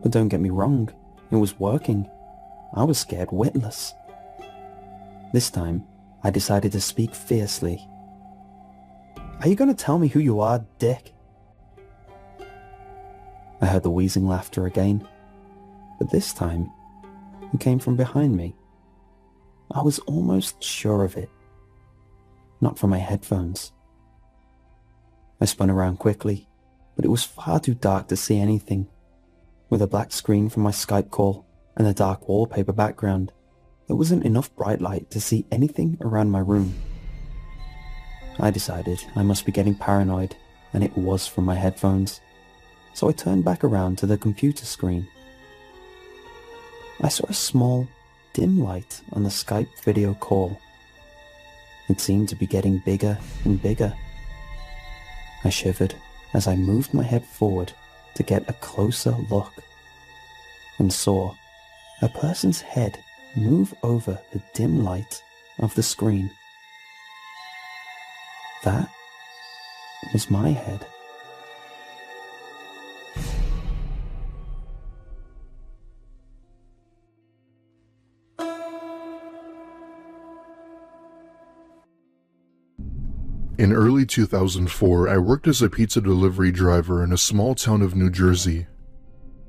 But don't get me wrong, it was working. I was scared witless. This time, I decided to speak fiercely. "Are you going to tell me who you are, dick?" I heard the wheezing laughter again, but this time, it came from behind me. I was almost sure of it. Not from my headphones. I spun around quickly, but it was far too dark to see anything. With a black screen from my Skype call and a dark wallpaper background, there wasn't enough bright light to see anything around my room. I decided I must be getting paranoid, and it was from my headphones, so I turned back around to the computer screen. I saw a small, dim light on the Skype video call. It seemed to be getting bigger and bigger. I shivered as I moved my head forward to get a closer look and saw a person's head move over the dim light of the screen. That was my head. In early 2004, I worked as a pizza delivery driver in a small town of New Jersey.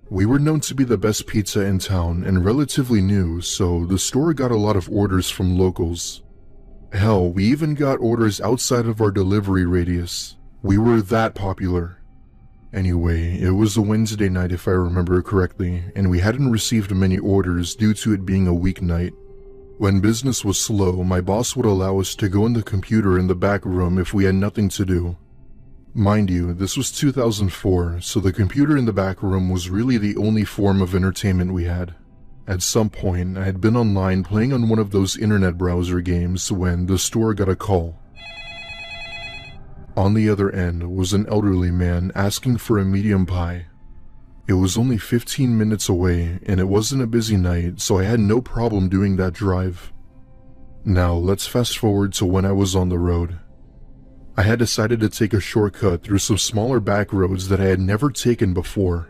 We were known to be the best pizza in town and relatively new, so the store got a lot of orders from locals. Hell, we even got orders outside of our delivery radius. We were that popular. Anyway, it was a Wednesday night if I remember correctly, and we hadn't received many orders due to it being a weeknight. When business was slow, my boss would allow us to go on the computer in the back room if we had nothing to do. Mind you, this was 2004, so the computer in the back room was really the only form of entertainment we had. At some point, I had been online playing on one of those internet browser games when the store got a call. On the other end was an elderly man asking for a medium pie. It was only 15 minutes away, and it wasn't a busy night, so I had no problem doing that drive. Now, let's fast forward to when I was on the road. I had decided to take a shortcut through some smaller back roads that I had never taken before.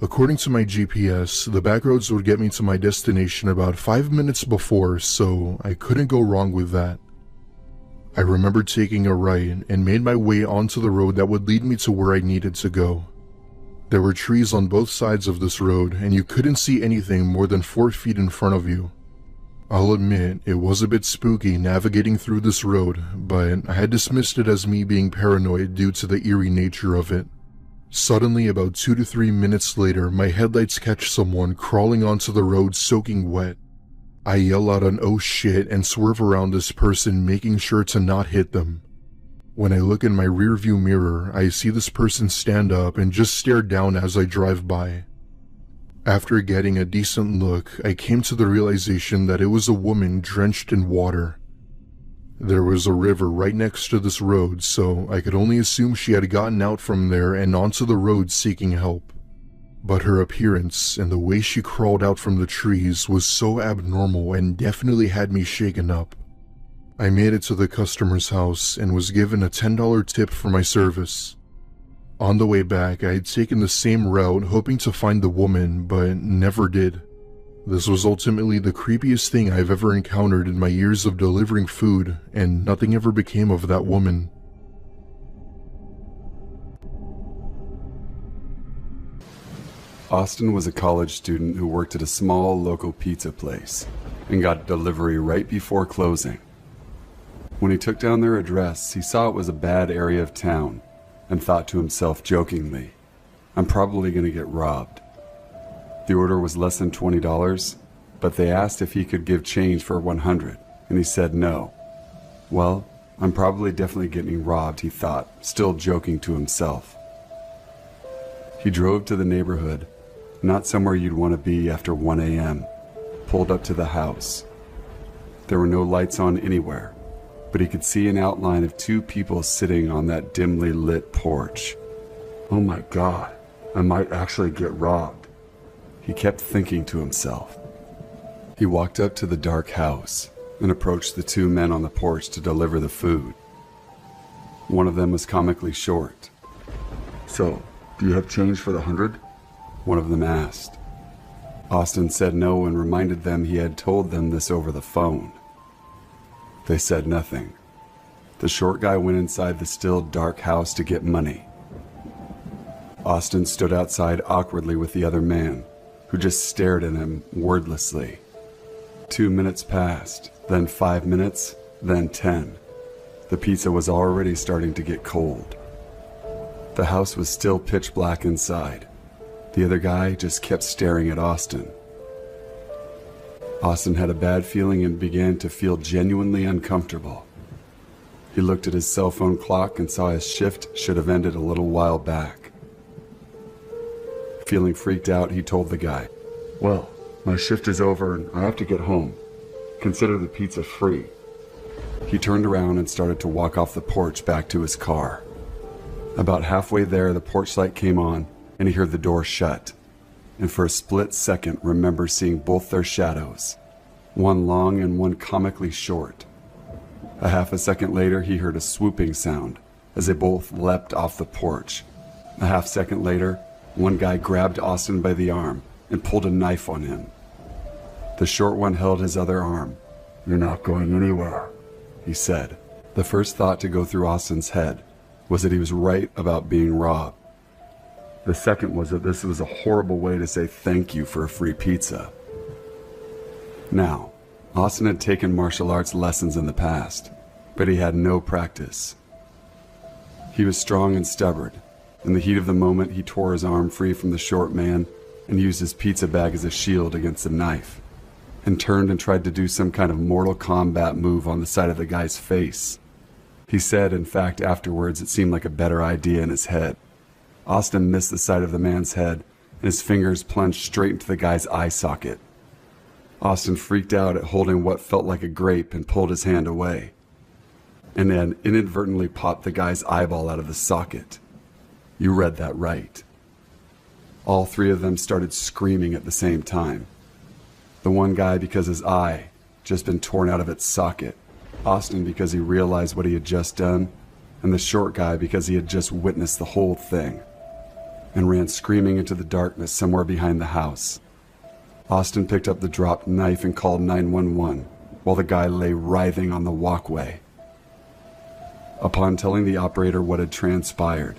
According to my GPS, the back roads would get me to my destination about 5 minutes before, so I couldn't go wrong with that. I remember taking a right and made my way onto the road that would lead me to where I needed to go. There were trees on both sides of this road, and you couldn't see anything more than 4 feet in front of you. I'll admit, it was a bit spooky navigating through this road, but I had dismissed it as me being paranoid due to the eerie nature of it. Suddenly, about 2 to 3 minutes later, my headlights catch someone crawling onto the road soaking wet. I yell out an "oh shit" and swerve around this person, making sure to not hit them. When I look in my rearview mirror, I see this person stand up and just stare down as I drive by. After getting a decent look, I came to the realization that it was a woman drenched in water. There was a river right next to this road, so I could only assume she had gotten out from there and onto the road seeking help. But her appearance and the way she crawled out from the trees was so abnormal and definitely had me shaken up. I made it to the customer's house and was given a $10 tip for my service. On the way back, I had taken the same route hoping to find the woman, but never did. This was ultimately the creepiest thing I've ever encountered in my years of delivering food, and nothing ever became of that woman. Austin was a college student who worked at a small local pizza place and got a delivery right before closing. When he took down their address, he saw it was a bad area of town and thought to himself jokingly, "I'm probably going to get robbed." The order was less than $20, but they asked if he could give change for $100, and he said no. Well, I'm probably definitely getting robbed, he thought, still joking to himself. He drove to the neighborhood, not somewhere you'd want to be after 1 a.m., pulled up to the house. There were no lights on anywhere, but he could see an outline of 2 people sitting on that dimly lit porch. Oh my God, I might actually get robbed, he kept thinking to himself. He walked up to the dark house and approached the 2 men on the porch to deliver the food. One of them was comically short. "So, do you have change for the 100? One of them asked. Austin said no and reminded them he had told them this over the phone. They said nothing. The short guy went inside the still dark house to get money. Austin stood outside awkwardly with the other man, who just stared at him wordlessly. 2 minutes passed, then 5 minutes, then 10. The pizza was already starting to get cold. The house was still pitch black inside. The other guy just kept staring at Austin. Austin had a bad feeling and began to feel genuinely uncomfortable. He looked at his cell phone clock and saw his shift should have ended a little while back. Feeling freaked out, he told the guy, "Well, my shift is over and I have to get home. Consider the pizza free." He turned around and started to walk off the porch back to his car. About halfway there, the porch light came on, and he heard the door shut, and for a split second remembered seeing both their shadows, one long and one comically short. A half a second later, he heard a swooping sound as they both leapt off the porch. A half second later, one guy grabbed Austin by the arm and pulled a knife on him. The short one held his other arm. "You're not going anywhere," he said. The first thought to go through Austin's head was that he was right about being robbed. The second was that this was a horrible way to say thank you for a free pizza. Now, Austin had taken martial arts lessons in the past, but he had no practice. He was strong and stubborn. In the heat of the moment, he tore his arm free from the short man and used his pizza bag as a shield against the knife, and turned and tried to do some kind of Mortal Kombat move on the side of the guy's face. He said, in fact, afterwards it seemed like a better idea in his head. Austin missed the side of the man's head, and his fingers plunged straight into the guy's eye socket. Austin freaked out at holding what felt like a grape and pulled his hand away, and then inadvertently popped the guy's eyeball out of the socket. You read that right. All three of them started screaming at the same time. The one guy because his eye just been torn out of its socket, Austin because he realized what he had just done, and the short guy because he had just witnessed the whole thing, and ran screaming into the darkness somewhere behind the house. Austin picked up the dropped knife and called 911 while the guy lay writhing on the walkway. Upon telling the operator what had transpired,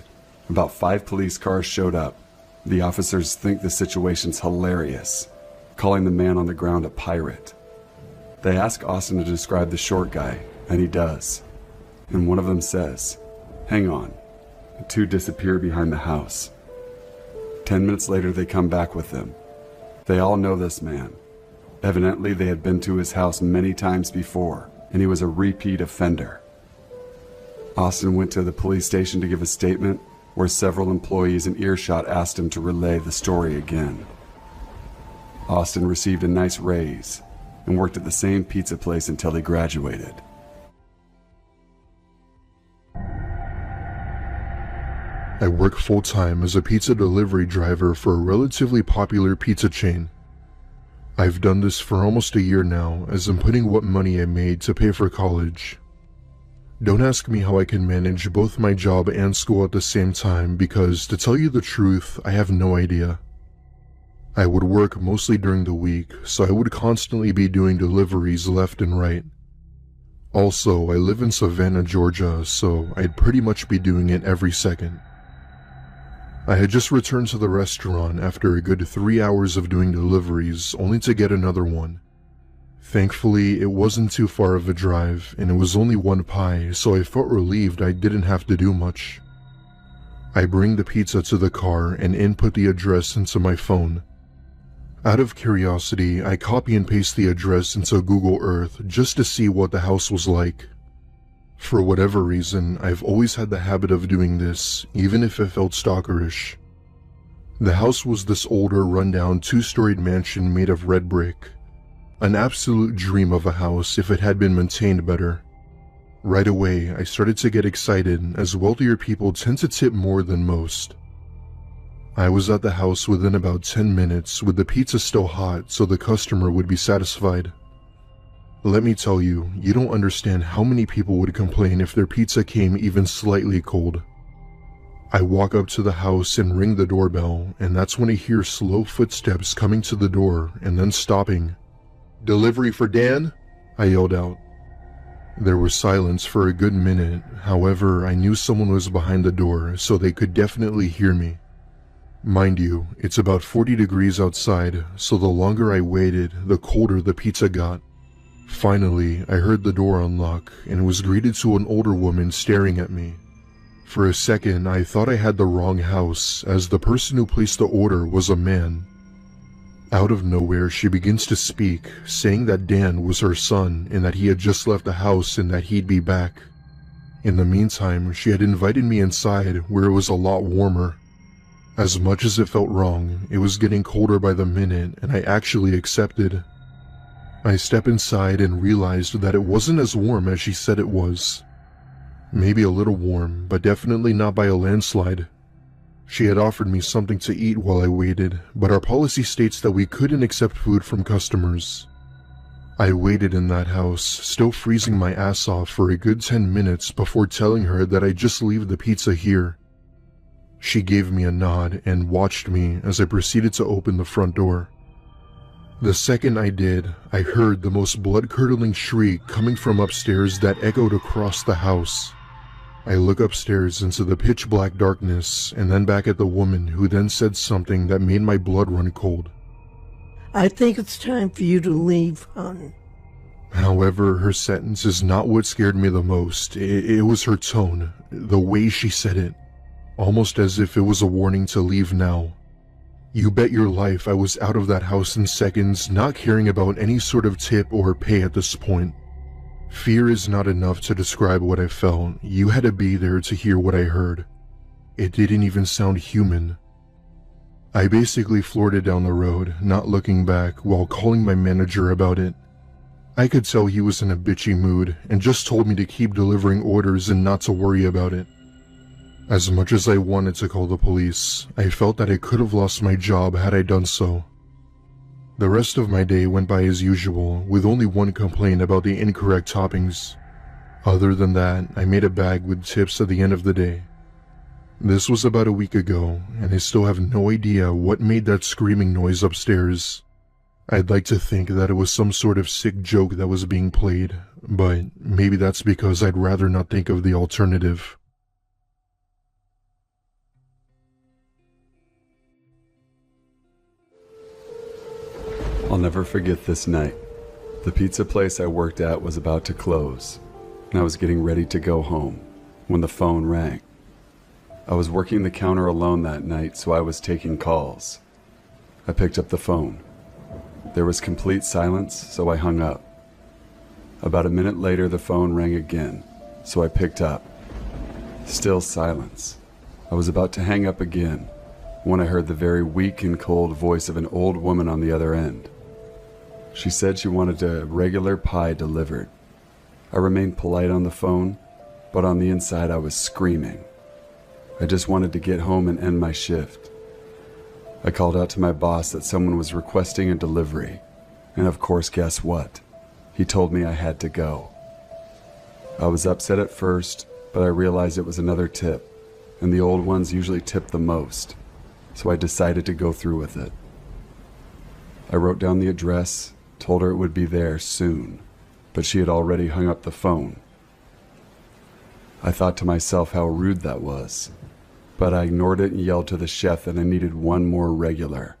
about 5 police cars showed up. The officers think the situation's hilarious, calling the man on the ground a pirate. They ask Austin to describe the short guy, and he does. And one of them says, "Hang on." The 2 disappear behind the house. 10 minutes later, they come back with him. They all know this man. Evidently, they had been to his house many times before, and he was a repeat offender. Austin went to the police station to give a statement, where several employees in earshot asked him to relay the story again. Austin received a nice raise and worked at the same pizza place until he graduated. I work full-time as a pizza delivery driver for a relatively popular pizza chain. I've done this for almost a year now, as I'm putting what money I made to pay for college. Don't ask me how I can manage both my job and school at the same time because, to tell you the truth, I have no idea. I would work mostly during the week, so I would constantly be doing deliveries left and right. Also, I live in Savannah, Georgia, so I'd pretty much be doing it every second. I had just returned to the restaurant after a good 3 hours of doing deliveries, only to get another one. Thankfully, it wasn't too far of a drive, and it was only 1 pie, so I felt relieved I didn't have to do much. I bring the pizza to the car and input the address into my phone. Out of curiosity, I copy and paste the address into Google Earth just to see what the house was like. For whatever reason, I've always had the habit of doing this, even if it felt stalkerish. The house was this older, rundown 2-storied mansion made of red brick. An absolute dream of a house if it had been maintained better. Right away, I started to get excited as wealthier people tend to tip more than most. I was at the house within about 10 minutes with the pizza still hot so the customer would be satisfied. Let me tell you, you don't understand how many people would complain if their pizza came even slightly cold. I walk up to the house and ring the doorbell, and that's when I hear slow footsteps coming to the door and then stopping. "Delivery for Dan?" I yelled out. There was silence for a good minute, however, I knew someone was behind the door, so they could definitely hear me. Mind you, it's about 40 degrees outside, so the longer I waited, the colder the pizza got. Finally, I heard the door unlock and was greeted to an older woman staring at me. For a second, I thought I had the wrong house, as the person who placed the order was a man. Out of nowhere, she begins to speak, saying that Dan was her son and that he had just left the house and that he'd be back. In the meantime, she had invited me inside, where it was a lot warmer. As much as it felt wrong, it was getting colder by the minute, and I actually accepted. I step inside and realized that it wasn't as warm as she said it was. Maybe a little warm, but definitely not by a landslide. She had offered me something to eat while I waited, but our policy states that we couldn't accept food from customers. I waited in that house, still freezing my ass off for a good 10 minutes before telling her that I'd just leave the pizza here. She gave me a nod and watched me as I proceeded to open the front door. The second I did, I heard the most blood-curdling shriek coming from upstairs that echoed across the house. I look upstairs into the pitch-black darkness and then back at the woman, who then said something that made my blood run cold. I think it's time for you to leave, hon. However, her sentence is not what scared me the most. It was her tone, the way she said it, almost as if it was a warning to leave now. You bet your life I was out of that house in seconds, not caring about any sort of tip or pay at this point. Fear is not enough to describe what I felt. You had to be there to hear what I heard. It didn't even sound human. I basically floored it down the road, not looking back, while calling my manager about it. I could tell he was in a bitchy mood and just told me to keep delivering orders and not to worry about it. As much as I wanted to call the police, I felt that I could have lost my job had I done so. The rest of my day went by as usual, with only one complaint about the incorrect toppings. Other than that, I made a bag with tips at the end of the day. This was about a week ago, and I still have no idea what made that screaming noise upstairs. I'd like to think that it was some sort of sick joke that was being played, but maybe that's because I'd rather not think of the alternative. I'll never forget this night. The pizza place I worked at was about to close, and I was getting ready to go home when the phone rang. I was working the counter alone that night, so I was taking calls. I picked up the phone. There was complete silence, so I hung up. About a minute later, the phone rang again, so I picked up. Still silence. I was about to hang up again when I heard the very weak and cold voice of an old woman on the other end. She said she wanted a regular pie delivered. I remained polite on the phone, but on the inside I was screaming. I just wanted to get home and end my shift. I called out to my boss that someone was requesting a delivery, and of course, guess what? He told me I had to go. I was upset at first, but I realized it was another tip, and the old ones usually tip the most, so I decided to go through with it. I wrote down the address, told her it would be there soon, but she had already hung up the phone. I thought to myself how rude that was, but I ignored it and yelled to the chef that I needed one more regular.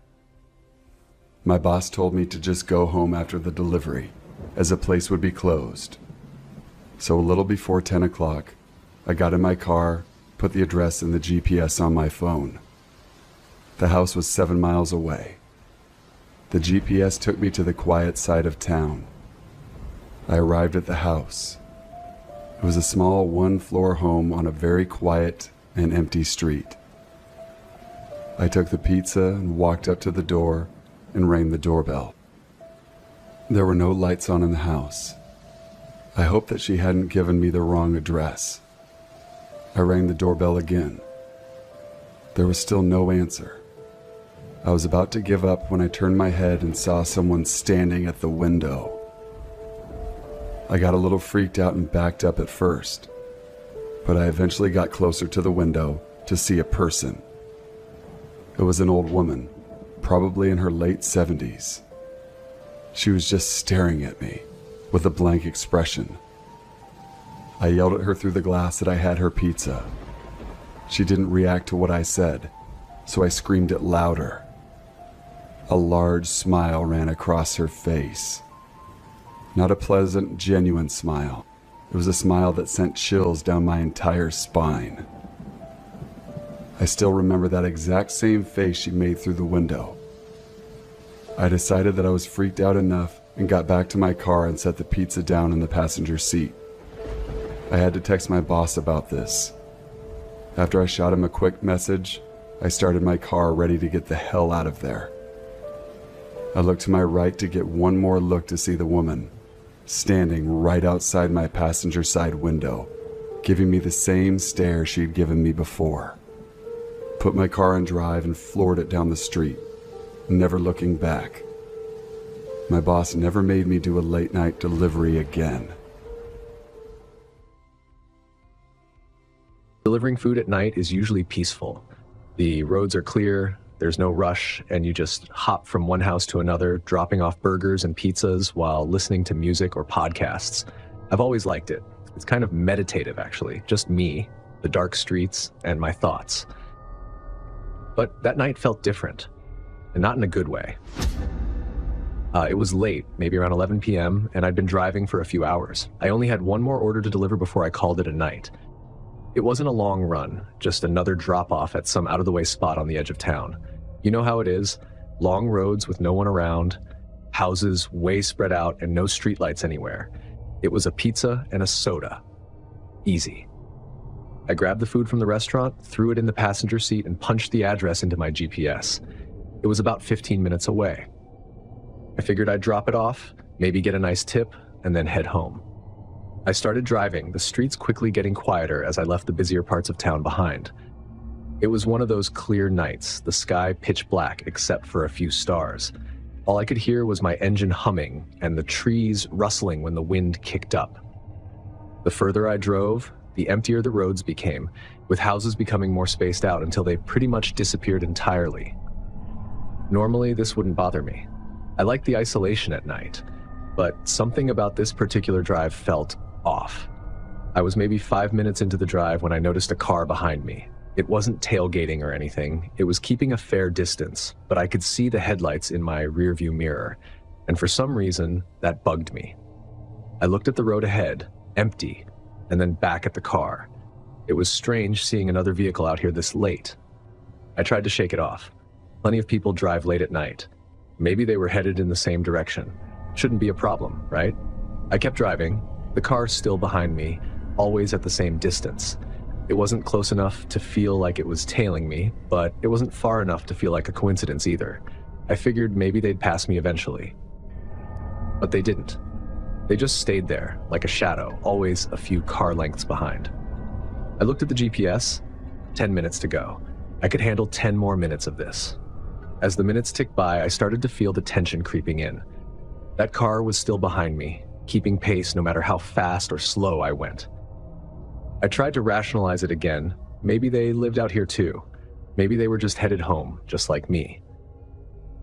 My boss told me to just go home after the delivery, as the place would be closed. So a little before 10 o'clock, I got in my car, put the address and the GPS on my phone. The house was 7 miles away. The GPS took me to the quiet side of town. I arrived at the house. It was a small one-floor home on a very quiet and empty street. I took the pizza and walked up to the door and rang the doorbell. There were no lights on in the house. I hoped that she hadn't given me the wrong address. I rang the doorbell again. There was still no answer. I was about to give up when I turned my head and saw someone standing at the window. I got a little freaked out and backed up at first, but I eventually got closer to the window to see a person. It was an old woman, probably in her late 70s. She was just staring at me with a blank expression. I yelled at her through the glass that I had her pizza. She didn't react to what I said, so I screamed it louder. A large smile ran across her face. Not a pleasant, genuine smile. It was a smile that sent chills down my entire spine. I still remember that exact same face she made through the window. I decided that I was freaked out enough and got back to my car and set the pizza down in the passenger seat. I had to text my boss about this. After I shot him a quick message, I started my car ready to get the hell out of there. I looked to my right to get one more look to see the woman, standing right outside my passenger side window, giving me the same stare she'd given me before. Put my car in drive and floored it down the street, never looking back. My boss never made me do a late night delivery again. Delivering food at night is usually peaceful. The roads are clear, there's no rush, and you just hop from one house to another, dropping off burgers and pizzas while listening to music or podcasts. I've always liked it. It's kind of meditative, actually. Just me, the dark streets, and my thoughts. But that night felt different, and not in a good way. It was late, maybe around 11 p.m., and I'd been driving for a few hours. I only had one more order to deliver before I called it a night. It wasn't a long run, just another drop-off at some out-of-the-way spot on the edge of town. You know how it is, long roads with no one around, houses way spread out, and no streetlights anywhere. It was a pizza and a soda. Easy. I grabbed the food from the restaurant, threw it in the passenger seat, and punched the address into my GPS. It was about 15 minutes away. I figured I'd drop it off, maybe get a nice tip, and then head home. I started driving, the streets quickly getting quieter as I left the busier parts of town behind. It was one of those clear nights, the sky pitch black except for a few stars. All I could hear was my engine humming and the trees rustling when the wind kicked up. The further I drove, the emptier the roads became, with houses becoming more spaced out until they pretty much disappeared entirely. Normally, this wouldn't bother me. I like the isolation at night, but something about this particular drive felt off. I was maybe 5 minutes into the drive when I noticed a car behind me. It wasn't tailgating or anything. It was keeping a fair distance, but I could see the headlights in my rearview mirror, and for some reason, that bugged me. I looked at the road ahead, empty, and then back at the car. It was strange seeing another vehicle out here this late. I tried to shake it off. Plenty of people drive late at night. Maybe they were headed in the same direction. Shouldn't be a problem, right? I kept driving, the car still behind me, always at the same distance. It wasn't close enough to feel like it was tailing me, but it wasn't far enough to feel like a coincidence either. I figured maybe they'd pass me eventually. But they didn't. They just stayed there, like a shadow, always a few car lengths behind. I looked at the GPS, 10 minutes to go. I could handle 10 more minutes of this. As the minutes ticked by, I started to feel the tension creeping in. That car was still behind me, keeping pace no matter how fast or slow I went. I tried to rationalize it again. Maybe they lived out here too. Maybe they were just headed home, just like me.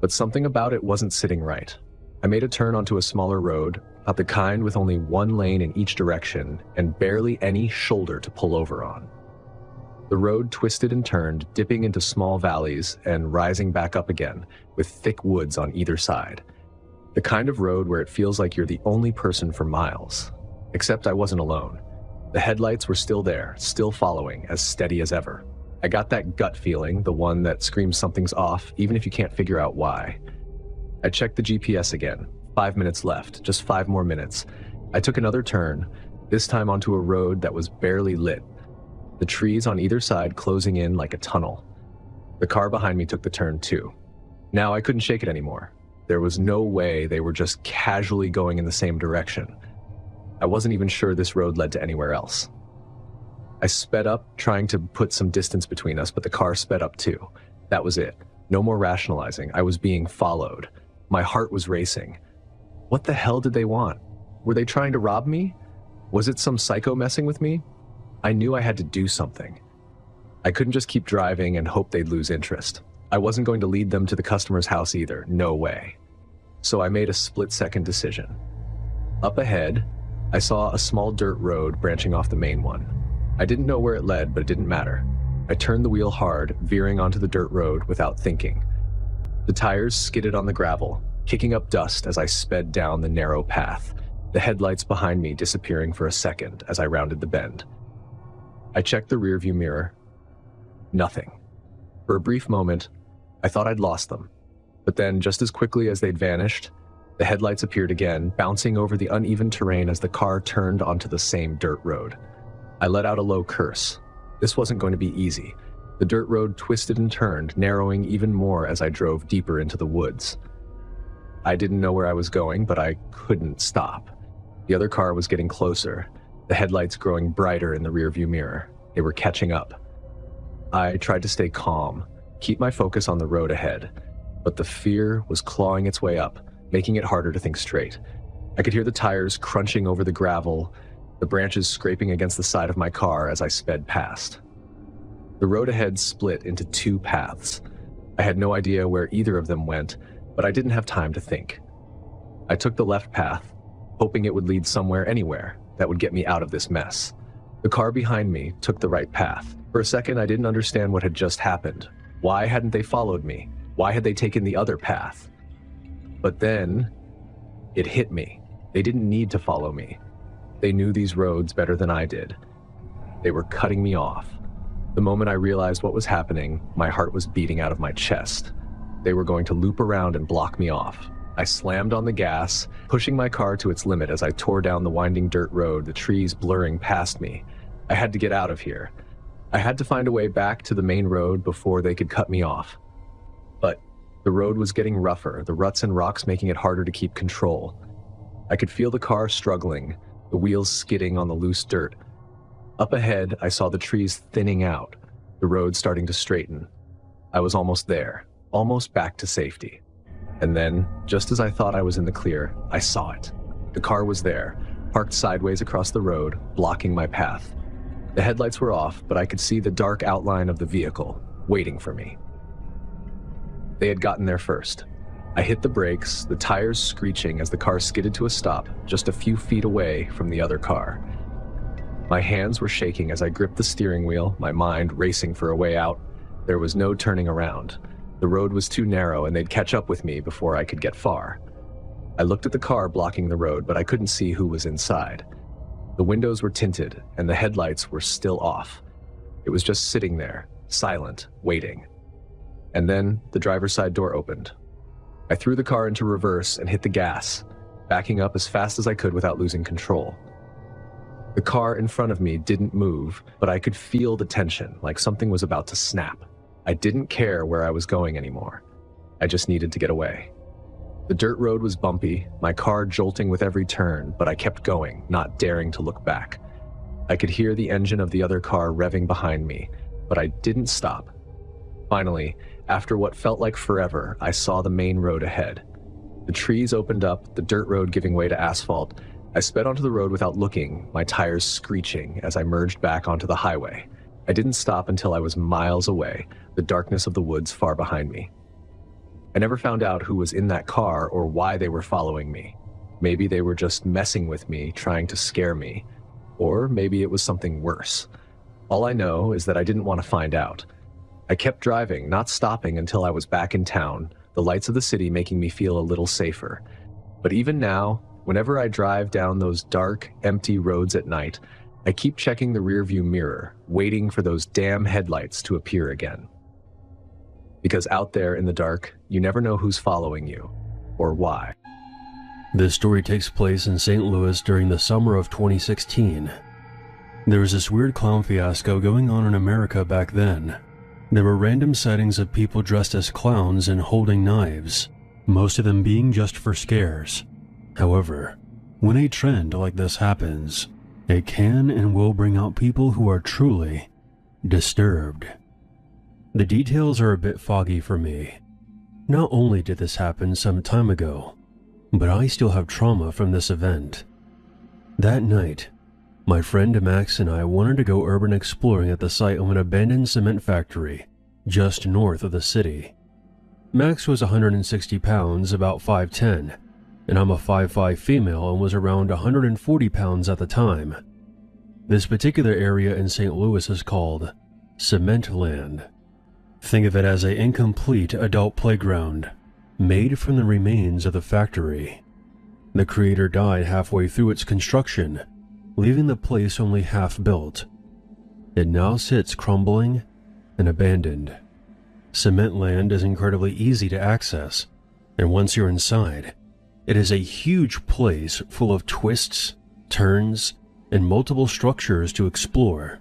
But something about it wasn't sitting right. I made a turn onto a smaller road, about the kind with only one lane in each direction and barely any shoulder to pull over on. The road twisted and turned, dipping into small valleys and rising back up again, with thick woods on either side. The kind of road where it feels like you're the only person for miles. Except I wasn't alone. The headlights were still there, still following, as steady as ever. I got that gut feeling, the one that screams something's off, even if you can't figure out why. I checked the GPS again. 5 minutes left, just 5 more minutes. I took another turn, this time onto a road that was barely lit. The trees on either side closing in like a tunnel. The car behind me took the turn too. Now I couldn't shake it anymore. There was no way they were just casually going in the same direction. I wasn't even sure this road led to anywhere else. I sped up, trying to put some distance between us, but the car sped up too. That was it. No more rationalizing. I was being followed. My heart was racing. What the hell did they want? Were they trying to rob me? Was it some psycho messing with me? I knew I had to do something. I couldn't just keep driving and hope they'd lose interest. I wasn't going to lead them to the customer's house either. No way. So I made a split-second decision. Up ahead, I saw a small dirt road branching off the main one. I didn't know where it led, but it didn't matter. I turned the wheel hard, veering onto the dirt road without thinking. The tires skidded on the gravel, kicking up dust as I sped down the narrow path, the headlights behind me disappearing for a second as I rounded the bend. I checked the rearview mirror. Nothing. For a brief moment, I thought I'd lost them. But then, just as quickly as they'd vanished, the headlights appeared again, bouncing over the uneven terrain as the car turned onto the same dirt road. I let out a low curse. This wasn't going to be easy. The dirt road twisted and turned, narrowing even more as I drove deeper into the woods. I didn't know where I was going, but I couldn't stop. The other car was getting closer, the headlights growing brighter in the rearview mirror. They were catching up. I tried to stay calm, keep my focus on the road ahead, but the fear was clawing its way up, making it harder to think straight. I could hear the tires crunching over the gravel, the branches scraping against the side of my car as I sped past. The road ahead split into two paths. I had no idea where either of them went, but I didn't have time to think. I took the left path, hoping it would lead somewhere, anywhere, that would get me out of this mess. The car behind me took the right path. For a second, I didn't understand what had just happened. Why hadn't they followed me? Why had they taken the other path? But then, it hit me. They didn't need to follow me. They knew these roads better than I did. They were cutting me off. The moment I realized what was happening, my heart was beating out of my chest. They were going to loop around and block me off. I slammed on the gas, pushing my car to its limit as I tore down the winding dirt road, the trees blurring past me. I had to get out of here. I had to find a way back to the main road before they could cut me off. But the road was getting rougher, the ruts and rocks making it harder to keep control. I could feel the car struggling, the wheels skidding on the loose dirt. Up ahead, I saw the trees thinning out, the road starting to straighten. I was almost there, almost back to safety. And then, just as I thought I was in the clear, I saw it. The car was there, parked sideways across the road, blocking my path. The headlights were off, but I could see the dark outline of the vehicle, waiting for me. They had gotten there first. I hit the brakes, the tires screeching as the car skidded to a stop just a few feet away from the other car. My hands were shaking as I gripped the steering wheel, my mind racing for a way out. There was no turning around. The road was too narrow and they'd catch up with me before I could get far. I looked at the car blocking the road, but I couldn't see who was inside. The windows were tinted and the headlights were still off. It was just sitting there, silent, waiting. And then the driver's side door opened. I threw the car into reverse and hit the gas, backing up as fast as I could without losing control. The car in front of me didn't move, but I could feel the tension, like something was about to snap. I didn't care where I was going anymore. I just needed to get away. The dirt road was bumpy, my car jolting with every turn, but I kept going, not daring to look back. I could hear the engine of the other car revving behind me, but I didn't stop. Finally, after what felt like forever, I saw the main road ahead. The trees opened up, the dirt road giving way to asphalt. I sped onto the road without looking, my tires screeching as I merged back onto the highway. I didn't stop until I was miles away, the darkness of the woods far behind me. I never found out who was in that car or why they were following me. Maybe they were just messing with me, trying to scare me. Or maybe it was something worse. All I know is that I didn't want to find out. I kept driving, not stopping until I was back in town, the lights of the city making me feel a little safer. But even now, whenever I drive down those dark, empty roads at night, I keep checking the rearview mirror, waiting for those damn headlights to appear again. Because out there in the dark, you never know who's following you, or why. This story takes place in St. Louis during the summer of 2016. There was this weird clown fiasco going on in America back then. There were random sightings of people dressed as clowns and holding knives, most of them being just for scares. However, when a trend like this happens, it can and will bring out people who are truly disturbed. The details are a bit foggy for me. Not only did this happen some time ago, but I still have trauma from this event. That night, my friend Max and I wanted to go urban exploring at the site of an abandoned cement factory just north of the city. Max was 160 pounds, about 5'10", and I'm a 5'5" female and was around 140 pounds at the time. This particular area in St. Louis is called Cement Land. Think of it as an incomplete adult playground, made from the remains of the factory. The creator died halfway through its construction, leaving the place only half built. It now sits crumbling and abandoned. Cement Land is incredibly easy to access, and once you're inside, it is a huge place full of twists, turns, and multiple structures to explore.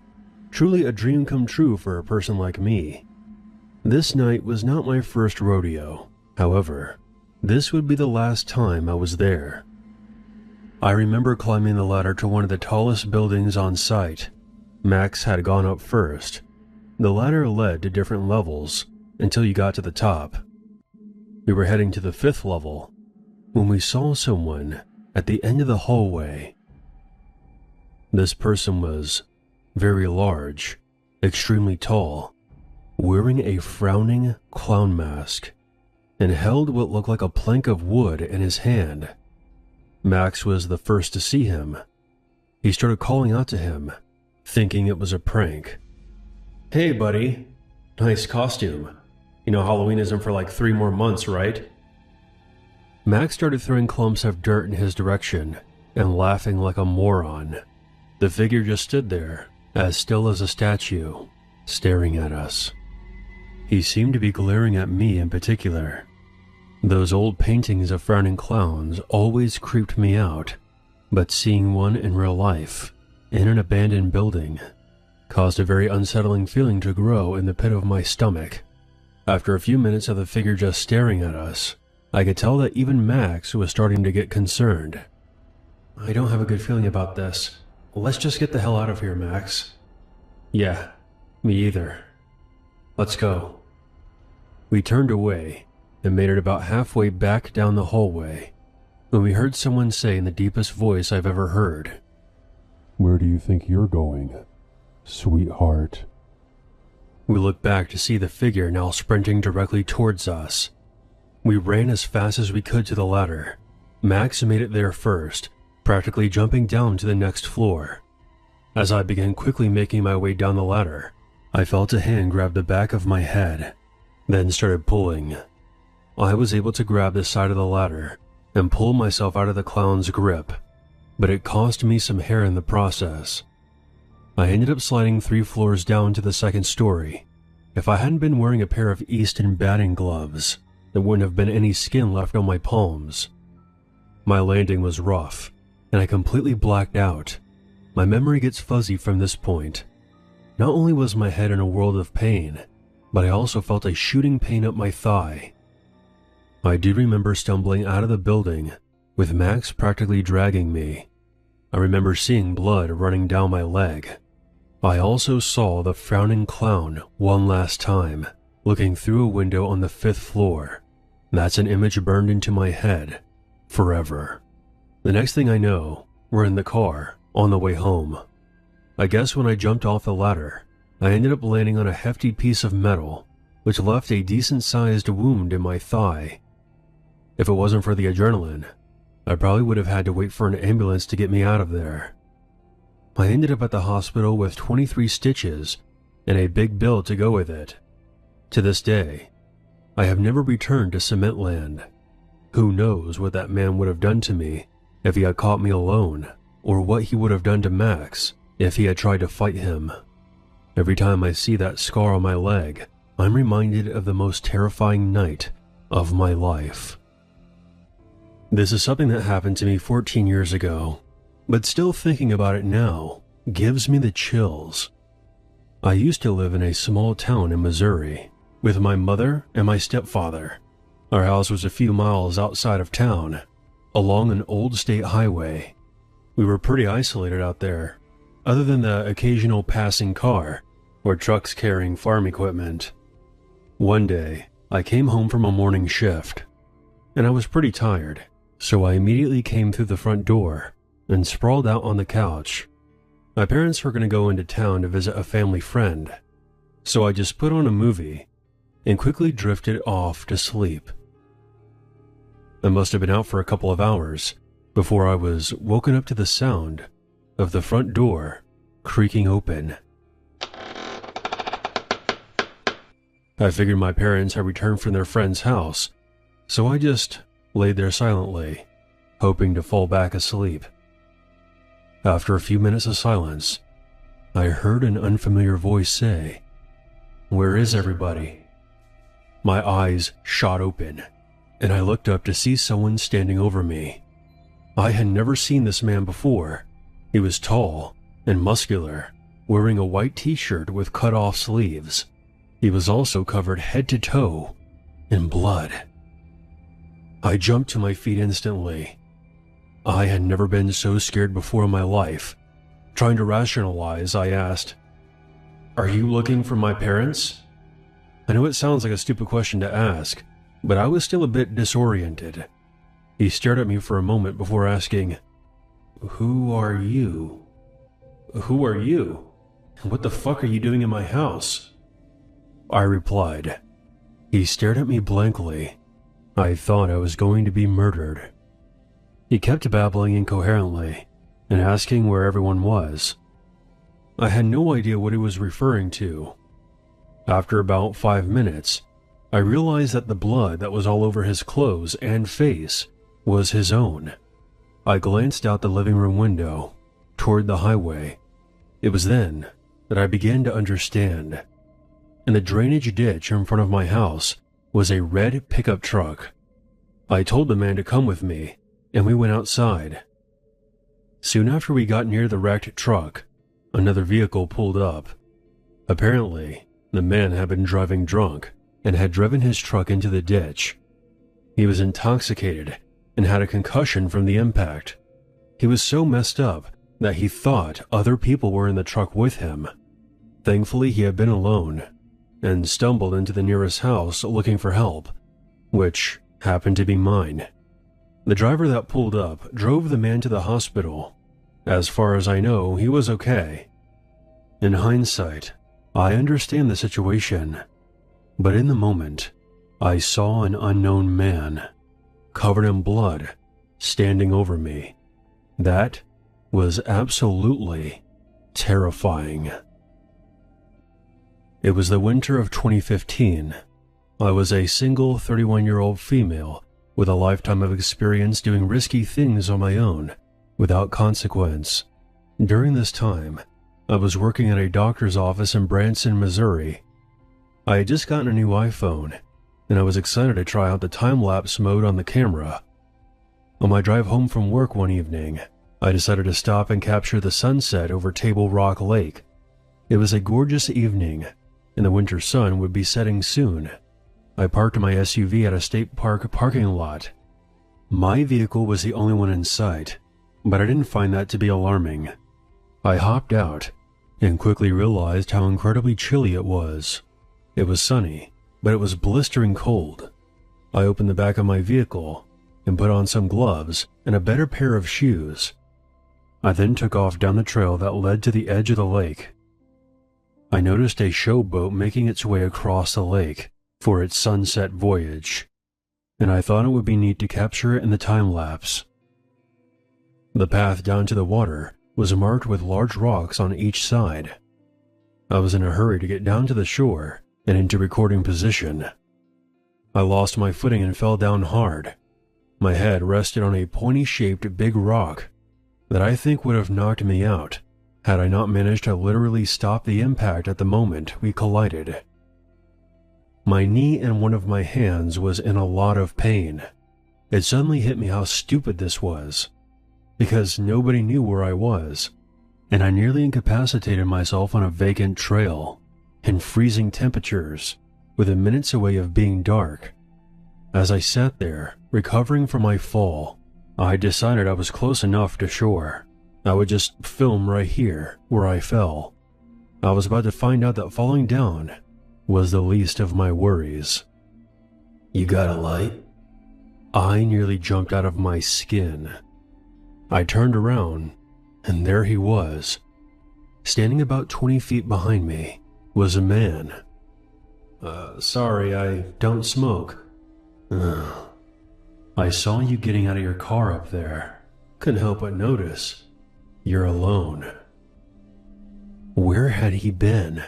Truly a dream come true for a person like me. This night was not my first rodeo. However, This would be the last time I was there. I remember climbing the ladder to one of the tallest buildings on site. Max had gone up first. The ladder led to different levels until you got to the top. We were heading to the 5th level when we saw someone at the end of the hallway. This person was very large, extremely tall, wearing a frowning clown mask, and held what looked like a plank of wood in his hand. Max was the first to see him. He started calling out to him, thinking it was a prank. "Hey buddy, nice costume. You know Halloween isn't for like 3 more months, right?" Max started throwing clumps of dirt in his direction and laughing like a moron. The figure just stood there, as still as a statue, staring at us. He seemed to be glaring at me in particular. Those old paintings of frowning clowns always creeped me out, but seeing one in real life, in an abandoned building, caused a very unsettling feeling to grow in the pit of my stomach. After a few minutes of the figure just staring at us, I could tell that even Max was starting to get concerned. "I don't have a good feeling about this. Let's just get the hell out of here, Max." "Yeah, me either. Let's go." We turned away and made it about halfway back down the hallway when we heard someone say in the deepest voice I've ever heard, "Where do you think you're going, sweetheart?" We looked back to see the figure now sprinting directly towards us. We ran as fast as we could to the ladder. Max made it there first, practically jumping down to the next floor. As I began quickly making my way down the ladder, I felt a hand grab the back of my head, then started pulling. I was able to grab the side of the ladder and pull myself out of the clown's grip, but it cost me some hair in the process. I ended up sliding 3 floors down to the 2nd story. If I hadn't been wearing a pair of Easton batting gloves, there wouldn't have been any skin left on my palms. My landing was rough, and I completely blacked out. My memory gets fuzzy from this point. Not only was my head in a world of pain, but I also felt a shooting pain up my thigh. I do remember stumbling out of the building, with Max practically dragging me. I remember seeing blood running down my leg. I also saw the frowning clown one last time, looking through a window on the 5th floor. That's an image burned into my head, forever. The next thing I know, we're in the car, on the way home. I guess when I jumped off the ladder, I ended up landing on a hefty piece of metal, which left a decent-sized wound in my thigh. If it wasn't for the adrenaline, I probably would have had to wait for an ambulance to get me out of there. I ended up at the hospital with 23 stitches and a big bill to go with it. To this day, I have never returned to Cement Land. Who knows what that man would have done to me if he had caught me alone, or what he would have done to Max if he had tried to fight him. Every time I see that scar on my leg, I'm reminded of the most terrifying night of my life. This is something that happened to me 14 years ago, but still thinking about it now gives me the chills. I used to live in a small town in Missouri with my mother and my stepfather. Our house was a few miles outside of town, along an old state highway. We were pretty isolated out there, other than the occasional passing car or trucks carrying farm equipment. One day, I came home from a morning shift, and I was pretty tired, so I immediately came through the front door and sprawled out on the couch. My parents were going to go into town to visit a family friend, so I just put on a movie and quickly drifted off to sleep. I must have been out for a couple of hours before I was woken up to the sound of the front door creaking open. I figured my parents had returned from their friend's house, so I just laid there silently, hoping to fall back asleep. After a few minutes of silence, I heard an unfamiliar voice say, "Where is everybody?" My eyes shot open, and I looked up to see someone standing over me. I had never seen this man before. He was tall and muscular, wearing a white t-shirt with cut-off sleeves. He was also covered head to toe in blood. I jumped to my feet instantly. I had never been so scared before in my life. Trying to rationalize, I asked, "Are you looking for my parents?" I know it sounds like a stupid question to ask, but I was still a bit disoriented. He stared at me for a moment before asking, "Who are you? Who are you? What the fuck are you doing in my house?" I replied. He stared at me blankly. I thought I was going to be murdered. He kept babbling incoherently and asking where everyone was. I had no idea what he was referring to. After about 5 minutes, I realized that the blood that was all over his clothes and face was his own. I glanced out the living room window, toward the highway. It was then that I began to understand. In the drainage ditch in front of my house was a red pickup truck. I told the man to come with me, and we went outside. Soon after we got near the wrecked truck, another vehicle pulled up. Apparently, the man had been driving drunk and had driven his truck into the ditch. He was intoxicated and had a concussion from the impact. He was so messed up that he thought other people were in the truck with him. Thankfully, he had been alone and stumbled into the nearest house looking for help, which happened to be mine. The driver that pulled up drove the man to the hospital. As far as I know, he was okay. In hindsight, I understand the situation, but in the moment, I saw an unknown man, covered in blood, standing over me. That was absolutely terrifying. It was the winter of 2015. I was a single 31-year-old female with a lifetime of experience doing risky things on my own, without consequence. During this time, I was working at a doctor's office in Branson, Missouri. I had just gotten a new iPhone, and I was excited to try out the time-lapse mode on the camera. On my drive home from work one evening, I decided to stop and capture the sunset over Table Rock Lake. It was a gorgeous evening, and the winter sun would be setting soon. I parked my SUV at a state park parking lot. My vehicle was the only one in sight, but I didn't find that to be alarming. I hopped out and quickly realized how incredibly chilly it was. It was sunny, but it was blistering cold. I opened the back of my vehicle and put on some gloves and a better pair of shoes. I then took off down the trail that led to the edge of the lake. I noticed a showboat making its way across the lake for its sunset voyage, and I thought it would be neat to capture it in the time-lapse. The path down to the water was marked with large rocks on each side. I was in a hurry to get down to the shore and into recording position. I lost my footing and fell down hard. My head rested on a pointy-shaped big rock that I think would have knocked me out had I not managed to literally stop the impact at the moment we collided. My knee and one of my hands was in a lot of pain. It suddenly hit me how stupid this was, because nobody knew where I was, and I nearly incapacitated myself on a vacant trail, in freezing temperatures, within minutes away of being dark. As I sat there, recovering from my fall, I decided I was close enough to shore. I would just film right here, where I fell. I was about to find out that falling down was the least of my worries. "You got a light?" I nearly jumped out of my skin. I turned around, and there he was. Standing about 20 feet behind me was a man. Sorry, I don't smoke." "I saw you getting out of your car up there. Couldn't help but notice. You're alone." Where had he been?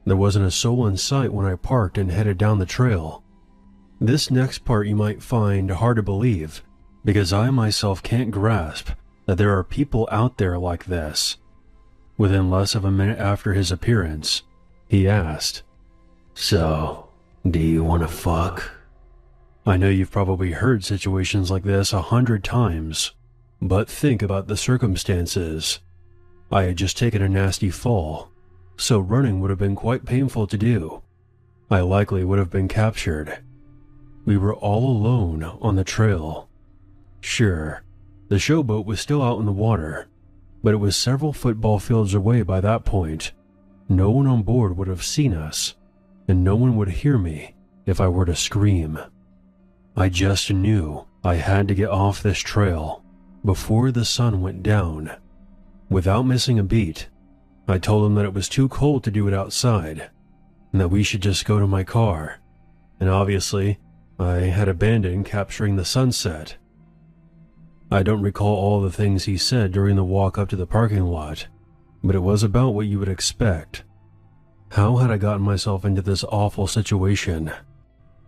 There wasn't a soul in sight when I parked and headed down the trail. This next part you might find hard to believe, because I myself can't grasp that there are people out there like this. Within less of a minute after his appearance, he asked, "So, do you want to fuck?" I know you've probably heard situations like this 100 times, but think about the circumstances. I had just taken a nasty fall, so running would have been quite painful to do. I likely would have been captured. We were all alone on the trail. Sure, the showboat was still out in the water, but it was several football fields away by that point. No one on board would have seen us, and no one would hear me if I were to scream. I just knew I had to get off this trail before the sun went down. Without missing a beat, I told him that it was too cold to do it outside, and that we should just go to my car. And obviously, I had abandoned capturing the sunset. I don't recall all the things he said during the walk up to the parking lot, but it was about what you would expect. How had I gotten myself into this awful situation?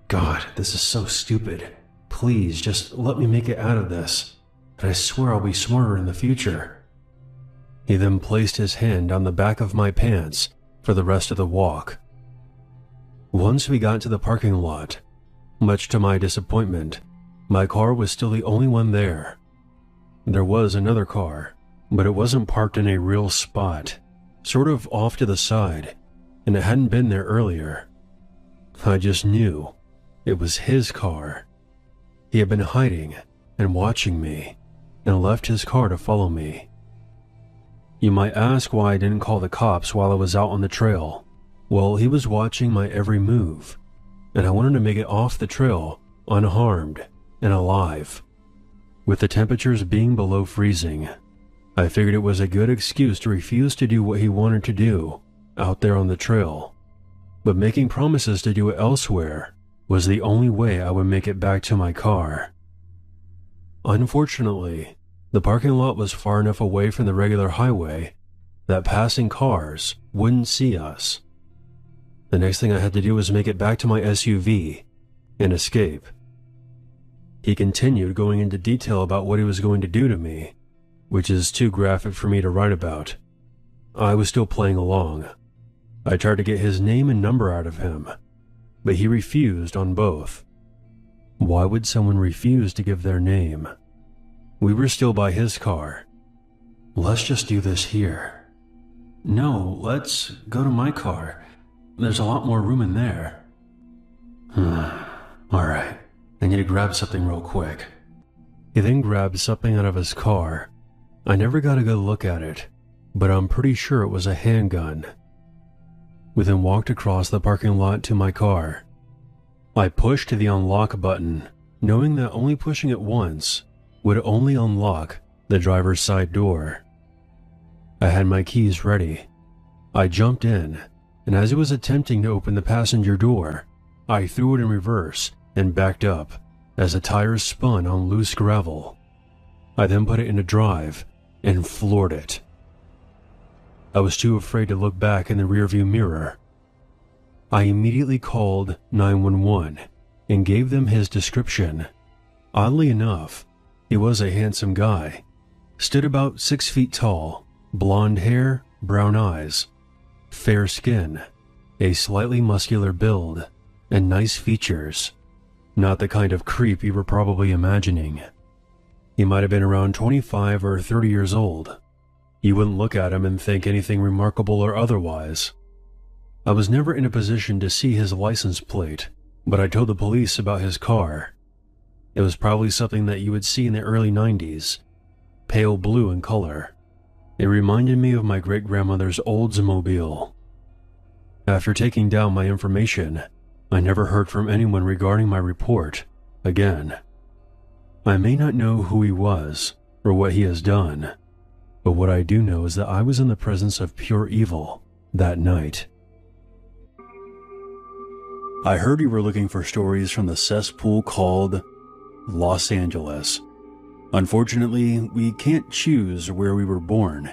God, this is so stupid. Please, just let me make it out of this, and I swear I'll be smarter in the future. He then placed his hand on the back of my pants for the rest of the walk. Once we got to the parking lot, much to my disappointment, my car was still the only one there. There was another car, but it wasn't parked in a real spot, sort of off to the side, and it hadn't been there earlier. I just knew it was his car. He had been hiding and watching me, and left his car to follow me. You might ask why I didn't call the cops while I was out on the trail. Well, he was watching my every move, and I wanted to make it off the trail unharmed and alive. With the temperatures being below freezing, I figured it was a good excuse to refuse to do what he wanted to do out there on the trail, but making promises to do it elsewhere was the only way I would make it back to my car. Unfortunately, the parking lot was far enough away from the regular highway that passing cars wouldn't see us. The next thing I had to do was make it back to my SUV and escape. He continued going into detail about what he was going to do to me, which is too graphic for me to write about. I was still playing along. I tried to get his name and number out of him, but he refused on both. Why would someone refuse to give their name? We were still by his car. Let's just do this here. No, let's go to my car. There's a lot more room in there. Alright, I need to grab something real quick. He then grabbed something out of his car. I never got a good look at it, but I'm pretty sure it was a handgun. We then walked across the parking lot to my car. I pushed the unlock button, knowing that only pushing it once would only unlock the driver's side door. I had my keys ready. I jumped in, and as he was attempting to open the passenger door, I threw it in reverse and backed up as the tires spun on loose gravel. I then put it into drive and floored it. I was too afraid to look back in the rearview mirror. I immediately called 911 and gave them his description. Oddly enough, he was a handsome guy, stood about 6 feet tall, blonde hair, brown eyes, fair skin, a slightly muscular build, and nice features. Not the kind of creep you were probably imagining. He might have been around 25 or 30 years old. You wouldn't look at him and think anything remarkable or otherwise. I was never in a position to see his license plate, but I told the police about his car. It was probably something that you would see in the early 90s, pale blue in color. It reminded me of my great-grandmother's Oldsmobile. After taking down my information, I never heard from anyone regarding my report again. I may not know who he was or what he has done, but what I do know is that I was in the presence of pure evil that night. I heard you were looking for stories from the cesspool called Los Angeles. Unfortunately, we can't choose where we were born,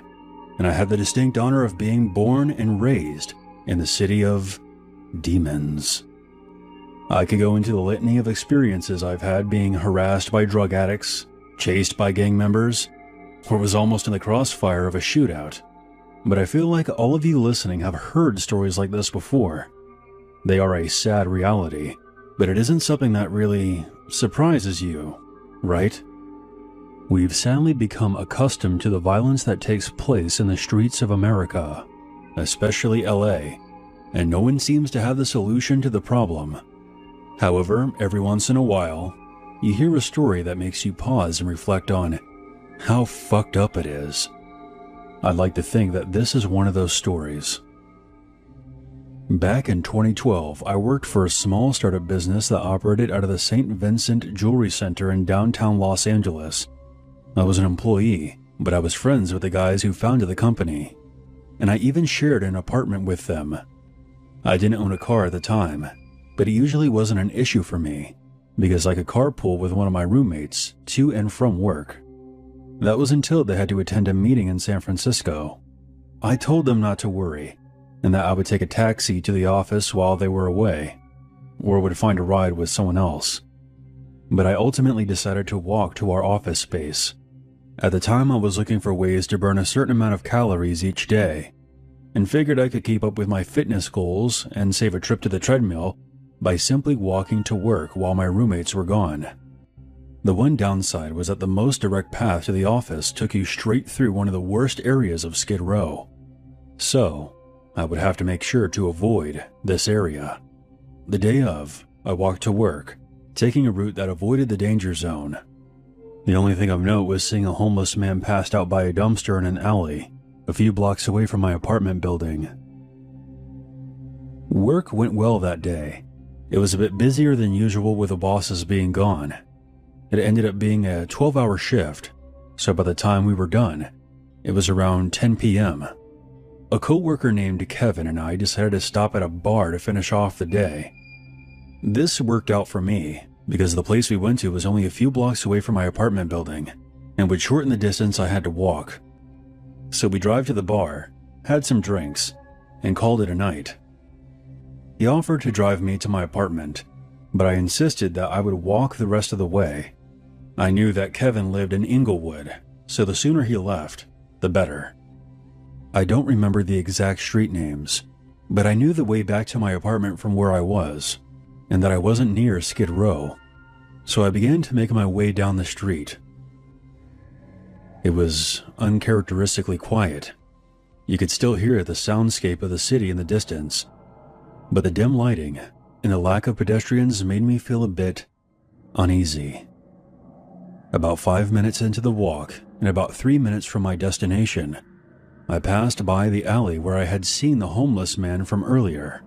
and I have the distinct honor of being born and raised in the city of demons. I could go into the litany of experiences I've had being harassed by drug addicts, chased by gang members, or was almost in the crossfire of a shootout, but I feel like all of you listening have heard stories like this before. They are a sad reality, but it isn't something that really surprises you, right? We've sadly become accustomed to the violence that takes place in the streets of America, especially LA, and no one seems to have the solution to the problem. However, every once in a while, you hear a story that makes you pause and reflect on how fucked up it is. I'd like to think that this is one of those stories. Back in 2012, I worked for a small startup business that operated out of the St. Vincent Jewelry Center in downtown Los Angeles. I was an employee, but I was friends with the guys who founded the company, and I even shared an apartment with them. I didn't own a car at the time, but it usually wasn't an issue for me, because I could carpool with one of my roommates to and from work. That was until they had to attend a meeting in San Francisco. I told them not to worry, and that I would take a taxi to the office while they were away, or would find a ride with someone else. But I ultimately decided to walk to our office space. At the time, I was looking for ways to burn a certain amount of calories each day, and figured I could keep up with my fitness goals and save a trip to the treadmill by simply walking to work while my roommates were gone. The one downside was that the most direct path to the office took you straight through one of the worst areas of Skid Row. So, I would have to make sure to avoid this area. The day of, I walked to work, taking a route that avoided the danger zone. The only thing of note was seeing a homeless man passed out by a dumpster in an alley, a few blocks away from my apartment building. Work went well that day. It was a bit busier than usual with the bosses being gone. It ended up being a 12-hour shift, so by the time we were done, it was around 10 p.m. A co-worker named Kevin and I decided to stop at a bar to finish off the day. This worked out for me, because the place we went to was only a few blocks away from my apartment building, and would shorten the distance I had to walk. So we drove to the bar, had some drinks, and called it a night. He offered to drive me to my apartment, but I insisted that I would walk the rest of the way. I knew that Kevin lived in Inglewood, so the sooner he left, the better. I don't remember the exact street names, but I knew the way back to my apartment from where I was, and that I wasn't near Skid Row, so I began to make my way down the street. It was uncharacteristically quiet. You could still hear the soundscape of the city in the distance, but the dim lighting and the lack of pedestrians made me feel a bit uneasy. About 5 minutes into the walk, and about 3 minutes from my destination, I passed by the alley where I had seen the homeless man from earlier.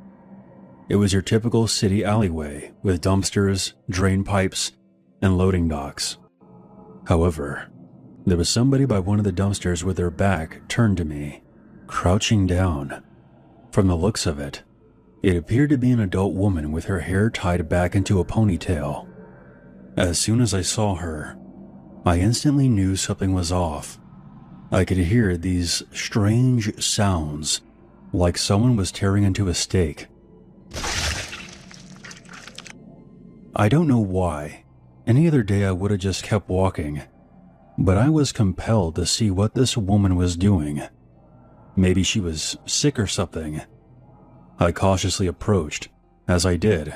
It was your typical city alleyway with dumpsters, drain pipes, and loading docks. However, there was somebody by one of the dumpsters with their back turned to me, crouching down. From the looks of it, it appeared to be an adult woman with her hair tied back into a ponytail. As soon as I saw her, I instantly knew something was off. I could hear these strange sounds, like someone was tearing into a steak. I don't know why. Any other day I would have just kept walking, but I was compelled to see what this woman was doing. Maybe she was sick or something. I cautiously approached. As I did,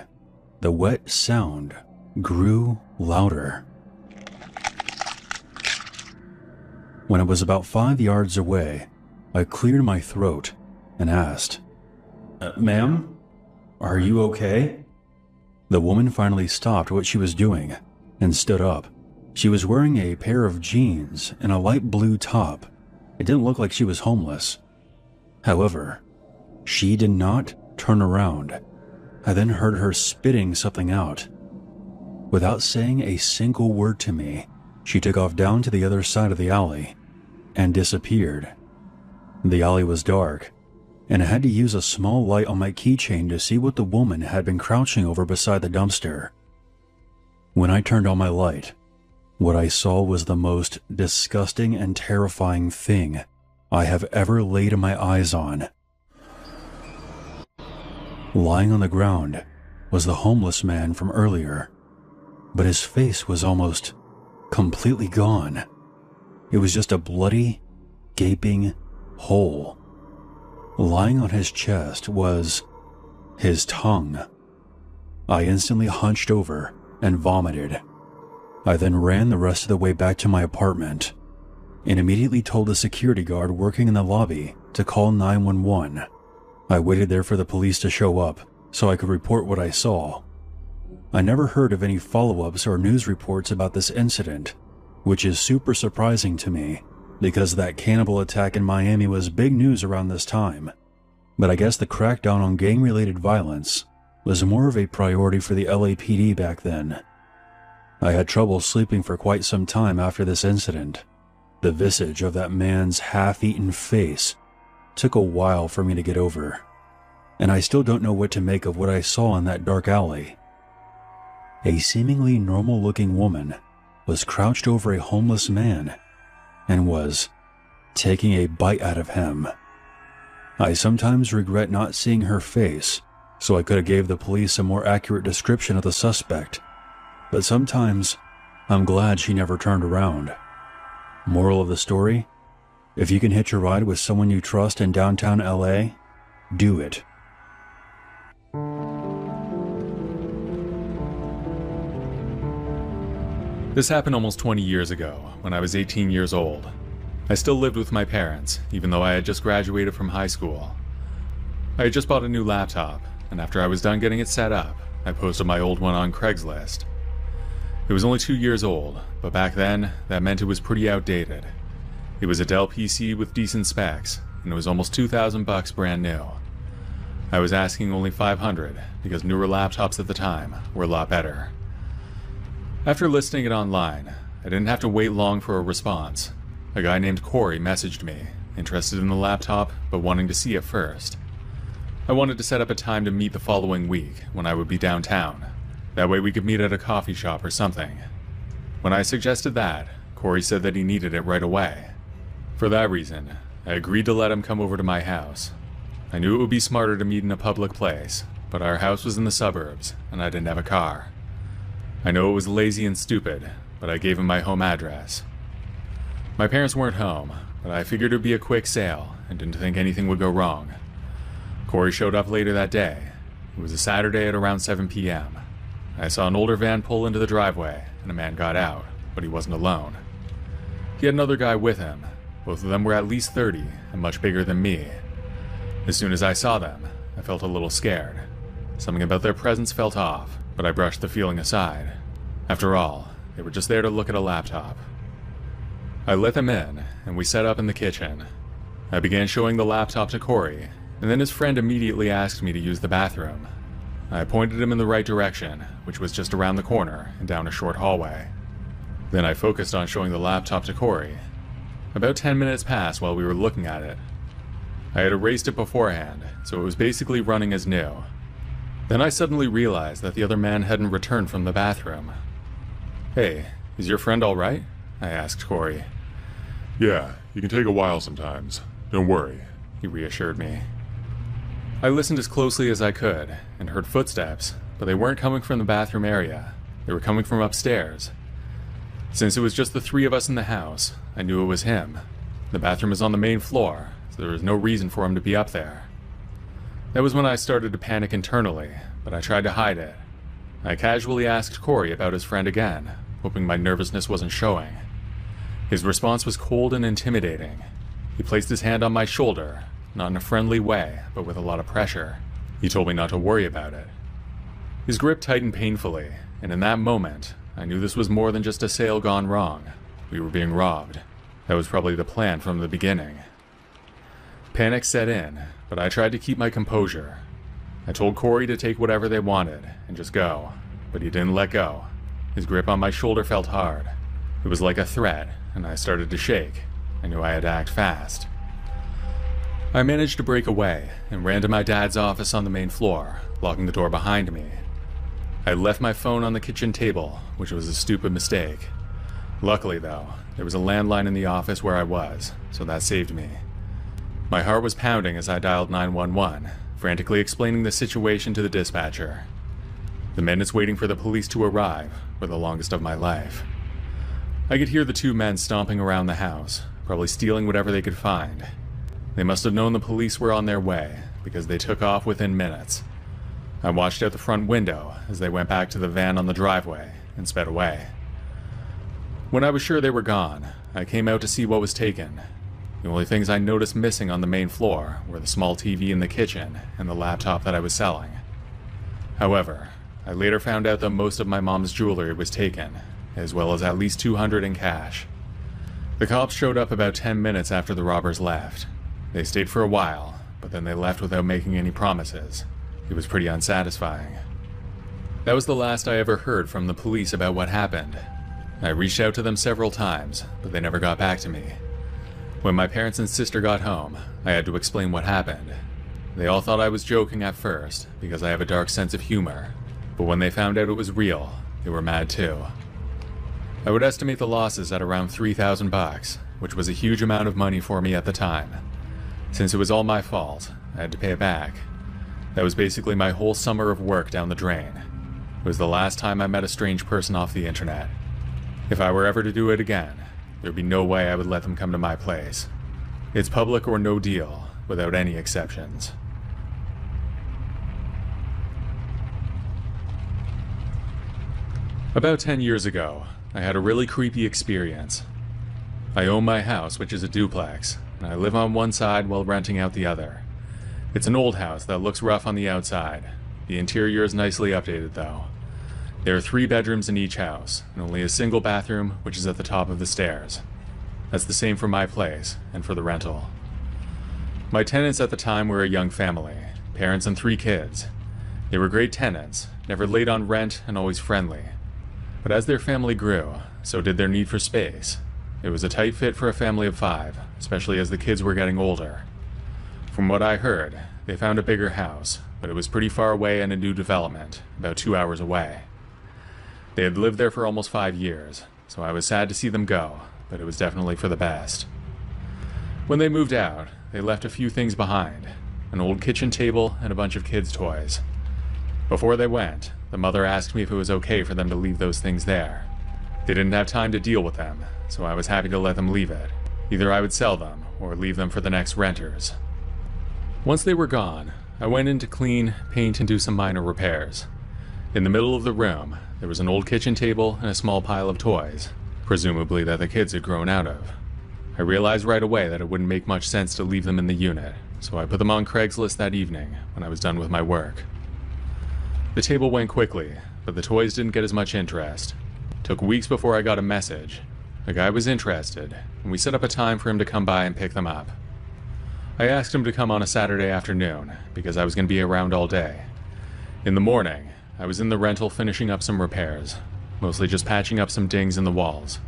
the wet sound grew louder. When I was about 5 yards away, I cleared my throat and asked, "Ma'am, are you okay?" The woman finally stopped what she was doing and stood up. She was wearing a pair of jeans and a light blue top. It didn't look like she was homeless. However, she did not turn around. I then heard her spitting something out. Without saying a single word to me, she took off down to the other side of the alley and disappeared. The alley was dark, and I had to use a small light on my keychain to see what the woman had been crouching over beside the dumpster. When I turned on my light, what I saw was the most disgusting and terrifying thing I have ever laid my eyes on. Lying on the ground was the homeless man from earlier, but his face was almost completely gone. It was just a bloody, gaping hole. Lying on his chest was his tongue. I instantly hunched over and vomited. I then ran the rest of the way back to my apartment and immediately told the security guard working in the lobby to call 911. I waited there for the police to show up so I could report what I saw. I never heard of any follow-ups or news reports about this incident, which is super surprising to me, because that cannibal attack in Miami was big news around this time. But I guess the crackdown on gang-related violence was more of a priority for the LAPD back then. I had trouble sleeping for quite some time after this incident. The visage of that man's half-eaten face took a while for me to get over, and I still don't know what to make of what I saw in that dark alley. A seemingly normal-looking woman was crouched over a homeless man and was taking a bite out of him. I sometimes regret not seeing her face, so I could have gave the police a more accurate description of the suspect, but sometimes I'm glad she never turned around. Moral of the story? If you can hitch a ride with someone you trust in downtown LA, do it. This happened almost 20 years ago, when I was 18 years old. I still lived with my parents, even though I had just graduated from high school. I had just bought a new laptop, and after I was done getting it set up, I posted my old one on Craigslist. It was only 2 years old, but back then, that meant it was pretty outdated. It was a Dell PC with decent specs, and it was almost $2,000 brand new. I was asking only $500, because newer laptops at the time were a lot better. After listing it online, I didn't have to wait long for a response. A guy named Corey messaged me, interested in the laptop, but wanting to see it first. I wanted to set up a time to meet the following week, when I would be downtown. That way we could meet at a coffee shop or something. When I suggested that, Corey said that he needed it right away. For that reason, I agreed to let him come over to my house. I knew it would be smarter to meet in a public place, but our house was in the suburbs, and I didn't have a car. I know it was lazy and stupid, but I gave him my home address. My parents weren't home, but I figured it would be a quick sale, and didn't think anything would go wrong. Corey showed up later that day. It was a Saturday at around 7 p.m. I saw an older van pull into the driveway, and a man got out, but he wasn't alone. He had another guy with him. Both of them were at least 30, and much bigger than me. As soon as I saw them, I felt a little scared. Something about their presence felt off, but I brushed the feeling aside. After all, they were just there to look at a laptop. I let them in, and we set up in the kitchen. I began showing the laptop to Corey, and then his friend immediately asked me to use the bathroom. I pointed him in the right direction, which was just around the corner and down a short hallway. Then I focused on showing the laptop to Corey. About 10 minutes passed while we were looking at it. I had erased it beforehand, so it was basically running as new. Then I suddenly realized that the other man hadn't returned from the bathroom. "Hey, is your friend all right?" I asked Corey. Yeah, it can take a while sometimes. Don't worry, he reassured me. I listened as closely as I could, and heard footsteps, but they weren't coming from the bathroom area. They were coming from upstairs. Since it was just the three of us in the house, I knew it was him. The bathroom is on the main floor, so there was no reason for him to be up there. That was when I started to panic internally, but I tried to hide it. I casually asked Corey about his friend again, hoping my nervousness wasn't showing. His response was cold and intimidating. He placed his hand on my shoulder, not in a friendly way, but with a lot of pressure. He told me not to worry about it. His grip tightened painfully, and in that moment, I knew this was more than just a sale gone wrong. We were being robbed. That was probably the plan from the beginning. Panic set in, but I tried to keep my composure. I told Corey to take whatever they wanted and just go, but he didn't let go. His grip on my shoulder felt hard. It was like a threat, and I started to shake. I knew I had to act fast. I managed to break away and ran to my dad's office on the main floor, locking the door behind me. I left my phone on the kitchen table, which was a stupid mistake. Luckily, though, there was a landline in the office where I was, so that saved me. My heart was pounding as I dialed 911, frantically explaining the situation to the dispatcher. The minutes waiting for the police to arrive were the longest of my life. I could hear the two men stomping around the house, probably stealing whatever they could find. They must have known the police were on their way, because they took off within minutes. I watched out the front window as they went back to the van on the driveway and sped away. When I was sure they were gone, I came out to see what was taken. The only things I noticed missing on the main floor were the small TV in the kitchen and the laptop that I was selling. However, I later found out that most of my mom's jewelry was taken, as well as at least $200 in cash. The cops showed up about 10 minutes after the robbers left. They stayed for a while, but then they left without making any promises. It was pretty unsatisfying. That was the last I ever heard from the police about what happened. I reached out to them several times, but they never got back to me. When my parents and sister got home, I had to explain what happened. They all thought I was joking at first, because I have a dark sense of humor, but when they found out it was real, they were mad too. I would estimate the losses at around $3,000, which was a huge amount of money for me at the time. Since it was all my fault, I had to pay it back. That was basically my whole summer of work down the drain. It was the last time I met a strange person off the internet. If I were ever to do it again, there'd be no way I would let them come to my place. It's public or no deal, without any exceptions. About 10 years ago, I had a really creepy experience. I own my house, which is a duplex, and I live on one side while renting out the other. It's an old house that looks rough on the outside. The interior is nicely updated though. There are 3 bedrooms in each house, and only a single bathroom, which is at the top of the stairs. That's the same for my place, and for the rental. My tenants at the time were a young family, parents and 3 kids. They were great tenants, never late on rent and always friendly. But as their family grew, so did their need for space. It was a tight fit for a family of 5, especially as the kids were getting older. From what I heard, they found a bigger house, but it was pretty far away in a new development, about 2 hours away. They had lived there for almost 5 years, so I was sad to see them go, but it was definitely for the best. When they moved out, they left a few things behind, an old kitchen table and a bunch of kids' toys. Before they went, the mother asked me if it was okay for them to leave those things there. They didn't have time to deal with them, so I was happy to let them leave it. Either I would sell them, or leave them for the next renters. Once they were gone, I went in to clean, paint, and do some minor repairs. In the middle of the room, there was an old kitchen table and a small pile of toys, presumably that the kids had grown out of. I realized right away that it wouldn't make much sense to leave them in the unit, so I put them on Craigslist that evening when I was done with my work. The table went quickly, but the toys didn't get as much interest. It took weeks before I got a message. The guy was interested, and we set up a time for him to come by and pick them up. I asked him to come on a Saturday afternoon, because I was going to be around all day. In the morning, I was in the rental finishing up some repairs, mostly just patching up some dings in the walls.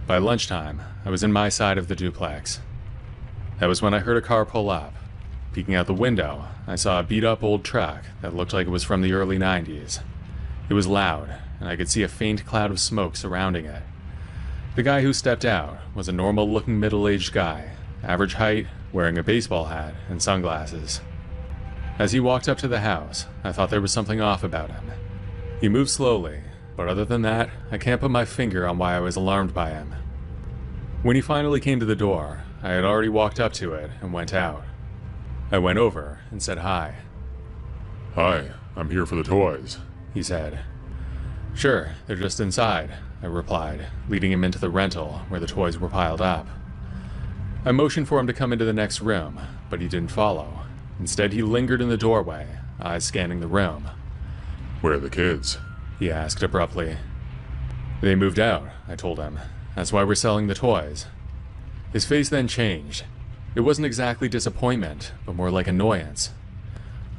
By lunchtime, I was in my side of the duplex. That was when I heard a car pull up. Peeking out the window, I saw a beat-up old truck that looked like it was from the early 90s. It was loud, and I could see a faint cloud of smoke surrounding it. The guy who stepped out was a normal-looking middle-aged guy, average height, wearing a baseball hat and sunglasses. As he walked up to the house, I thought there was something off about him. He moved slowly, but other than that, I can't put my finger on why I was alarmed by him. When he finally came to the door, I had already walked up to it and went out. I went over and said hi. Hi, I'm here for the toys, he said. Sure, they're just inside, I replied, leading him into the rental where the toys were piled up. I motioned for him to come into the next room, but he didn't follow. Instead, he lingered in the doorway, eyes scanning the room. Where are the kids? He asked abruptly. They moved out, I told him. That's why we're selling the toys. His face then changed. It wasn't exactly disappointment, but more like annoyance.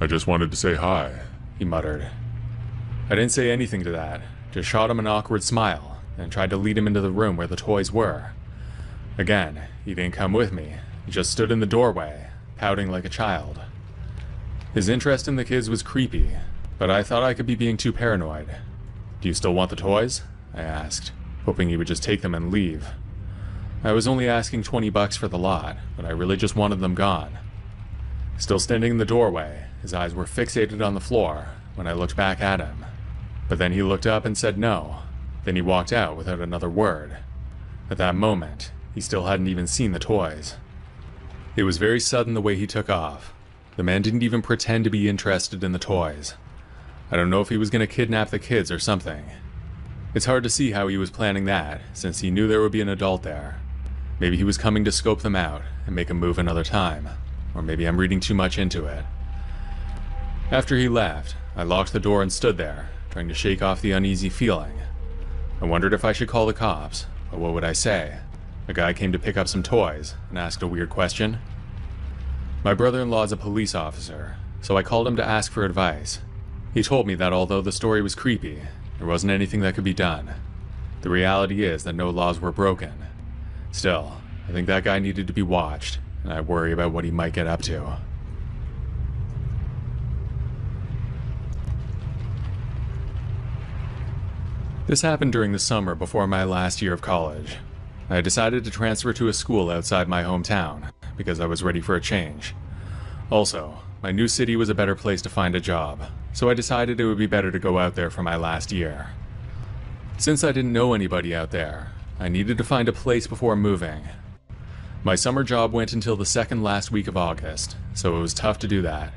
I just wanted to say hi, he muttered. I didn't say anything to that, just shot him an awkward smile, and tried to lead him into the room where the toys were. Again, he didn't come with me, he just stood in the doorway, pouting like a child. His interest in the kids was creepy, but I thought I could be being too paranoid. Do you still want the toys? I asked, hoping he would just take them and leave. I was only asking $20 for the lot, but I really just wanted them gone. Still standing in the doorway, his eyes were fixated on the floor when I looked back at him. But then he looked up and said no. Then he walked out without another word. At that moment, he still hadn't even seen the toys. It was very sudden the way he took off. The man didn't even pretend to be interested in the toys. I don't know if he was going to kidnap the kids or something. It's hard to see how he was planning that, since he knew there would be an adult there. Maybe he was coming to scope them out and make a move another time. Or maybe I'm reading too much into it. After he left, I locked the door and stood there, trying to shake off the uneasy feeling. I wondered if I should call the cops, but what would I say? A guy came to pick up some toys and asked a weird question. My brother-in-law is a police officer, so I called him to ask for advice. He told me that although the story was creepy, there wasn't anything that could be done. The reality is that no laws were broken. Still, I think that guy needed to be watched, and I worry about what he might get up to. This happened during the summer before my last year of college. I decided to transfer to a school outside my hometown because I was ready for a change. Also, my new city was a better place to find a job, so I decided it would be better to go out there for my last year. Since I didn't know anybody out there, I needed to find a place before moving. My summer job went until the second last week of August, so it was tough to do that.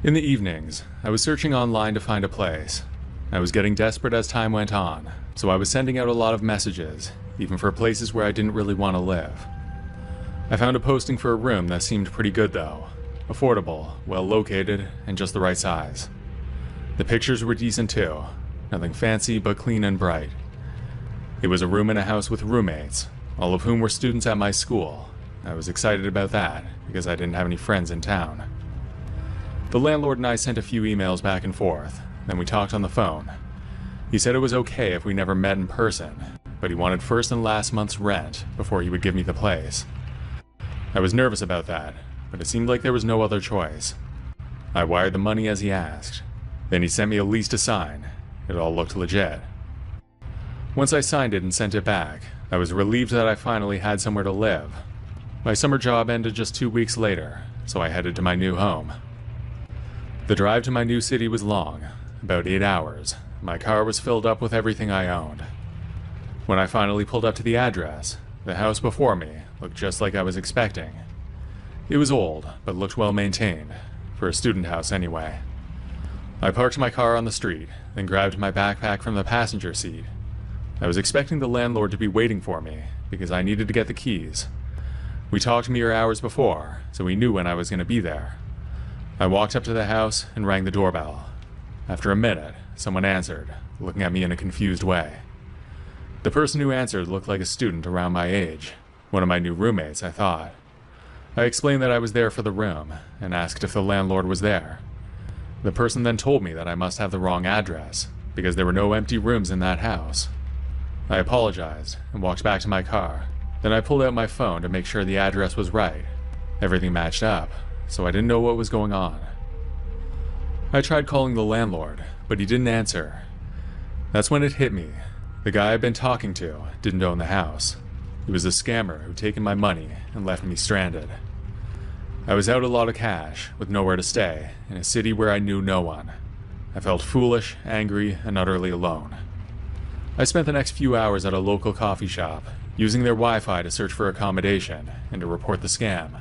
In the evenings, I was searching online to find a place. I was getting desperate as time went on, so I was sending out a lot of messages, even for places where I didn't really want to live. I found a posting for a room that seemed pretty good though. Affordable, well located, and just the right size. The pictures were decent too. Nothing fancy, but clean and bright. It was a room in a house with roommates, all of whom were students at my school. I was excited about that, because I didn't have any friends in town. The landlord and I sent a few emails back and forth, then we talked on the phone. He said it was okay if we never met in person, but he wanted first and last month's rent before he would give me the place. I was nervous about that, but it seemed like there was no other choice. I wired the money as he asked. Then he sent me a lease to sign. It all looked legit. Once I signed it and sent it back, I was relieved that I finally had somewhere to live. My summer job ended just 2 weeks later, so I headed to my new home. The drive to my new city was long, about 8 hours. My car was filled up with everything I owned. When I finally pulled up to the address, the house before me looked just like I was expecting. It was old, but looked well maintained, for a student house anyway. I parked my car on the street, then grabbed my backpack from the passenger seat. I was expecting the landlord to be waiting for me, because I needed to get the keys. We talked mere hours before, so he knew when I was going to be there. I walked up to the house and rang the doorbell. After a minute, someone answered, looking at me in a confused way. The person who answered looked like a student around my age, one of my new roommates, I thought. I explained that I was there for the room, and asked if the landlord was there. The person then told me that I must have the wrong address, because there were no empty rooms in that house. I apologized, and walked back to my car. Then I pulled out my phone to make sure the address was right. Everything matched up, so I didn't know what was going on. I tried calling the landlord, but he didn't answer. That's when it hit me. The guy I'd been talking to didn't own the house. He was a scammer who'd taken my money and left me stranded. I was out a lot of cash, with nowhere to stay, in a city where I knew no one. I felt foolish, angry, and utterly alone. I spent the next few hours at a local coffee shop, using their Wi-Fi to search for accommodation and to report the scam.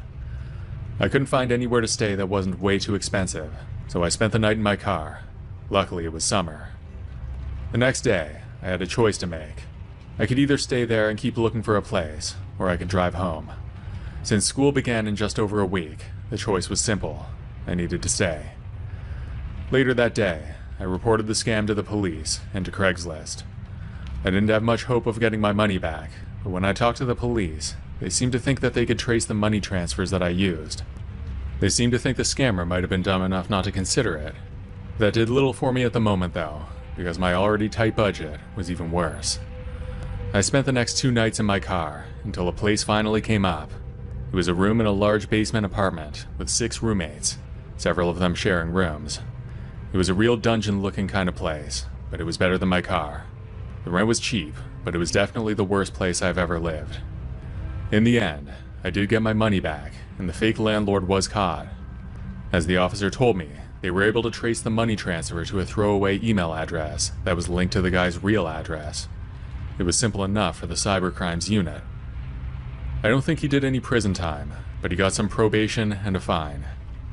I couldn't find anywhere to stay that wasn't way too expensive, so I spent the night in my car. Luckily, it was summer. The next day, I had a choice to make. I could either stay there and keep looking for a place, or I could drive home. Since school began in just over a week, the choice was simple. I needed to stay. Later that day, I reported the scam to the police and to Craigslist. I didn't have much hope of getting my money back, but when I talked to the police, they seemed to think that they could trace the money transfers that I used. They seemed to think the scammer might have been dumb enough not to consider it. That did little for me at the moment though, because my already tight budget was even worse. I spent the next 2 nights in my car, until a place finally came up. It was a room in a large basement apartment, with 6 roommates, several of them sharing rooms. It was a real dungeon-looking kind of place, but it was better than my car. The rent was cheap, but it was definitely the worst place I've ever lived. In the end, I did get my money back, and the fake landlord was caught. As the officer told me, they were able to trace the money transfer to a throwaway email address that was linked to the guy's real address. It was simple enough for the cybercrimes unit. I don't think he did any prison time, but he got some probation and a fine.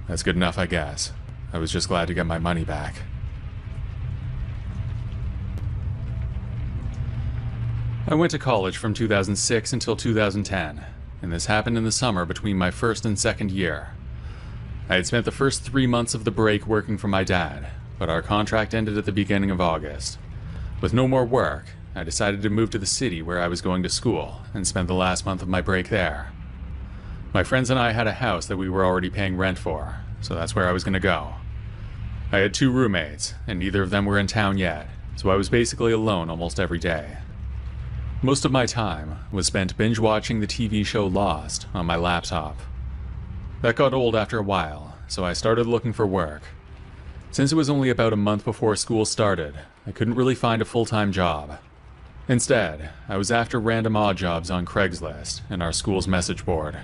That's good enough, I guess. I was just glad to get my money back. I went to college from 2006 until 2010, and this happened in the summer between my first and second year. I had spent the first 3 months of the break working for my dad, but our contract ended at the beginning of August. With no more work, I decided to move to the city where I was going to school and spend the last month of my break there. My friends and I had a house that we were already paying rent for, so that's where I was going to go. I had 2 roommates, and neither of them were in town yet, so I was basically alone almost every day. Most of my time was spent binge-watching the TV show Lost on my laptop. That got old after a while, so I started looking for work. Since it was only about a month before school started, I couldn't really find a full-time job. Instead, I was after random odd jobs on Craigslist and our school's message board.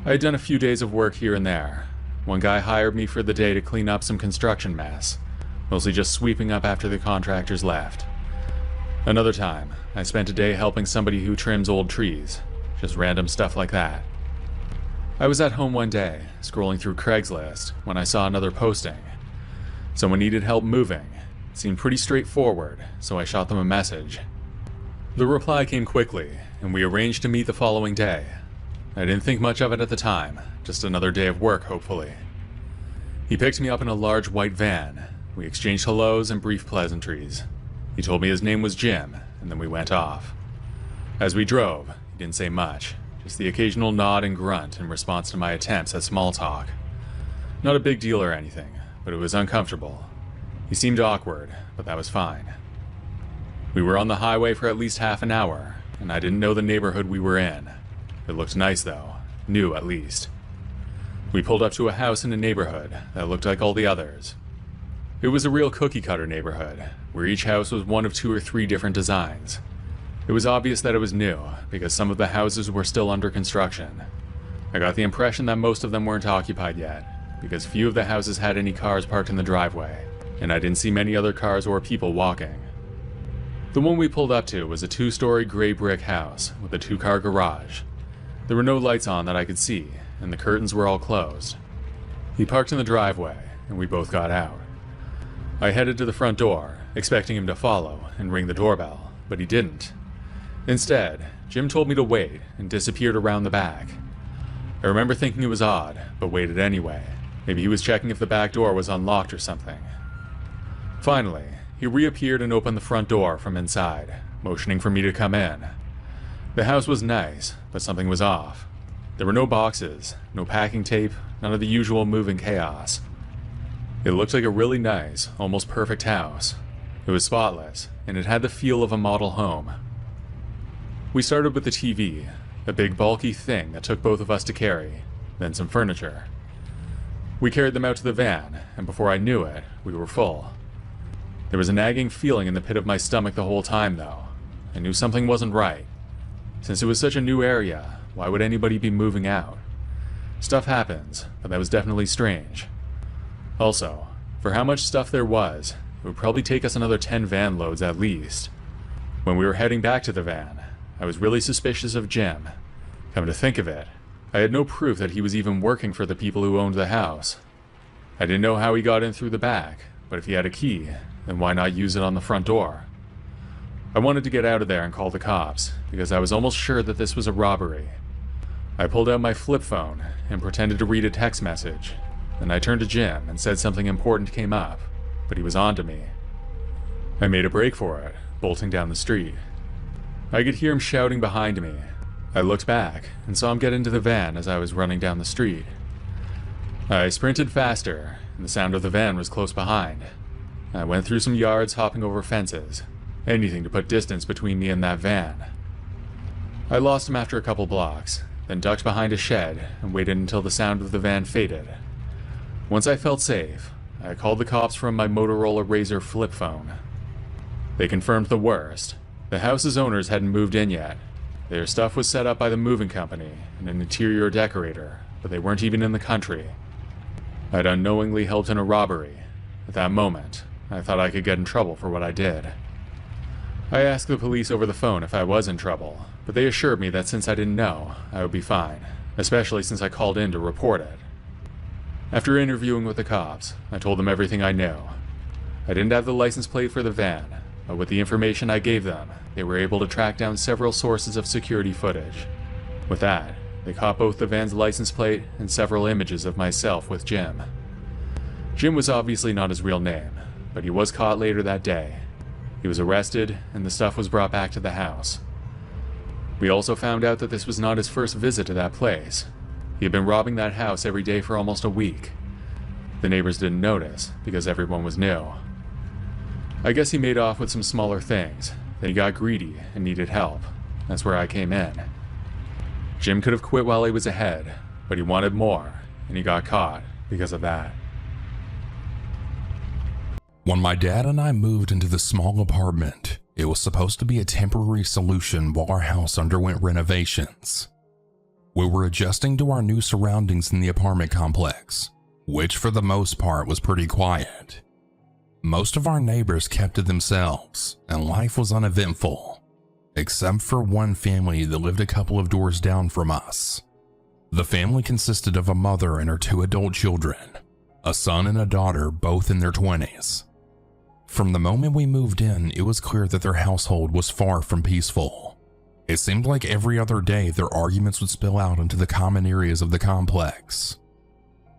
I had done a few days of work here and there. One guy hired me for the day to clean up some construction mess, mostly just sweeping up after the contractors left. Another time, I spent a day helping somebody who trims old trees, just random stuff like that. I was at home one day, scrolling through Craigslist, when I saw another posting. Someone needed help moving. It seemed pretty straightforward, so I shot them a message. The reply came quickly, and we arranged to meet the following day. I didn't think much of it at the time, just another day of work, hopefully. He picked me up in a large white van. We exchanged hellos and brief pleasantries. He told me his name was Jim, and then we went off. As we drove, he didn't say much, just the occasional nod and grunt in response to my attempts at small talk. Not a big deal or anything, but it was uncomfortable. He seemed awkward, but that was fine. We were on the highway for at least half an hour, and I didn't know the neighborhood we were in. It looked nice though, new at least. We pulled up to a house in a neighborhood that looked like all the others. It was a real cookie-cutter neighborhood, where each house was one of 2 or 3 different designs. It was obvious that it was new, because some of the houses were still under construction. I got the impression that most of them weren't occupied yet, because few of the houses had any cars parked in the driveway, and I didn't see many other cars or people walking. The one we pulled up to was a 2-story gray brick house with a 2-car garage. There were no lights on that I could see, and the curtains were all closed. He parked in the driveway, and we both got out. I headed to the front door, expecting him to follow and ring the doorbell, but he didn't. Instead, Jim told me to wait and disappeared around the back. I remember thinking it was odd, but waited anyway. Maybe he was checking if the back door was unlocked or something. Finally, he reappeared and opened the front door from inside, motioning for me to come in. The house was nice, but something was off. There were no boxes, no packing tape, none of the usual moving chaos. It looked like a really nice, almost perfect house. It was spotless, and it had the feel of a model home. We started with the TV, a big bulky thing that took both of us to carry, then some furniture. We carried them out to the van, and before I knew it, we were full. There was a nagging feeling in the pit of my stomach the whole time, though. I knew something wasn't right. Since it was such a new area, why would anybody be moving out? Stuff happens, but that was definitely strange. Also, for how much stuff there was, it would probably take us another 10 van loads at least. When we were heading back to the van, I was really suspicious of Jim. Come to think of it, I had no proof that he was even working for the people who owned the house. I didn't know how he got in through the back, but if he had a key, then why not use it on the front door? I wanted to get out of there and call the cops, because I was almost sure that this was a robbery. I pulled out my flip phone and pretended to read a text message. Then I turned to Jim and said something important came up, but he was on to me. I made a break for it, bolting down the street. I could hear him shouting behind me. I looked back and saw him get into the van as I was running down the street. I sprinted faster, and the sound of the van was close behind. I went through some yards, hopping over fences, anything to put distance between me and that van. I lost him after a couple blocks, then ducked behind a shed and waited until the sound of the van faded. Once I felt safe, I called the cops from my Motorola Razr flip phone. They confirmed the worst. The house's owners hadn't moved in yet. Their stuff was set up by the moving company and an interior decorator, but they weren't even in the country. I'd unknowingly helped in a robbery. At that moment, I thought I could get in trouble for what I did. I asked the police over the phone if I was in trouble, but they assured me that since I didn't know, I would be fine, especially since I called in to report it. After interviewing with the cops, I told them everything I knew. I didn't have the license plate for the van, but with the information I gave them, they were able to track down several sources of security footage. With that, they caught both the van's license plate and several images of myself with Jim. Jim was obviously not his real name, but he was caught later that day. He was arrested, and the stuff was brought back to the house. We also found out that this was not his first visit to that place. He had been robbing that house every day for almost a week. The neighbors didn't notice, because everyone was new. I guess he made off with some smaller things, then he got greedy and needed help. That's where I came in. Jim could have quit while he was ahead, but he wanted more, and he got caught because of that. When my dad and I moved into the small apartment, it was supposed to be a temporary solution while our house underwent renovations. We were adjusting to our new surroundings in the apartment complex, which for the most part was pretty quiet. Most of our neighbors kept to themselves, and life was uneventful, except for one family that lived a couple of doors down from us. The family consisted of a mother and her 2 adult children, a son and a daughter, both in their 20s. From the moment we moved in, it was clear that their household was far from peaceful. It seemed like every other day their arguments would spill out into the common areas of the complex.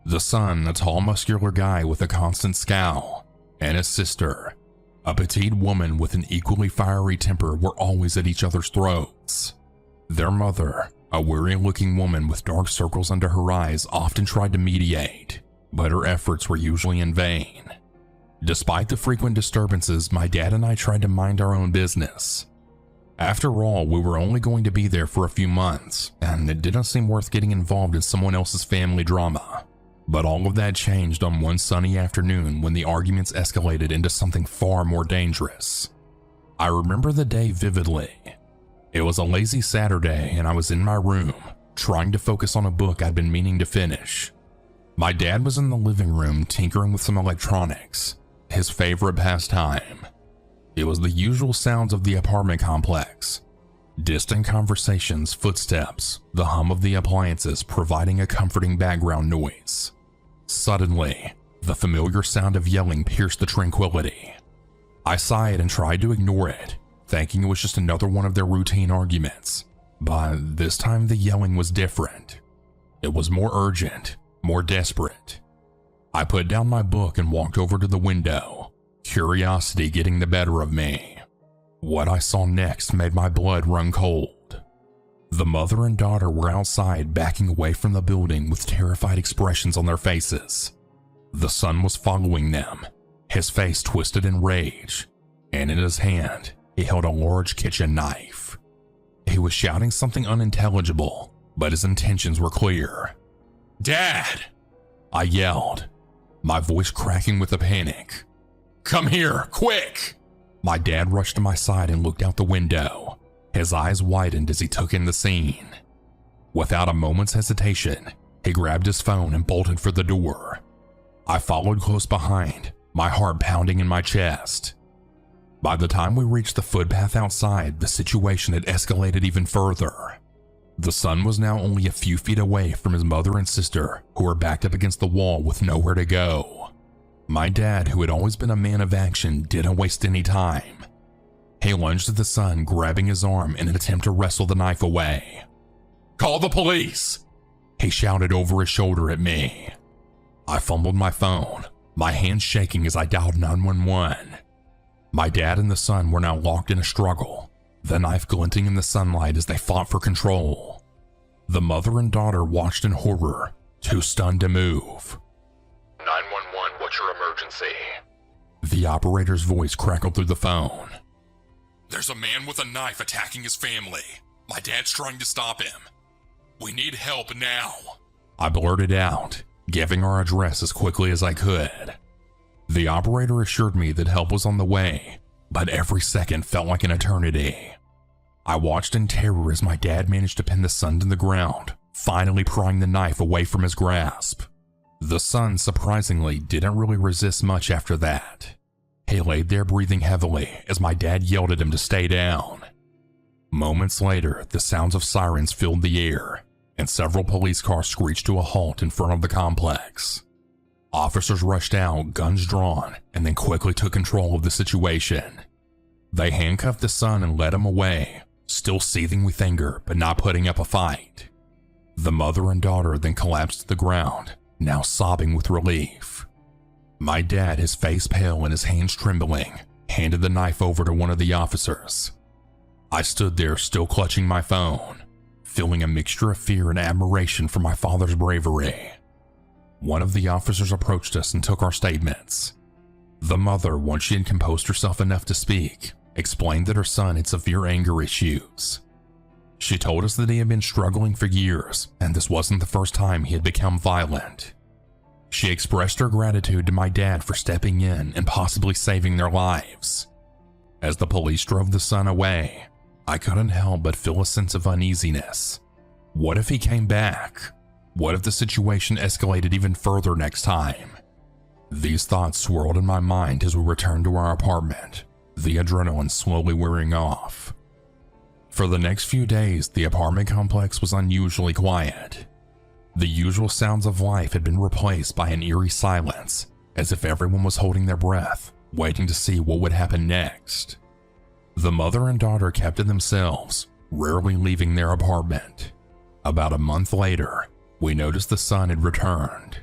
The son, a tall, muscular guy with a constant scowl, and his sister, a petite woman with an equally fiery temper, were always at each other's throats. Their mother, a weary-looking woman with dark circles under her eyes, often tried to mediate, but her efforts were usually in vain. Despite the frequent disturbances, my dad and I tried to mind our own business. After all, we were only going to be there for a few months, and it didn't seem worth getting involved in someone else's family drama. But all of that changed on one sunny afternoon when the arguments escalated into something far more dangerous. I remember the day vividly. It was a lazy Saturday, and I was in my room, trying to focus on a book I'd been meaning to finish. My dad was in the living room tinkering with some electronics, his favorite pastime. It was the usual sounds of the apartment complex. Distant conversations, footsteps, the hum of the appliances providing a comforting background noise. Suddenly, the familiar sound of yelling pierced the tranquility. I sighed and tried to ignore it, thinking it was just another one of their routine arguments. But this time the yelling was different. It was more urgent, more desperate. I put down my book and walked over to the window, curiosity getting the better of me. What I saw next made my blood run cold. The mother and daughter were outside, backing away from the building with terrified expressions on their faces. The son was following them, his face twisted in rage, and in his hand, he held a large kitchen knife. He was shouting something unintelligible, but his intentions were clear. "Dad!" I yelled, my voice cracking with a panic. "Come here, quick!" My dad rushed to my side and looked out the window. His eyes widened as he took in the scene. Without a moment's hesitation, he grabbed his phone and bolted for the door. I followed close behind, my heart pounding in my chest. By the time we reached the footpath outside, the situation had escalated even further. The son was now only a few feet away from his mother and sister, who were backed up against the wall with nowhere to go. My dad, who had always been a man of action, didn't waste any time. He lunged at the son, grabbing his arm in an attempt to wrestle the knife away. "Call the police!" he shouted over his shoulder at me. I fumbled my phone, my hands shaking as I dialed 911. My dad and the son were now locked in a struggle, the knife glinting in the sunlight as they fought for control. The mother and daughter watched in horror, too stunned to move. 911, what's your emergency? The operator's voice crackled through the phone. "There's a man with a knife attacking his family. My dad's trying to stop him. We need help now," I blurted out, giving our address as quickly as I could. The operator assured me that help was on the way, but every second felt like an eternity. I watched in terror as my dad managed to pin the son to the ground, finally prying the knife away from his grasp. The son, surprisingly, didn't really resist much after that. He laid there breathing heavily as my dad yelled at him to stay down. Moments later, the sounds of sirens filled the air, and several police cars screeched to a halt in front of the complex. Officers rushed out, guns drawn, and then quickly took control of the situation. They handcuffed the son and led him away, still seething with anger but not putting up a fight. The mother and daughter then collapsed to the ground, now sobbing with relief. My dad, his face pale and his hands trembling, handed the knife over to one of the officers. I stood there still clutching my phone, feeling a mixture of fear and admiration for my father's bravery. One of the officers approached us and took our statements. The mother, once she had composed herself enough to speak, explained that her son had severe anger issues. She told us that he had been struggling for years, and this wasn't the first time he had become violent. She expressed her gratitude to my dad for stepping in and possibly saving their lives. As the police drove the son away, I couldn't help but feel a sense of uneasiness. What if he came back? What if the situation escalated even further next time? These thoughts swirled in my mind as we returned to our apartment, the adrenaline slowly wearing off. For the next few days, the apartment complex was unusually quiet. The usual sounds of life had been replaced by an eerie silence, as if everyone was holding their breath, waiting to see what would happen next. The mother and daughter kept to themselves, rarely leaving their apartment. About a month later, we noticed the son had returned.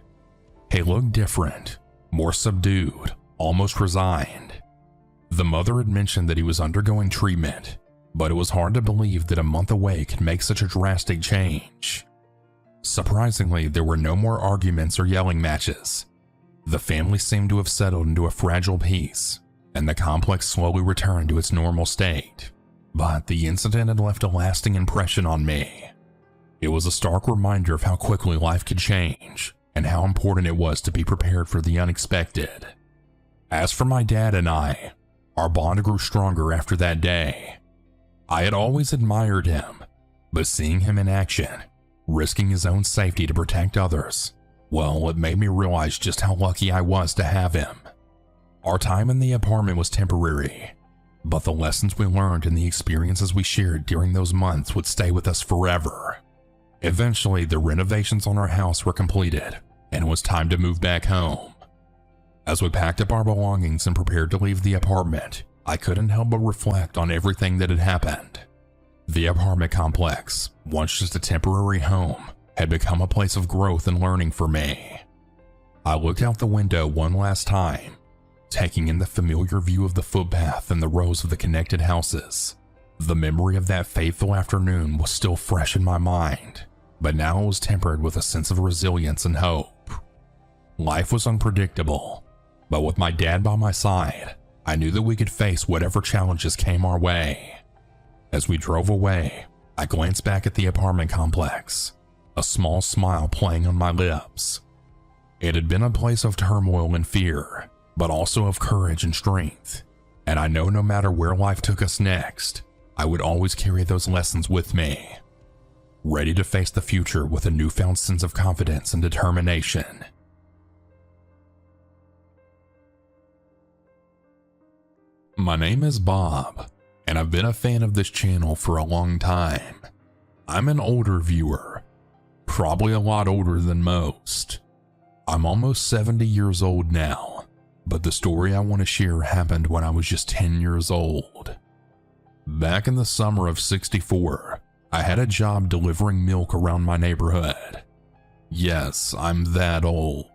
He looked different, more subdued, almost resigned. The mother had mentioned that he was undergoing treatment, but it was hard to believe that a month away could make such a drastic change. Surprisingly, there were no more arguments or yelling matches. The family seemed to have settled into a fragile peace, and the complex slowly returned to its normal state. But the incident had left a lasting impression on me. It was a stark reminder of how quickly life could change, and how important it was to be prepared for the unexpected. As for my dad and I, our bond grew stronger after that day. I had always admired him, but seeing him in action, risking his own safety to protect others, well, it made me realize just how lucky I was to have him. Our time in the apartment was temporary, but the lessons we learned and the experiences we shared during those months would stay with us forever. Eventually, the renovations on our house were completed, and it was time to move back home. As we packed up our belongings and prepared to leave the apartment, I couldn't help but reflect on everything that had happened. The apartment complex, once just a temporary home, had become a place of growth and learning for me. I looked out the window one last time, taking in the familiar view of the footpath and the rows of the connected houses. The memory of that fateful afternoon was still fresh in my mind, but now it was tempered with a sense of resilience and hope. Life was unpredictable, but with my dad by my side, I knew that we could face whatever challenges came our way. As we drove away, I glanced back at the apartment complex, a small smile playing on my lips. It had been a place of turmoil and fear, but also of courage and strength, and I know no matter where life took us next, I would always carry those lessons with me, ready to face the future with a newfound sense of confidence and determination. My name is Bob, and I've been a fan of this channel for a long time. I'm an older viewer, probably a lot older than most. I'm almost 70 years old now, but the story I want to share happened when I was just 10 years old. Back in the summer of '64, I had a job delivering milk around my neighborhood. Yes, I'm that old.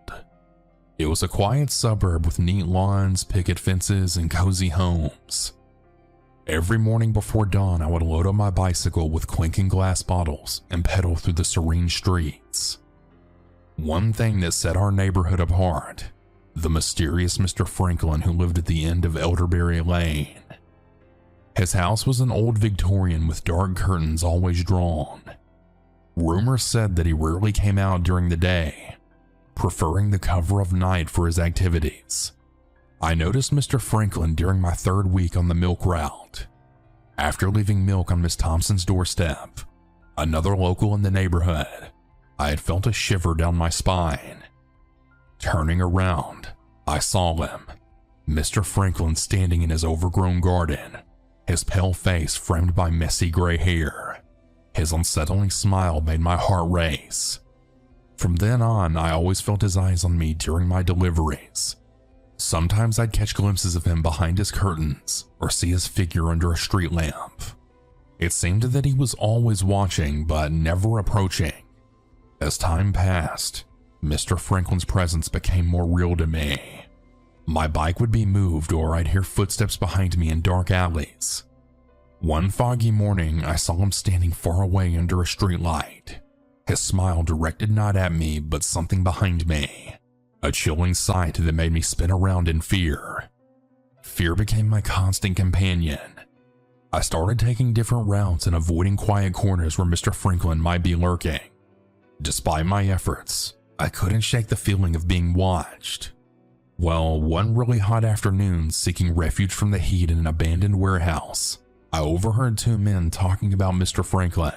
It was a quiet suburb with neat lawns, picket fences, and cozy homes. Every morning before dawn, I would load up my bicycle with clinking glass bottles and pedal through the serene streets. One thing that set our neighborhood apart, the mysterious Mr. Franklin who lived at the end of Elderberry Lane. His house was an old Victorian with dark curtains always drawn. Rumors said that he rarely came out during the day, preferring the cover of night for his activities. I noticed Mr. Franklin during my third week on the milk route. After leaving milk on Miss Thompson's doorstep, another local in the neighborhood, I had felt a shiver down my spine. Turning around, I saw him, Mr. Franklin standing in his overgrown garden, his pale face framed by messy gray hair. His unsettling smile made my heart race. From then on, I always felt his eyes on me during my deliveries. Sometimes I'd catch glimpses of him behind his curtains or see his figure under a street lamp. It seemed that he was always watching but never approaching. As time passed, Mr. Franklin's presence became more real to me. My bike would be moved or I'd hear footsteps behind me in dark alleys. One foggy morning, I saw him standing far away under a streetlight. His smile directed not at me, but something behind me. A chilling sight that made me spin around in fear. Fear became my constant companion. I started taking different routes and avoiding quiet corners where Mr. Franklin might be lurking. Despite my efforts, I couldn't shake the feeling of being watched. Well, one really hot afternoon, seeking refuge from the heat in an abandoned warehouse, I overheard two men talking about Mr. Franklin.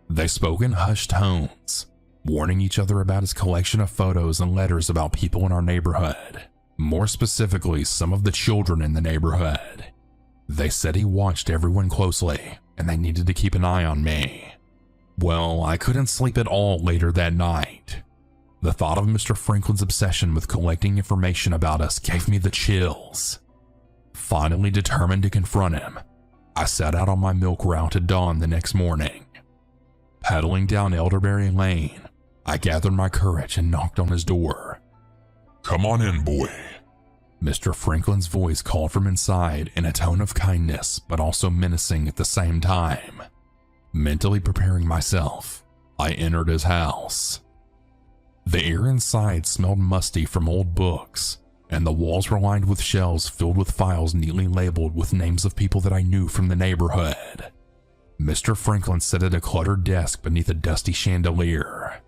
They spoke in hushed tones, warning each other about his collection of photos and letters about people in our neighborhood, more specifically some of the children in the neighborhood. They said he watched everyone closely and they needed to keep an eye on me. Well, I couldn't sleep at all later that night. The thought of Mr. Franklin's obsession with collecting information about us gave me the chills. Finally determined to confront him, I set out on my milk route at dawn the next morning. Pedaling down Elderberry Lane, I gathered my courage and knocked on his door. "Come on in, boy." Mr. Franklin's voice called from inside in a tone of kindness but also menacing at the same time. Mentally preparing myself, I entered his house. The air inside smelled musty from old books, and the walls were lined with shelves filled with files neatly labeled with names of people that I knew from the neighborhood. Mr. Franklin sat at a cluttered desk beneath a dusty chandelier.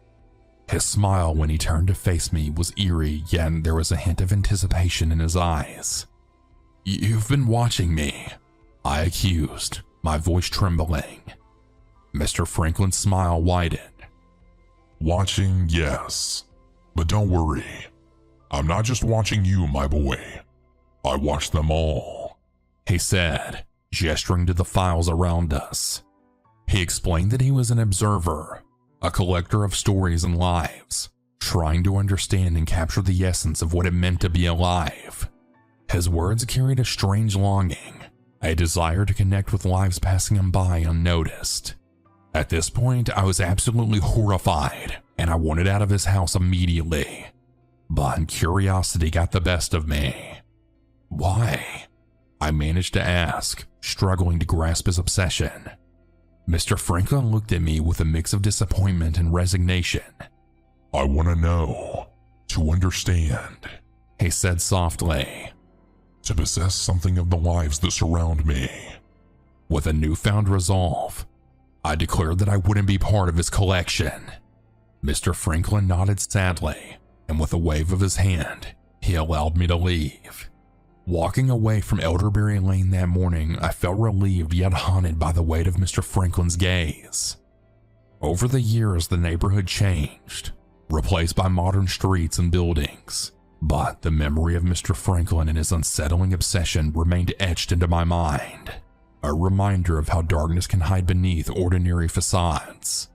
His smile when he turned to face me was eerie, yet there was a hint of anticipation in his eyes. "You've been watching me," I accused, my voice trembling. Mr. Franklin's smile widened. "Watching, yes. But don't worry. I'm not just watching you, my boy. I watch them all," he said, gesturing to the files around us. He explained that he was an observer, a collector of stories and lives, trying to understand and capture the essence of what it meant to be alive. His words carried a strange longing, a desire to connect with lives passing him by unnoticed. At this point, I was absolutely horrified, and I wanted out of his house immediately. But curiosity got the best of me. "Why?" I managed to ask, struggling to grasp his obsession. Mr. Franklin looked at me with a mix of disappointment and resignation. "I want to know, to understand," he said softly. "To possess something of the lives that surround me." With a newfound resolve, I declared that I wouldn't be part of his collection. Mr. Franklin nodded sadly, and with a wave of his hand, he allowed me to leave. Walking away from Elderberry Lane that morning, I felt relieved yet haunted by the weight of Mr. Franklin's gaze. Over the years, the neighborhood changed, replaced by modern streets and buildings, but the memory of Mr. Franklin and his unsettling obsession remained etched into my mind, a reminder of how darkness can hide beneath ordinary facades.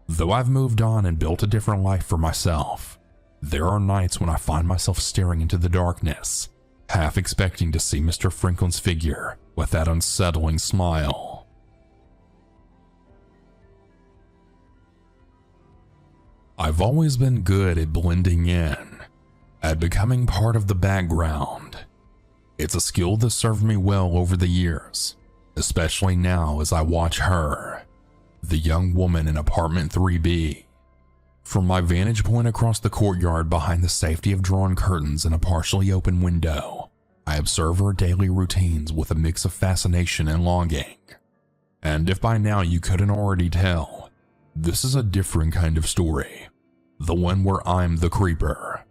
Though I've moved on and built a different life for myself, there are nights when I find myself staring into the darkness, half expecting to see Mr. Franklin's figure with that unsettling smile. I've always been good at blending in, at becoming part of the background. It's a skill that served me well over the years, especially now as I watch her, the young woman in apartment 3B. From my vantage point across the courtyard behind the safety of drawn curtains and a partially open window, I observe her daily routines with a mix of fascination and longing. And if by now you couldn't already tell, this is a different kind of story, the one where I'm the creeper.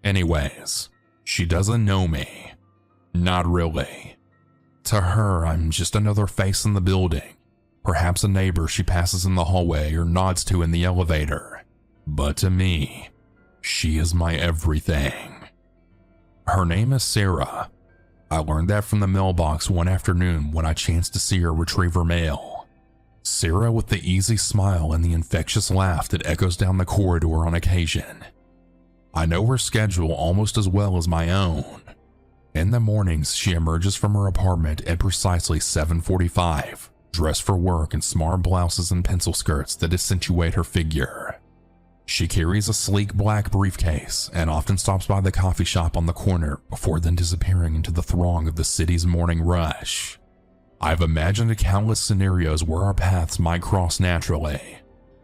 Anyways, she doesn't know me. Not really. To her, I'm just another face in the building, perhaps a neighbor she passes in the hallway or nods to in the elevator. But to me, she is my everything. Her name is Sarah. I learned that from the mailbox one afternoon when I chanced to see her retrieve her mail. Sarah with the easy smile and the infectious laugh that echoes down the corridor on occasion. I know her schedule almost as well as my own. In the mornings, she emerges from her apartment at precisely 7:45, dressed for work in smart blouses and pencil skirts that accentuate her figure. She carries a sleek black briefcase and often stops by the coffee shop on the corner before then disappearing into the throng of the city's morning rush. I've imagined countless scenarios where our paths might cross naturally.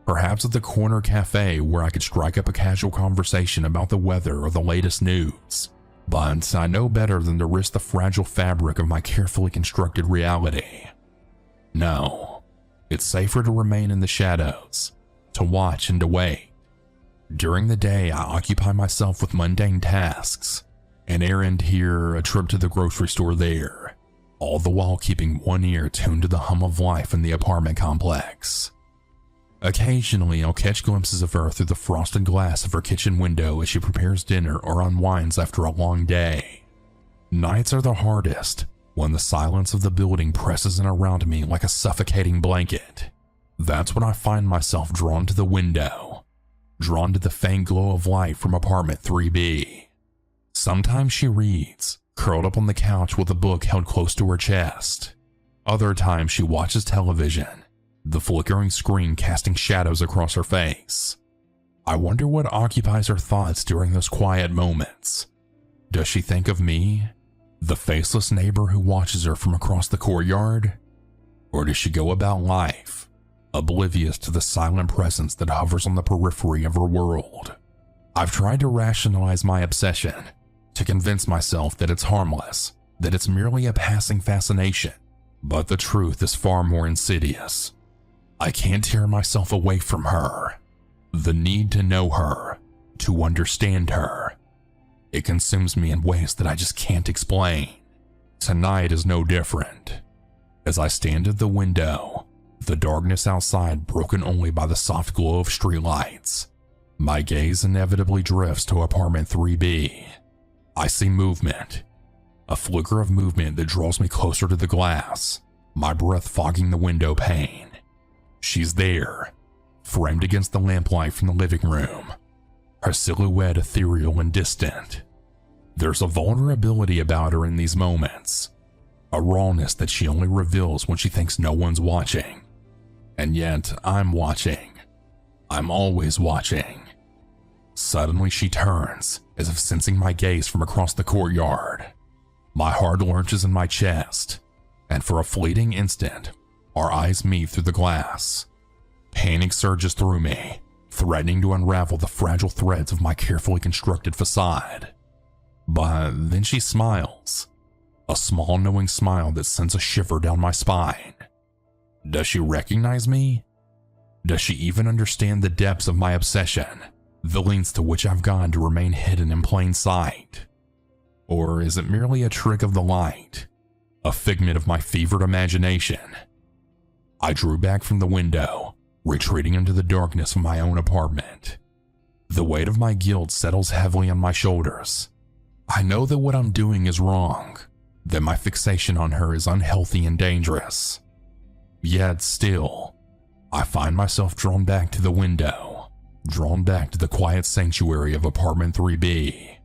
Perhaps at the corner cafe where I could strike up a casual conversation about the weather or the latest news. But I know better than to risk the fragile fabric of my carefully constructed reality. No, it's safer to remain in the shadows, to watch and to wait. During the day, I occupy myself with mundane tasks, an errand here, a trip to the grocery store there, all the while keeping one ear tuned to the hum of life in the apartment complex. Occasionally, I'll catch glimpses of her through the frosted glass of her kitchen window as she prepares dinner or unwinds after a long day. Nights are the hardest, when the silence of the building presses in around me like a suffocating blanket. That's when I find myself drawn to the window, drawn to the faint glow of light from apartment 3B. Sometimes she reads, curled up on the couch with a book held close to her chest. Other times she watches television, the flickering screen casting shadows across her face. I wonder what occupies her thoughts during those quiet moments. Does she think of me, the faceless neighbor who watches her from across the courtyard? Or does she go about life, oblivious to the silent presence that hovers on the periphery of her world? I've tried to rationalize my obsession, to convince myself that it's harmless, that it's merely a passing fascination, but the truth is far more insidious. I can't tear myself away from her. The need to know her, to understand her. It consumes me in ways that I just can't explain. Tonight is no different. As I stand at the window, the darkness outside broken only by the soft glow of streetlights, my gaze inevitably drifts to apartment 3B. I see movement, a flicker of movement that draws me closer to the glass, my breath fogging the window pane. She's there, framed against the lamplight from the living room, her silhouette ethereal and distant. There's a vulnerability about her in these moments, a rawness that she only reveals when she thinks no one's watching. And yet, I'm watching. I'm always watching. Suddenly she turns, as if sensing my gaze from across the courtyard. My heart lurches in my chest, and for a fleeting instant, our eyes meet through the glass. Panic surges through me, threatening to unravel the fragile threads of my carefully constructed facade. But then she smiles, a small knowing smile that sends a shiver down my spine. Does she recognize me? Does she even understand the depths of my obsession, the lengths to which I've gone to remain hidden in plain sight? Or is it merely a trick of the light, a figment of my fevered imagination? I drew back from the window, retreating into the darkness of my own apartment. The weight of my guilt settles heavily on my shoulders. I know that what I'm doing is wrong, that my fixation on her is unhealthy and dangerous. Yet still, I find myself drawn back to the window, drawn back to the quiet sanctuary of apartment 3B.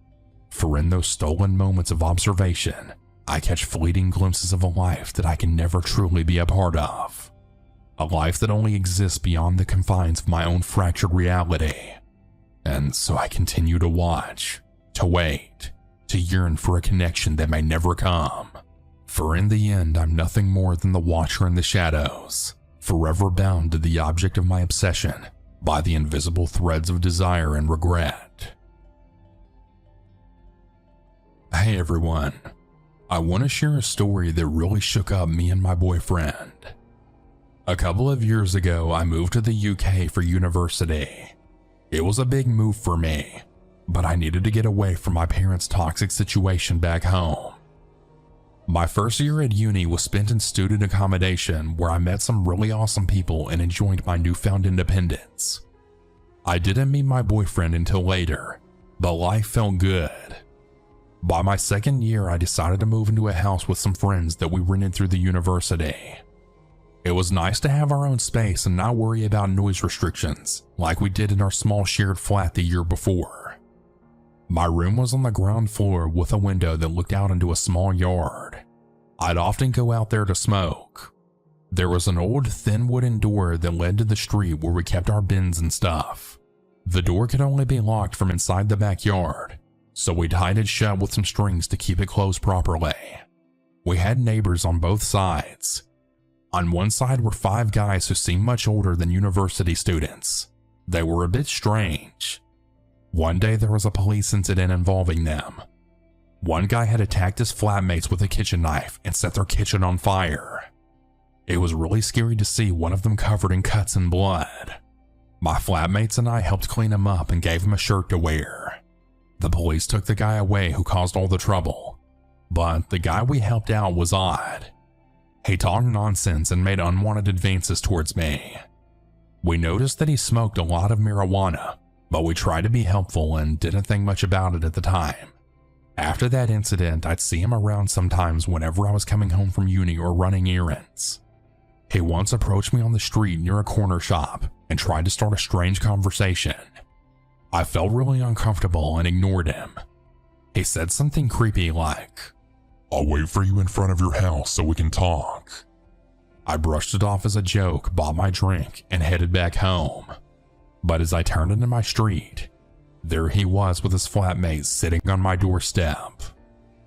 For in those stolen moments of observation, I catch fleeting glimpses of a life that I can never truly be a part of. A life that only exists beyond the confines of my own fractured reality. And so I continue to watch, to wait, to yearn for a connection that may never come. For in the end, I'm nothing more than the watcher in the shadows, forever bound to the object of my obsession by the invisible threads of desire and regret. Hey everyone, I want to share a story that really shook up me and my boyfriend. A couple of years ago, I moved to the UK for university. It was a big move for me, but I needed to get away from my parents' toxic situation back home. My first year at uni was spent in student accommodation where I met some really awesome people and enjoyed my newfound independence. I didn't meet my boyfriend until later, but life felt good. By my second year, I decided to move into a house with some friends that we rented through the university. It was nice to have our own space and not worry about noise restrictions like we did in our small shared flat the year before. My room was on the ground floor with a window that looked out into a small yard. I'd often go out there to smoke. There was an old thin wooden door that led to the street where we kept our bins and stuff. The door could only be locked from inside the backyard, so we tied it shut with some strings to keep it closed properly. We had neighbors on both sides. On one side were 5 guys who seemed much older than university students. They were a bit strange. One day there was a police incident involving them. One guy had attacked his flatmates with a kitchen knife and set their kitchen on fire. It was really scary to see one of them covered in cuts and blood. My flatmates and I helped clean him up and gave him a shirt to wear. The police took the guy away who caused all the trouble, but the guy we helped out was odd. He talked nonsense and made unwanted advances towards me. We noticed that he smoked a lot of marijuana, but we tried to be helpful and didn't think much about it at the time. After that incident, I'd see him around sometimes whenever I was coming home from uni or running errands. He once approached me on the street near a corner shop and tried to start a strange conversation. I felt really uncomfortable and ignored him. He said something creepy like, "I'll wait for you in front of your house so we can talk." I brushed it off as a joke, bought my drink, and headed back home. But as I turned into my street, there he was with his flatmate sitting on my doorstep.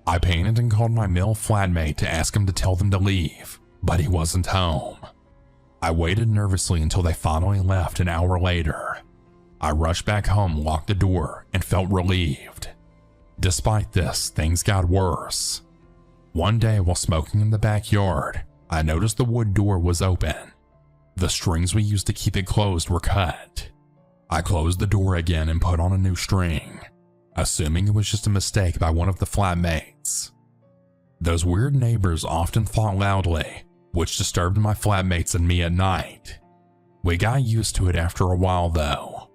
I panicked and called my male flatmate to ask him to tell them to leave, but he wasn't home. I waited nervously until they finally left an hour later. I rushed back home, locked the door, and felt relieved. Despite this, things got worse. One day while smoking in the backyard, I noticed the wood door was open. The strings we used to keep it closed were cut. I closed the door again and put on a new string, assuming it was just a mistake by one of the flatmates. Those weird neighbors often fought loudly, which disturbed my flatmates and me at night. We got used to it after a while though.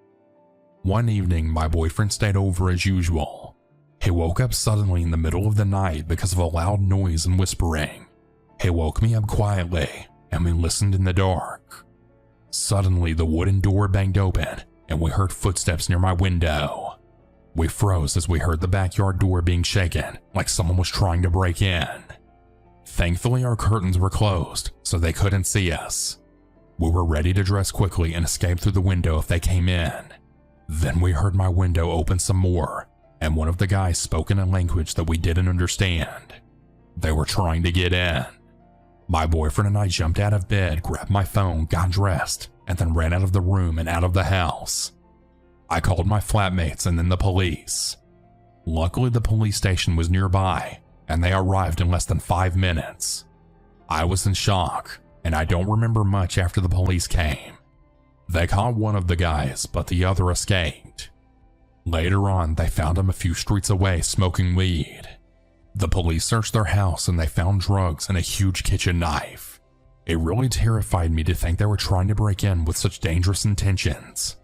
One evening, my boyfriend stayed over as usual. He woke up suddenly in the middle of the night because of a loud noise and whispering. He woke me up quietly, and we listened in the dark. Suddenly, the wooden door banged open, and we heard footsteps near my window. We froze as we heard the backyard door being shaken, like someone was trying to break in. Thankfully, our curtains were closed, so they couldn't see us. We were ready to dress quickly and escape through the window if they came in. Then we heard my window open some more, and one of the guys spoke in a language that we didn't understand. They were trying to get in. My boyfriend and I jumped out of bed, grabbed my phone, got dressed, and then ran out of the room and out of the house. I called my flatmates and then the police. Luckily, the police station was nearby, and they arrived in less than 5 minutes. I was in shock, and I don't remember much after the police came. They caught one of the guys, but the other escaped. Later on, they found him a few streets away smoking weed. The police searched their house and they found drugs and a huge kitchen knife. It really terrified me to think they were trying to break in with such dangerous intentions.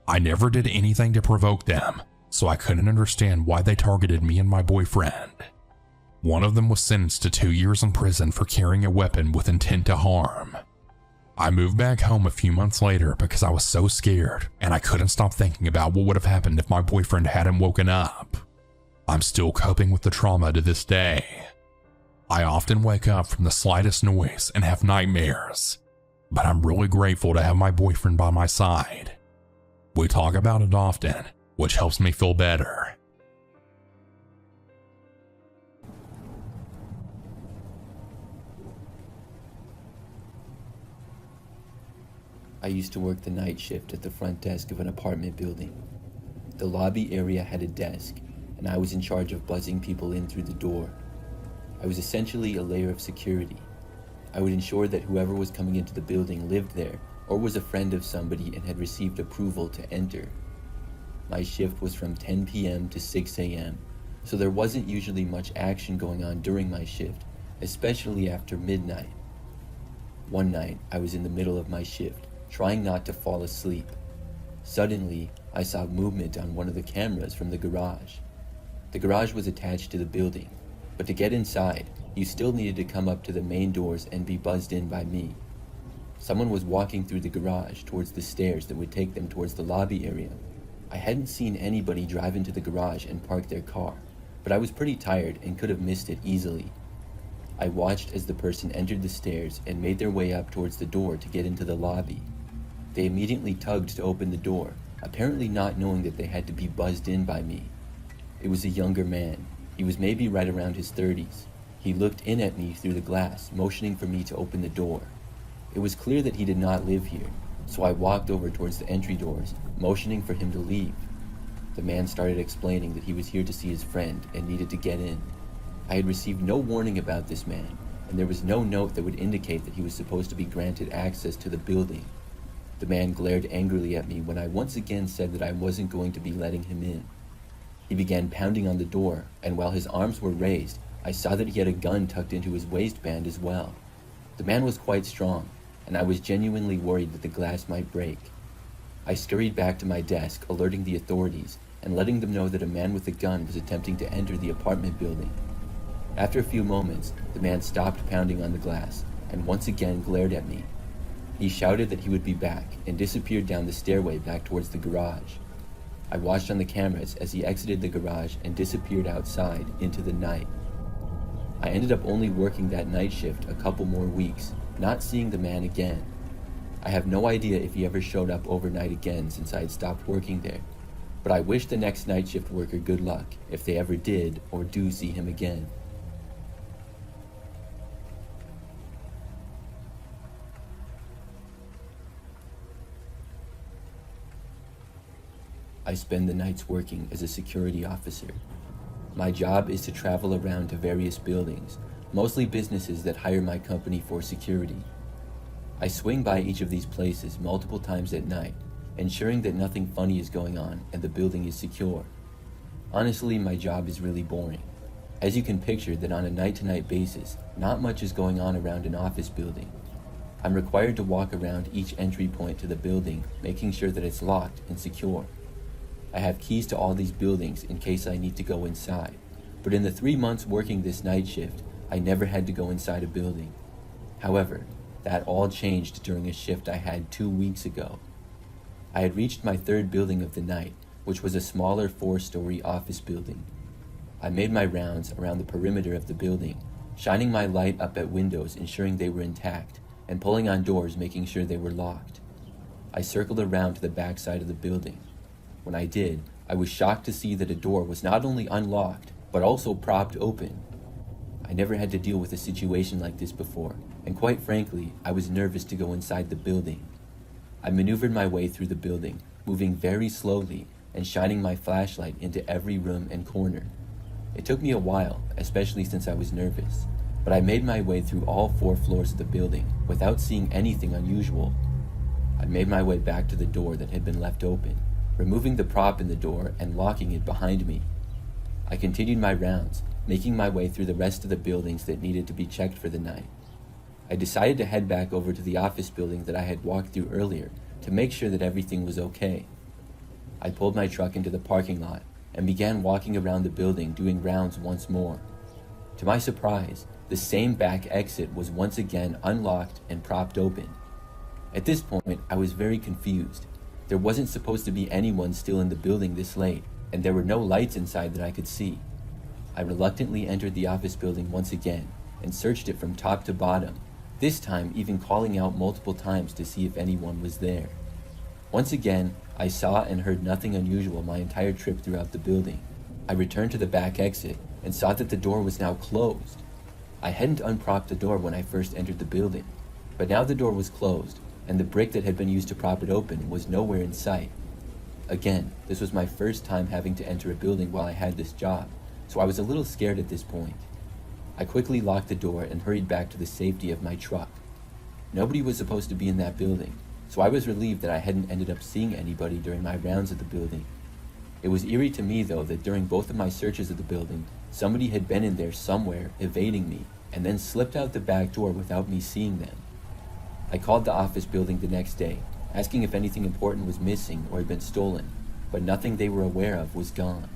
I never did anything to provoke them, so I couldn't understand why they targeted me and my boyfriend. One of them was sentenced to 2 years in prison for carrying a weapon with intent to harm. I moved back home a few months later because I was so scared and I couldn't stop thinking about what would have happened if my boyfriend hadn't woken up. I'm still coping with the trauma to this day. I often wake up from the slightest noise and have nightmares, but I'm really grateful to have my boyfriend by my side. We talk about it often, which helps me feel better. I used to work the night shift at the front desk of an apartment building. The lobby area had a desk, and I was in charge of buzzing people in through the door. I was essentially a layer of security. I would ensure that whoever was coming into the building lived there or was a friend of somebody and had received approval to enter. My shift was from 10 p.m. to 6 a.m., so there wasn't usually much action going on during my shift, especially after midnight. One night, I was in the middle of my shift, trying not to fall asleep. Suddenly, I saw movement on one of the cameras from the garage. The garage was attached to the building, but to get inside, you still needed to come up to the main doors and be buzzed in by me. Someone was walking through the garage towards the stairs that would take them towards the lobby area. I hadn't seen anybody drive into the garage and park their car, but I was pretty tired and could have missed it easily. I watched as the person entered the stairs and made their way up towards the door to get into the lobby. They immediately tugged to open the door, apparently not knowing that they had to be buzzed in by me. It was a younger man. He was maybe right around his 30s. He looked in at me through the glass, motioning for me to open the door. It was clear that he did not live here, so I walked over towards the entry doors, motioning for him to leave. The man started explaining that he was here to see his friend and needed to get in. I had received no warning about this man, and there was no note that would indicate that he was supposed to be granted access to the building. The man glared angrily at me when I once again said that I wasn't going to be letting him in. He began pounding on the door, and while his arms were raised, I saw that he had a gun tucked into his waistband as well. The man was quite strong, and I was genuinely worried that the glass might break. I scurried back to my desk, alerting the authorities, and letting them know that a man with a gun was attempting to enter the apartment building. After a few moments, the man stopped pounding on the glass, and once again glared at me. He shouted that he would be back, and disappeared down the stairway back towards the garage. I watched on the cameras as he exited the garage and disappeared outside into the night. I ended up only working that night shift a couple more weeks, not seeing the man again. I have no idea if he ever showed up overnight again since I had stopped working there, but I wish the next night shift worker good luck if they ever did or do see him again. I spend the nights working as a security officer. My job is to travel around to various buildings, mostly businesses that hire my company for security. I swing by each of these places multiple times at night, ensuring that nothing funny is going on and the building is secure. Honestly, my job is really boring. As you can picture that on a night-to-night basis, not much is going on around an office building. I'm required to walk around each entry point to the building, making sure that it's locked and secure. I have keys to all these buildings in case I need to go inside, but in the 3 months working this night shift, I never had to go inside a building. However, that all changed during a shift I had 2 weeks ago. I had reached my third building of the night, which was a smaller 4-story office building. I made my rounds around the perimeter of the building, shining my light up at windows ensuring they were intact, and pulling on doors making sure they were locked. I circled around to the back side of the building. When I did, I was shocked to see that a door was not only unlocked, but also propped open. I never had to deal with a situation like this before, and quite frankly, I was nervous to go inside the building. I maneuvered my way through the building, moving very slowly and shining my flashlight into every room and corner. It took me a while, especially since I was nervous, but I made my way through all 4 floors of the building without seeing anything unusual. I made my way back to the door that had been left open, removing the prop in the door and locking it behind me. I continued my rounds, making my way through the rest of the buildings that needed to be checked for the night. I decided to head back over to the office building that I had walked through earlier to make sure that everything was okay. I pulled my truck into the parking lot and began walking around the building doing rounds once more. To my surprise, the same back exit was once again unlocked and propped open. At this point, I was very confused. There wasn't supposed to be anyone still in the building this late, and there were no lights inside that I could see. I reluctantly entered the office building once again and searched it from top to bottom, this time even calling out multiple times to see if anyone was there. Once again, I saw and heard nothing unusual my entire trip throughout the building. I returned to the back exit and saw that the door was now closed. I hadn't unpropped the door when I first entered the building, but now the door was closed, and the brick that had been used to prop it open was nowhere in sight. Again, this was my first time having to enter a building while I had this job, so I was a little scared at this point. I quickly locked the door and hurried back to the safety of my truck. Nobody was supposed to be in that building, so I was relieved that I hadn't ended up seeing anybody during my rounds of the building. It was eerie to me, though, that during both of my searches of the building, somebody had been in there somewhere, evading me, and then slipped out the back door without me seeing them. I called the office building the next day, asking if anything important was missing or had been stolen, but nothing they were aware of was gone.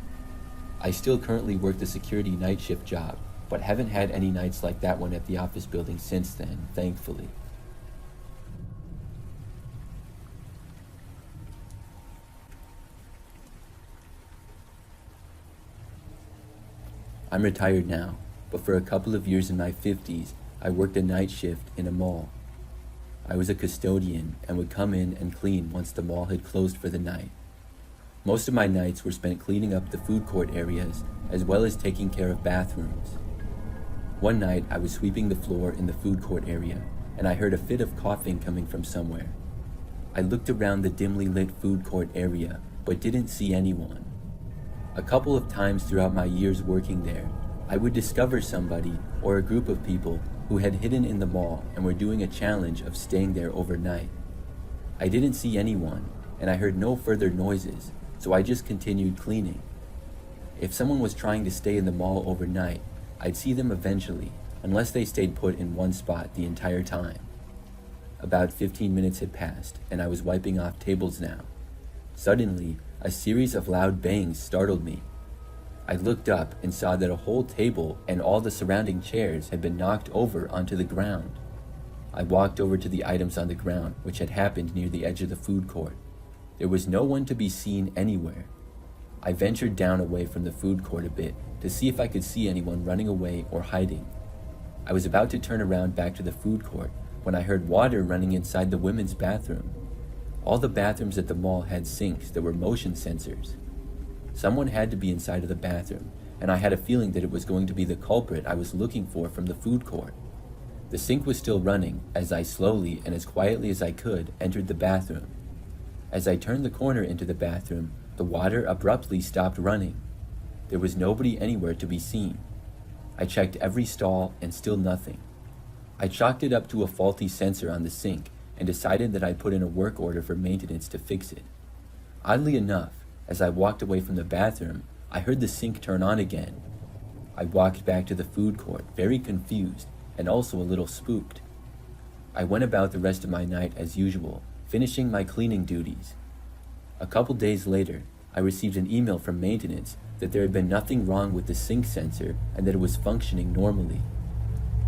I still currently work the security night shift job, but haven't had any nights like that one at the office building since then, thankfully. I'm retired now, but for a couple of years in my 50s, I worked a night shift in a mall. I was a custodian and would come in and clean once the mall had closed for the night, Most of my nights were spent cleaning up the food court areas as well as taking care of bathrooms. One night I was sweeping the floor in the food court area and I heard a fit of coughing coming from somewhere. I looked around the dimly lit food court area but didn't see anyone. A couple of times throughout my years working there, I would discover somebody or a group of people who had hidden in the mall and were doing a challenge of staying there overnight. I didn't see anyone and I heard no further noises, so I just continued cleaning. If someone was trying to stay in the mall overnight, I'd see them eventually, unless they stayed put in one spot the entire time. About 15 minutes had passed, and I was wiping off tables now. Suddenly, a series of loud bangs startled me. I looked up and saw that a whole table and all the surrounding chairs had been knocked over onto the ground. I walked over to the items on the ground, which had happened near the edge of the food court. There was no one to be seen anywhere. I ventured down away from the food court a bit to see if I could see anyone running away or hiding. I was about to turn around back to the food court when I heard water running inside the women's bathroom. All the bathrooms at the mall had sinks that were motion sensors. Someone had to be inside of the bathroom, and I had a feeling that it was going to be the culprit I was looking for from the food court. The sink was still running as I slowly and as quietly as I could entered the bathroom. As I turned the corner into the bathroom, the water abruptly stopped running. There was nobody anywhere to be seen. I checked every stall and still nothing. I chalked it up to a faulty sensor on the sink and decided that I'd put in a work order for maintenance to fix it. Oddly enough, as I walked away from the bathroom, I heard the sink turn on again. I walked back to the food court, very confused and also a little spooked. I went about the rest of my night as usual, finishing my cleaning duties. A couple days later, I received an email from maintenance that there had been nothing wrong with the sink sensor and that it was functioning normally.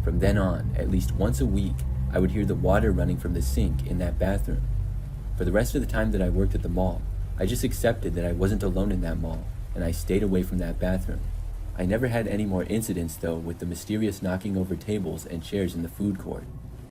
From then on, at least once a week, I would hear the water running from the sink in that bathroom. For the rest of the time that I worked at the mall, I just accepted that I wasn't alone in that mall, and I stayed away from that bathroom. I never had any more incidents though with the mysterious knocking over tables and chairs in the food court.